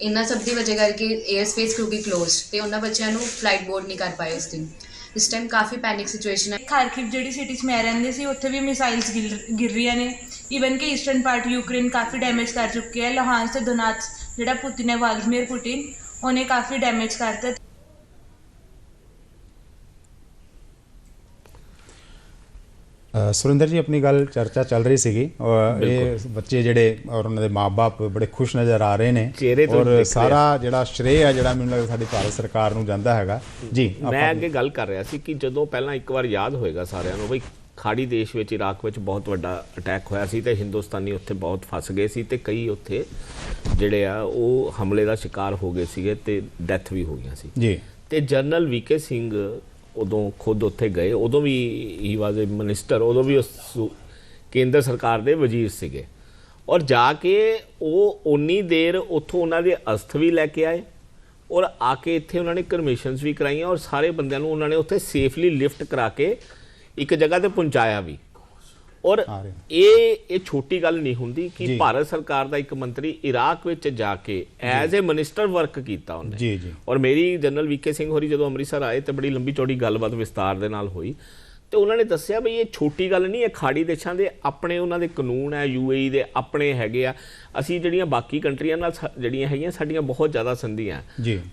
ਇਹਨਾਂ ਸਭ ਦੀ ਵਜ੍ਹਾ ਕਰਕੇ 에ਅਰ ਸਪੇਸ ਕਿਉਂਕਿ ਕਲੋਜ਼ਡ ਤੇ ਉਹਨਾਂ ਬੱਚਿਆਂ ਨੂੰ ਫਲਾਈਟ ਬੋਰਡ ਨਹੀਂ ਕਰ ਪਾਏ ਉਸ ਦਿਨ। ਇਸ ਟਾਈਮ ਕਾਫੀ ਪੈਨਿਕ ਸਿਚੁਏਸ਼ਨ ਹੈ। ਖਾਰਕਿਵ ਜਿਹੜੀ ਸਿਟੀ 'ਚ ਮੈਂ ਰਹਿੰਦੀ ਸੀ ਉੱਥੇ ਵੀ ਮਿਸਾਈਲਸ ਗਿਰ ਰਹੀਆਂ ਨੇ। ਈਵਨ ਕਿ ਈਸਟਰਨ ਪਾਰਟ ਯੂਕਰੇਨ ਕਾਫੀ ਡੈਮੇਜ ਕਰ ਚੁੱਕੀ ਹੈ। ਲੋਹਾਂਸ ਤੇ ਦੋਨਾਤਸ ਜਿਹੜਾ ਪੁਤਿਨ ਹੈ, ਵਾਲਦੀਮੀਰ ਪੁਤਿਨ, ਉਹਨੇ ਕਾਫੀ ਡੈਮੇਜ ਕਰਤਾ। ਸੁਰਿੰਦਰ ਜੀ, ਆਪਣੀ ਗੱਲ ਚਰਚਾ ਚੱਲ ਰਹੀ ਸੀਗੀ ਇਹ ਬੱਚੇ ਜਿਹੜੇ ਔਰ ਉਹਨਾਂ ਦੇ ਮਾਂ-ਬਾਪ ਬੜੇ ਖੁਸ਼ ਨਜ਼ਰ ਆ ਰਹੇ ਨੇ ਔਰ ਸਾਰਾ ਜਿਹੜਾ ਸ਼੍ਰੇ ਹੈ ਜਿਹੜਾ ਮੈਨੂੰ ਲੱਗਦਾ ਸਾਡੀ ਭਾਰਤ ਸਰਕਾਰ ਨੂੰ ਜਾਂਦਾ ਹੈਗਾ ਜੀ। ਮੈਂ ਅੱਗੇ ਗੱਲ ਕਰ ਰਿਹਾ ਸੀ ਕਿ ਜਦੋਂ ਪਹਿਲਾਂ ਇੱਕ ਵਾਰ ਯਾਦ ਹੋਏਗਾ ਸਾਰਿਆਂ ਨੂੰ ਬਈ ਖਾੜੀ ਦੇਸ਼ ਵਿੱਚ, ਇਰਾਕ ਵਿੱਚ ਬਹੁਤ ਵੱਡਾ ਅਟੈਕ ਹੋਇਆ ਸੀ ਤੇ ਹਿੰਦੁਸਤਾਨੀ ਉੱਥੇ ਬਹੁਤ ਫਸ ਗਏ ਸੀ ਤੇ ਕਈ ਉੱਥੇ ਜਿਹੜੇ ਆ ਉਹ ਹਮਲੇ ਦਾ ਸ਼ਿਕਾਰ ਹੋ ਗਏ ਸੀਗੇ ਤੇ ਡੈਥ ਵੀ ਹੋ ਗਈਆਂ ਸੀ ਜੀ। ਤੇ ਜਨਰਲ ਵੀਕੇ ਸਿੰਘ ਉਦੋਂ ਖੁਦ ਉੱਥੇ ਗਏ, ਉਦੋਂ ਵੀ ਹੀ ਵਾਜ਼ ਏ ਮਿਨਿਸਟਰ, ਉਦੋਂ ਵੀ ਉਸ ਕੇਂਦਰ ਸਰਕਾਰ ਦੇ ਵਜ਼ੀਰ ਸੀਗੇ ਔਰ ਜਾ ਕੇ ਉਹ ਉਨੀ ਦੇਰ ਉੱਥੋਂ ਉਹਨਾਂ ਦੇ ਅਸਥ ਵੀ ਲੈ ਕੇ ਆਏ ਔਰ ਆ ਕੇ ਇੱਥੇ ਉਹਨਾਂ ਨੇ ਕਰਮੇਸ਼ਨਸ ਵੀ ਕਰਾਈਆਂ ਔਰ ਸਾਰੇ ਬੰਦਿਆਂ ਨੂੰ ਉਹਨਾਂ ਨੇ ਉੱਥੇ ਸੇਫਲੀ ਲਿਫਟ ਕਰਾ ਕੇ ਇੱਕ ਜਗ੍ਹਾ ਤੇ ਪਹੁੰਚਾਇਆ ਵੀ। ਔਰ ਇਹ ਛੋਟੀ ਗੱਲ ਨਹੀਂ ਹੁੰਦੀ ਕਿ ਭਾਰਤ ਸਰਕਾਰ ਦਾ ਇੱਕ ਮੰਤਰੀ ਇਰਾਕ ਵਿੱਚ ਜਾ ਕੇ ਐਜ਼ ਏ ਮਿਨਿਸਟਰ ਵਰਕ ਕੀਤਾ ਉਹਨੇ। ਔਰ ਮੇਰੀ ਜਨਰਲ ਵੀਕੇ ਸਿੰਘ ਹੋਰੀ ਜਦੋਂ ਅੰਮ੍ਰਿਤਸਰ ਆਏ ਤੇ ਬੜੀ ਲੰਬੀ ਚੌੜੀ ਗੱਲਬਾਤ ਵਿਸਤਾਰ ਦੇ ਨਾਲ ਹੋਈ ਤੇ ਉਹਨਾਂ ਨੇ ਦੱਸਿਆ ਵੀ ਇਹ ਛੋਟੀ ਗੱਲ ਨਹੀਂ ਹੈ। ਖਾੜੀ ਦੇਸ਼ਾਂ ਦੇ ਆਪਣੇ ਉਹਨਾਂ ਦੇ ਕਾਨੂੰਨ ਹੈ, UAE ਦੇ ਆਪਣੇ ਹੈਗੇ ਆ। ਅਸੀਂ ਜਿਹੜੀਆਂ ਬਾਕੀ ਕੰਟਰੀਆਂ ਨਾਲ ਜਿਹੜੀਆਂ ਹੈਗੀਆਂ ਸਾਡੀਆਂ ਬਹੁਤ ਜ਼ਿਆਦਾ ਸੰਧੀਆਂ,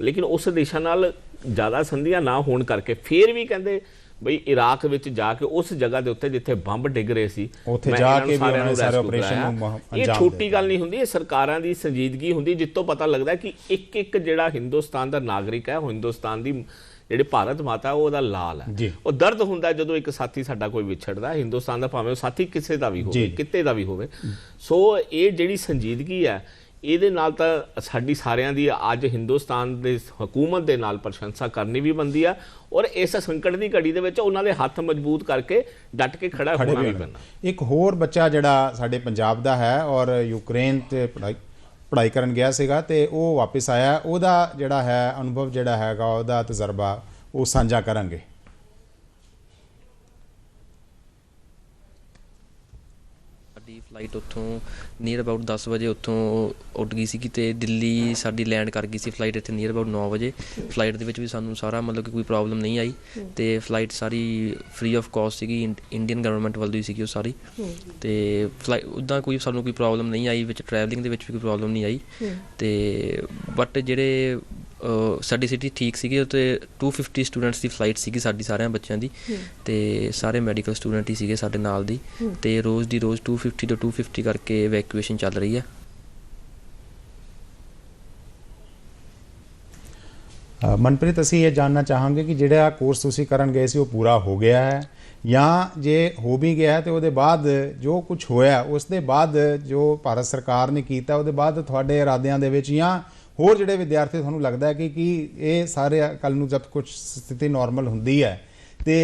ਲੇਕਿਨ ਉਸ ਦੇਸ਼ਾਂ ਨਾਲ ਜ਼ਿਆਦਾ ਸੰਧੀਆਂ ਨਾ ਹੋਣ ਕਰਕੇ ਫਿਰ ਵੀ ਕਹਿੰਦੇ ਬਈ ਇਰਾਕ ਵਿੱਚ ਜਾ ਕੇ ਉਸ ਜਗ੍ਹਾ ਦੇ ਉੱਤੇ ਜਿੱਥੇ ਬੰਬ ਡਿੱਗ ਰਹੇ ਸੀ ਉੱਥੇ ਜਾ ਕੇ ਵੀ ਉਹਨਾਂ ਨੇ ਸਾਰੇ ਆਪਰੇਸ਼ਨ ਨੂੰ ਅੰਜਾਮ ਦਿੱਤਾ। ਇਹ ਛੋਟੀ ਗੱਲ ਨਹੀਂ ਹੁੰਦੀ, ਇਹ ਸਰਕਾਰਾਂ ਦੀ ਸੰਜੀਦਗੀ ਹੁੰਦੀ ਜਿੱਤੋਂ ਪਤਾ ਲੱਗਦਾ ਕਿ ਇੱਕ ਜਿਹੜਾ ਹਿੰਦੁਸਤਾਨ ਦਾ ਨਾਗਰਿਕ ਹੈ, ਹਿੰਦੁਸਤਾਨ ਦੀ ਜਿਹੜੀ ਭਾਰਤ ਮਾਤਾ ਉਹਦਾ ਲਾਲ ਹੈ। ਉਹ ਦਰਦ ਹੁੰਦਾ ਜਦੋਂ ਇੱਕ ਸਾਥੀ ਸਾਡਾ ਕੋਈ ਵਿਛੜਦਾ, ਹਿੰਦੁਸਤਾਨ ਦਾ ਭਾਵੇਂ ਉਹ ਸਾਥੀ ਕਿਸੇ ਦਾ ਵੀ ਹੋਵੇ, ਕਿਤੇ ਦਾ ਵੀ ਹੋਵੇ। ਸੋ ਇਹ ਜਿਹੜੀ ਸੰਜੀਦਗੀ ਹੈ ਇਹਦੇ ਨਾਲ ਤਾਂ ਸਾਡੀ ਸਾਰਿਆਂ ਦੀ ਅੱਜ ਹਿੰਦੁਸਤਾਨ ਦੇ ਹਕੂਮਤ ਦੇ ਨਾਲ ਪ੍ਰਸ਼ੰਸਾ ਕਰਨੀ ਵੀ ਬਣਦੀ ਆ ਔਰ ਇਸ ਸੰਕਟ ਦੀ ਘੜੀ ਦੇ ਵਿੱਚ ਉਹਨਾਂ ਦੇ ਹੱਥ ਮਜ਼ਬੂਤ ਕਰਕੇ ਡਟ ਕੇ ਖੜਾ ਹੋਣਾ ਵੀ ਪੈਣਾ। ਇੱਕ ਹੋਰ ਬੱਚਾ ਜਿਹੜਾ ਸਾਡੇ ਪੰਜਾਬ ਦਾ ਹੈ ਔਰ ਯੂਕਰੇਨ ਤੇ ਪੜ੍ਹਾਈ ਕਰਨ ਗਿਆ ਸੀਗਾ ਤੇ ਉਹ ਵਾਪਸ ਆਇਆ, ਉਹਦਾ ਜਿਹੜਾ ਹੈ ਅਨੁਭਵ ਜਿਹੜਾ ਹੈਗਾ ਉਹਦਾ ਤਜਰਬਾ ਉਹ ਸਾਂਝਾ ਕਰਾਂਗੇ। ਸਾਡੀ ਫਲਾਈਟ ਉੱਥੋਂ ਨੀਅਰ ਅਬਾਊਟ 10 ਵਜੇ ਉੱਥੋਂ ਉੱਡ ਗਈ ਸੀਗੀ ਅਤੇ ਦਿੱਲੀ ਸਾਡੀ ਲੈਂਡ ਕਰ ਗਈ ਸੀ ਫਲਾਈਟ ਇੱਥੇ ਨੀਅਰ ਅਬਾਊਟ 9 ਵਜੇ। ਫਲਾਈਟ ਦੇ ਵਿੱਚ ਵੀ ਸਾਨੂੰ ਸਾਰਾ ਮਤਲਬ ਕਿ ਕੋਈ ਪ੍ਰੋਬਲਮ ਨਹੀਂ ਆਈ ਅਤੇ flight sorry free of cost ਸੀਗੀ, ਇੰਡੀਅਨ ਗਵਰਨਮੈਂਟ ਵੱਲੋਂ ਹੀ ਸੀਗੀ ਉਹ ਸਾਰੀ। ਅਤੇ ਉੱਦਾਂ ਕੋਈ ਸਾਨੂੰ ਕੋਈ ਪ੍ਰੋਬਲਮ ਨਹੀਂ ਆਈ, ਵਿੱਚ ਟਰੈਵਲਿੰਗ ਦੇ ਵਿੱਚ ਵੀ ਕੋਈ ਪ੍ਰੋਬਲਮ ਨਹੀਂ ਆਈ। ਅਤੇ ਬਟ ਜਿਹੜੇ ਸਾਡੀ ਸਿਟੀ ਠੀਕ ਸੀਗੀ ਉੱਥੇ 250 ਸਟੂਡੈਂਟਸ ਦੀ ਫਲਾਈਟ ਸੀਗੀ ਸਾਡੀ ਸਾਰਿਆਂ ਬੱਚਿਆਂ ਦੀ ਅਤੇ ਸਾਰੇ ਮੈਡੀਕਲ ਸਟੂਡੈਂਟ ਹੀ ਸੀਗੇ ਸਾਡੇ ਨਾਲ ਦੀ ਅਤੇ ਰੋਜ਼ ਦੀ ਰੋਜ਼ 250 ਤੋਂ 250 ਕਰਕੇ ਇਵੈਕੂਏਸ਼ਨ ਚੱਲ ਰਹੀ ਹੈ। ਮਨਪ੍ਰੀਤ, ਅਸੀਂ ਇਹ ਜਾਣਨਾ ਚਾਹਾਂਗੇ ਕਿ ਜਿਹੜਾ ਕੋਰਸ ਤੁਸੀਂ ਕਰਨ ਗਏ ਸੀ ਉਹ ਪੂਰਾ ਹੋ ਗਿਆ ਹੈ ਜਾਂ ਜੇ ਹੋ ਵੀ ਗਿਆ ਤੇ ਉਹਦੇ ਬਾਅਦ ਜੋ ਕੁਝ ਹੋਇਆ ਉਸ ਦੇ ਬਾਅਦ ਜੋ ਭਾਰਤ ਸਰਕਾਰ ਨੇ ਕੀਤਾ ਉਹਦੇ ਬਾਅਦ ਤੁਹਾਡੇ ਇਰਾਦਿਆਂ ਦੇ ਵਿੱਚ ਜਾਂ ਹੋਰ ਜਿਹੜੇ ਵਿਦਿਆਰਥੀ ਤੁਹਾਨੂੰ ਲੱਗਦਾ ਹੈ ਕਿ ਇਹ ਸਾਰੇ ਕੱਲ੍ਹ ਨੂੰ ਜਦ ਕੁਝ ਸਥਿਤੀ ਨਾਰਮਲ ਹੁੰਦੀ ਹੈ ਤੇ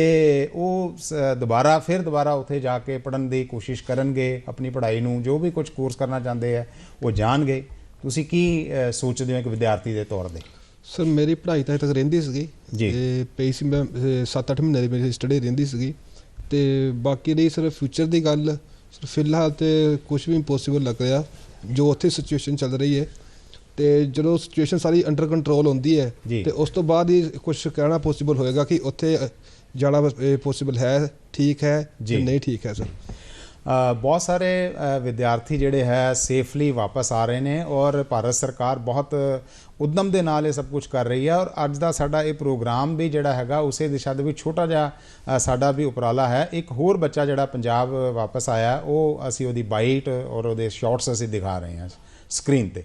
ਉਹ ਫਿਰ ਦੁਬਾਰਾ ਉੱਥੇ ਜਾ ਕੇ ਪੜ੍ਹਨ ਦੀ ਕੋਸ਼ਿਸ਼ ਕਰਨਗੇ, ਆਪਣੀ ਪੜ੍ਹਾਈ ਨੂੰ ਜੋ ਵੀ ਕੁਝ ਕੋਰਸ ਕਰਨਾ ਚਾਹੁੰਦੇ ਹੈ ਉਹ ਜਾਣਗੇ, ਤੁਸੀਂ ਕੀ ਸੋਚਦੇ ਹੋ ਇੱਕ ਵਿਦਿਆਰਥੀ ਦੇ ਤੌਰ 'ਤੇ? ਸਰ ਮੇਰੀ ਪੜ੍ਹਾਈ ਤਾਂ ਤੱਕ ਰਹਿੰਦੀ ਸੀਗੀ ਅਤੇ ਪਈ ਸੀ, ਮੈਂ 7-8 ਮਹੀਨੇ ਦੀ ਮੇਰੀ ਸਟੱਡੀ ਰਹਿੰਦੀ ਸੀਗੀ ਅਤੇ ਬਾਕੀ ਰਹੀ ਸਰ ਫਿਊਚਰ ਦੀ ਗੱਲ, ਸਰ ਫਿਲਹਾਲ ਤਾਂ ਕੁਛ ਵੀ ਇੰਪੋਸੀਬਲ ਲੱਗ ਰਿਹਾ ਜੋ ਉੱਥੇ ਸਿਚੁਏਸ਼ਨ ਚੱਲ ਰਹੀ ਹੈ। ਅਤੇ ਜਦੋਂ ਸਿਚੁਏਸ਼ਨ ਸਾਰੀ ਅੰਡਰ ਕੰਟਰੋਲ ਹੁੰਦੀ ਹੈ ਅਤੇ ਉਸ ਤੋਂ ਬਾਅਦ ਹੀ ਕੁਛ ਕਹਿਣਾ ਪੋਸੀਬਲ ਹੋਏਗਾ ਕਿ ਉੱਥੇ ਜਾਣਾ ਪੋਸੀਬਲ ਹੈ, ਠੀਕ ਹੈ ਜਾਂ ਨਹੀਂ ਠੀਕ ਹੈ। ਸਰ ਬਹੁਤ ਸਾਰੇ ਵਿਦਿਆਰਥੀ ਜਿਹੜੇ ਹੈ ਸੇਫਲੀ ਵਾਪਸ ਆ ਰਹੇ ਨੇ ਔਰ ਭਾਰਤ ਸਰਕਾਰ ਬਹੁਤ ਉਦਮ ਦੇ ਨਾਲ ਇਹ ਸਭ ਕੁਝ ਕਰ ਰਹੀ ਹੈ ਔਰ ਅੱਜ ਦਾ ਸਾਡਾ ਇਹ ਪ੍ਰੋਗਰਾਮ ਵੀ ਜਿਹੜਾ ਹੈਗਾ ਉਸੇ ਦਿਸ਼ਾ ਦੇ ਵਿੱਚ ਛੋਟਾ ਜਿਹਾ ਸਾਡਾ ਵੀ ਉਪਰਾਲਾ ਹੈ। ਇੱਕ ਹੋਰ ਬੱਚਾ ਜਿਹੜਾ ਪੰਜਾਬ ਵਾਪਸ ਆਇਆ ਉਹ ਅਸੀਂ ਉਹਦੀ ਬਾਈਟ ਔਰ ਉਹਦੇ ਸ਼ਾਰਟਸ ਅਸੀਂ ਦਿਖਾ ਰਹੇ ਹਾਂ ਸਕਰੀਨ 'ਤੇ।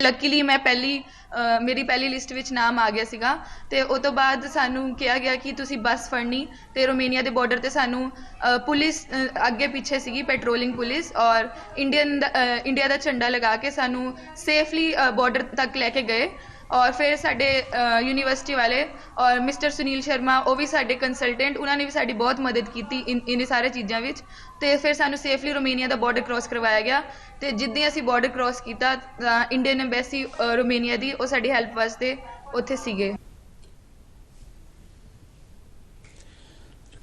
ਲੱਕੀਲੀ ਮੈਂ ਮੇਰੀ ਪਹਿਲੀ ਲਿਸਟ ਵਿੱਚ ਨਾਮ ਆ ਗਿਆ ਸੀਗਾ ਤੇ ਉਹ ਤੋਂ ਬਾਅਦ ਸਾਨੂੰ ਕਿਹਾ ਗਿਆ ਕਿ ਤੁਸੀਂ ਬੱਸ ਫੜਨੀ ਤੇ ਰੋਮੇਨੀਆ ਦੇ ਬਾਰਡਰ ਤੇ ਸਾਨੂੰ ਪੁਲਿਸ ਅੱਗੇ ਪਿੱਛੇ ਸੀਗੀ ਪੈਟਰੋਲਿੰਗ ਪੁਲਿਸ ਔਰ ਇੰਡੀਆ ਦਾ ਝੰਡਾ ਲਗਾ ਕੇ ਸਾਨੂੰ ਸੇਫਲੀ ਬਾਰਡਰ ਤੱਕ ਲੈ ਕੇ ਗਏ ਔਰ ਫਿਰ ਸਾਡੇ ਯੂਨੀਵਰਸਿਟੀ ਵਾਲੇ ਔਰ ਮਿਸਟਰ ਸੁਨੀਲ ਸ਼ਰਮਾ ਉਹ ਵੀ ਸਾਡੇ ਕੰਸਲਟੈਂਟ ਉਹਨਾਂ ਨੇ ਵੀ ਸਾਡੀ ਬਹੁਤ ਮਦਦ ਕੀਤੀ ਇਨ ਸਾਰੇ ਚੀਜ਼ਾਂ ਵਿੱਚ ਤੇ ਫਿਰ ਸਾਨੂੰ ਸੇਫਲੀ ਰੋਮੇਨੀਆ ਦਾ ਬਾਰਡਰ ਕ੍ਰਾਸ ਕਰਵਾਇਆ ਗਿਆ ਤੇ ਜਿੱਦਾਂ ਅਸੀਂ ਬਾਰਡਰ ਕ੍ਰਾਸ ਕੀਤਾ ਤਾਂ ਇੰਡੀਅਨ ਐਮਬੈਸੀ ਰੋਮੇਨੀਆ ਦੀ ਉਹ ਸਾਡੀ ਹੈਲਪ ਵਾਸਤੇ ਉੱਥੇ ਸੀਗੇ।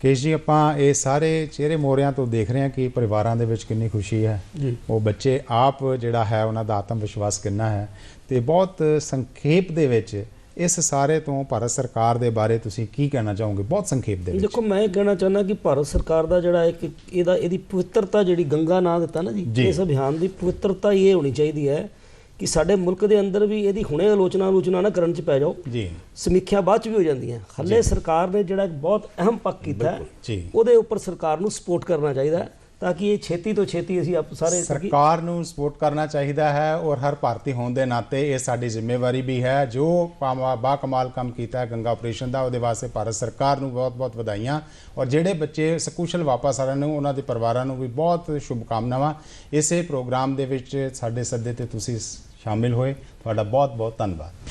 ਕੇਸ਼ ਜੀ ਆਪਾਂ ਇਹ ਸਾਰੇ ਚਿਹਰੇ ਮੋਹਰਿਆਂ ਤੋਂ ਦੇਖ ਰਹੇ ਹਾਂ ਕਿ ਪਰਿਵਾਰਾਂ ਦੇ ਵਿੱਚ ਕਿੰਨੀ ਖੁਸ਼ੀ ਹੈ ਉਹ ਬੱਚੇ ਆਪ ਜਿਹੜਾ ਹੈ ਉਹਨਾਂ ਦਾ ਆਤਮ ਵਿਸ਼ਵਾਸ ਕਿੰਨਾ ਹੈ ਤੇ ਬਹੁਤ ਸੰਖੇਪ ਦੇ ਵਿੱਚ ਇਸ ਸਾਰੇ ਤੋਂ ਭਾਰਤ ਸਰਕਾਰ ਦੇ ਬਾਰੇ ਤੁਸੀਂ ਕੀ ਕਹਿਣਾ ਚਾਹੋਗੇ ਬਹੁਤ ਸੰਖੇਪ ਦੇ ਵਿੱਚ? ਦੇਖੋ ਮੈਂ ਇਹ ਕਹਿਣਾ ਚਾਹੁੰਦਾ ਕਿ ਭਾਰਤ ਸਰਕਾਰ ਦਾ ਜਿਹੜਾ ਇੱਕ ਇਹਦੀ ਪਵਿੱਤਰਤਾ ਜਿਹੜੀ ਗੰਗਾ ਨਾਂ ਦਿੱਤਾ ਨਾ ਜੀ ਇਸ ਅਭਿਆਨ ਦੀ ਪਵਿੱਤਰਤਾ ਇਹ ਹੋਣੀ ਚਾਹੀਦੀ ਹੈ ਕਿ ਸਾਡੇ ਮੁਲਕ ਦੇ ਅੰਦਰ ਵੀ ਇਹਦੀ ਹੁਣੇ ਆਲੋਚਨਾ ਨਾ ਕਰਨ 'ਚ ਪੈ ਜਾਓ ਜੀ ਸਮੀਖਿਆ ਬਾਅਦ 'ਚ ਵੀ ਹੋ ਜਾਂਦੀਆਂ ਹਾਲੇ ਸਰਕਾਰ ਨੇ ਜਿਹੜਾ ਇੱਕ ਬਹੁਤ ਅਹਿਮ ਪੱਖ ਕੀਤਾ ਹੈ ਉਹਦੇ ਉੱਪਰ ਸਰਕਾਰ ਨੂੰ ਸਪੋਰਟ ਕਰਨਾ ਚਾਹੀਦਾ ਤਾਂ ਕਿ ਇਹ ਛੇਤੀ ਤੋਂ ਛੇਤੀ ਅਸੀਂ ਸਾਰੇ ਸਰਕਾਰ ਨੂੰ ਸਪੋਰਟ ਕਰਨਾ ਚਾਹੀਦਾ ਹੈ ਔਰ ਹਰ ਭਾਰਤੀ ਹੋਣ ਦੇ ਨਾਤੇ ਇਹ ਸਾਡੀ ਜ਼ਿੰਮੇਵਾਰੀ ਵੀ ਹੈ ਜੋ ਬਾ ਕਮਾਲ ਕੰਮ ਕੀਤਾ ਹੈ ਗੰਗਾ ਆਪਰੇਸ਼ਨ ਦਾ ਉਹਦੇ ਵਾਸਤੇ ਭਾਰਤ ਸਰਕਾਰ ਨੂੰ ਬਹੁਤ ਬਹੁਤ ਵਧਾਈਆਂ ਔਰ ਜਿਹੜੇ ਬੱਚੇ ਸਕੂਸ਼ਲ ਵਾਪਸ ਆ ਰਹੇ ਨੇ ਉਹਨਾਂ ਦੇ ਪਰਿਵਾਰਾਂ ਨੂੰ ਵੀ ਬਹੁਤ ਸ਼ੁਭਕਾਮਨਾਵਾਂ। ਇਸੇ ਪ੍ਰੋਗਰਾਮ ਦੇ ਵਿੱਚ ਸਾਡੇ ਸੱਦੇ ਤੇ ਤੁਸੀਂ ਸ਼ਾਮਿਲ ਹੋਏ ਤੁਹਾਡਾ ਬਹੁਤ ਬਹੁਤ ਧੰਨਵਾਦ।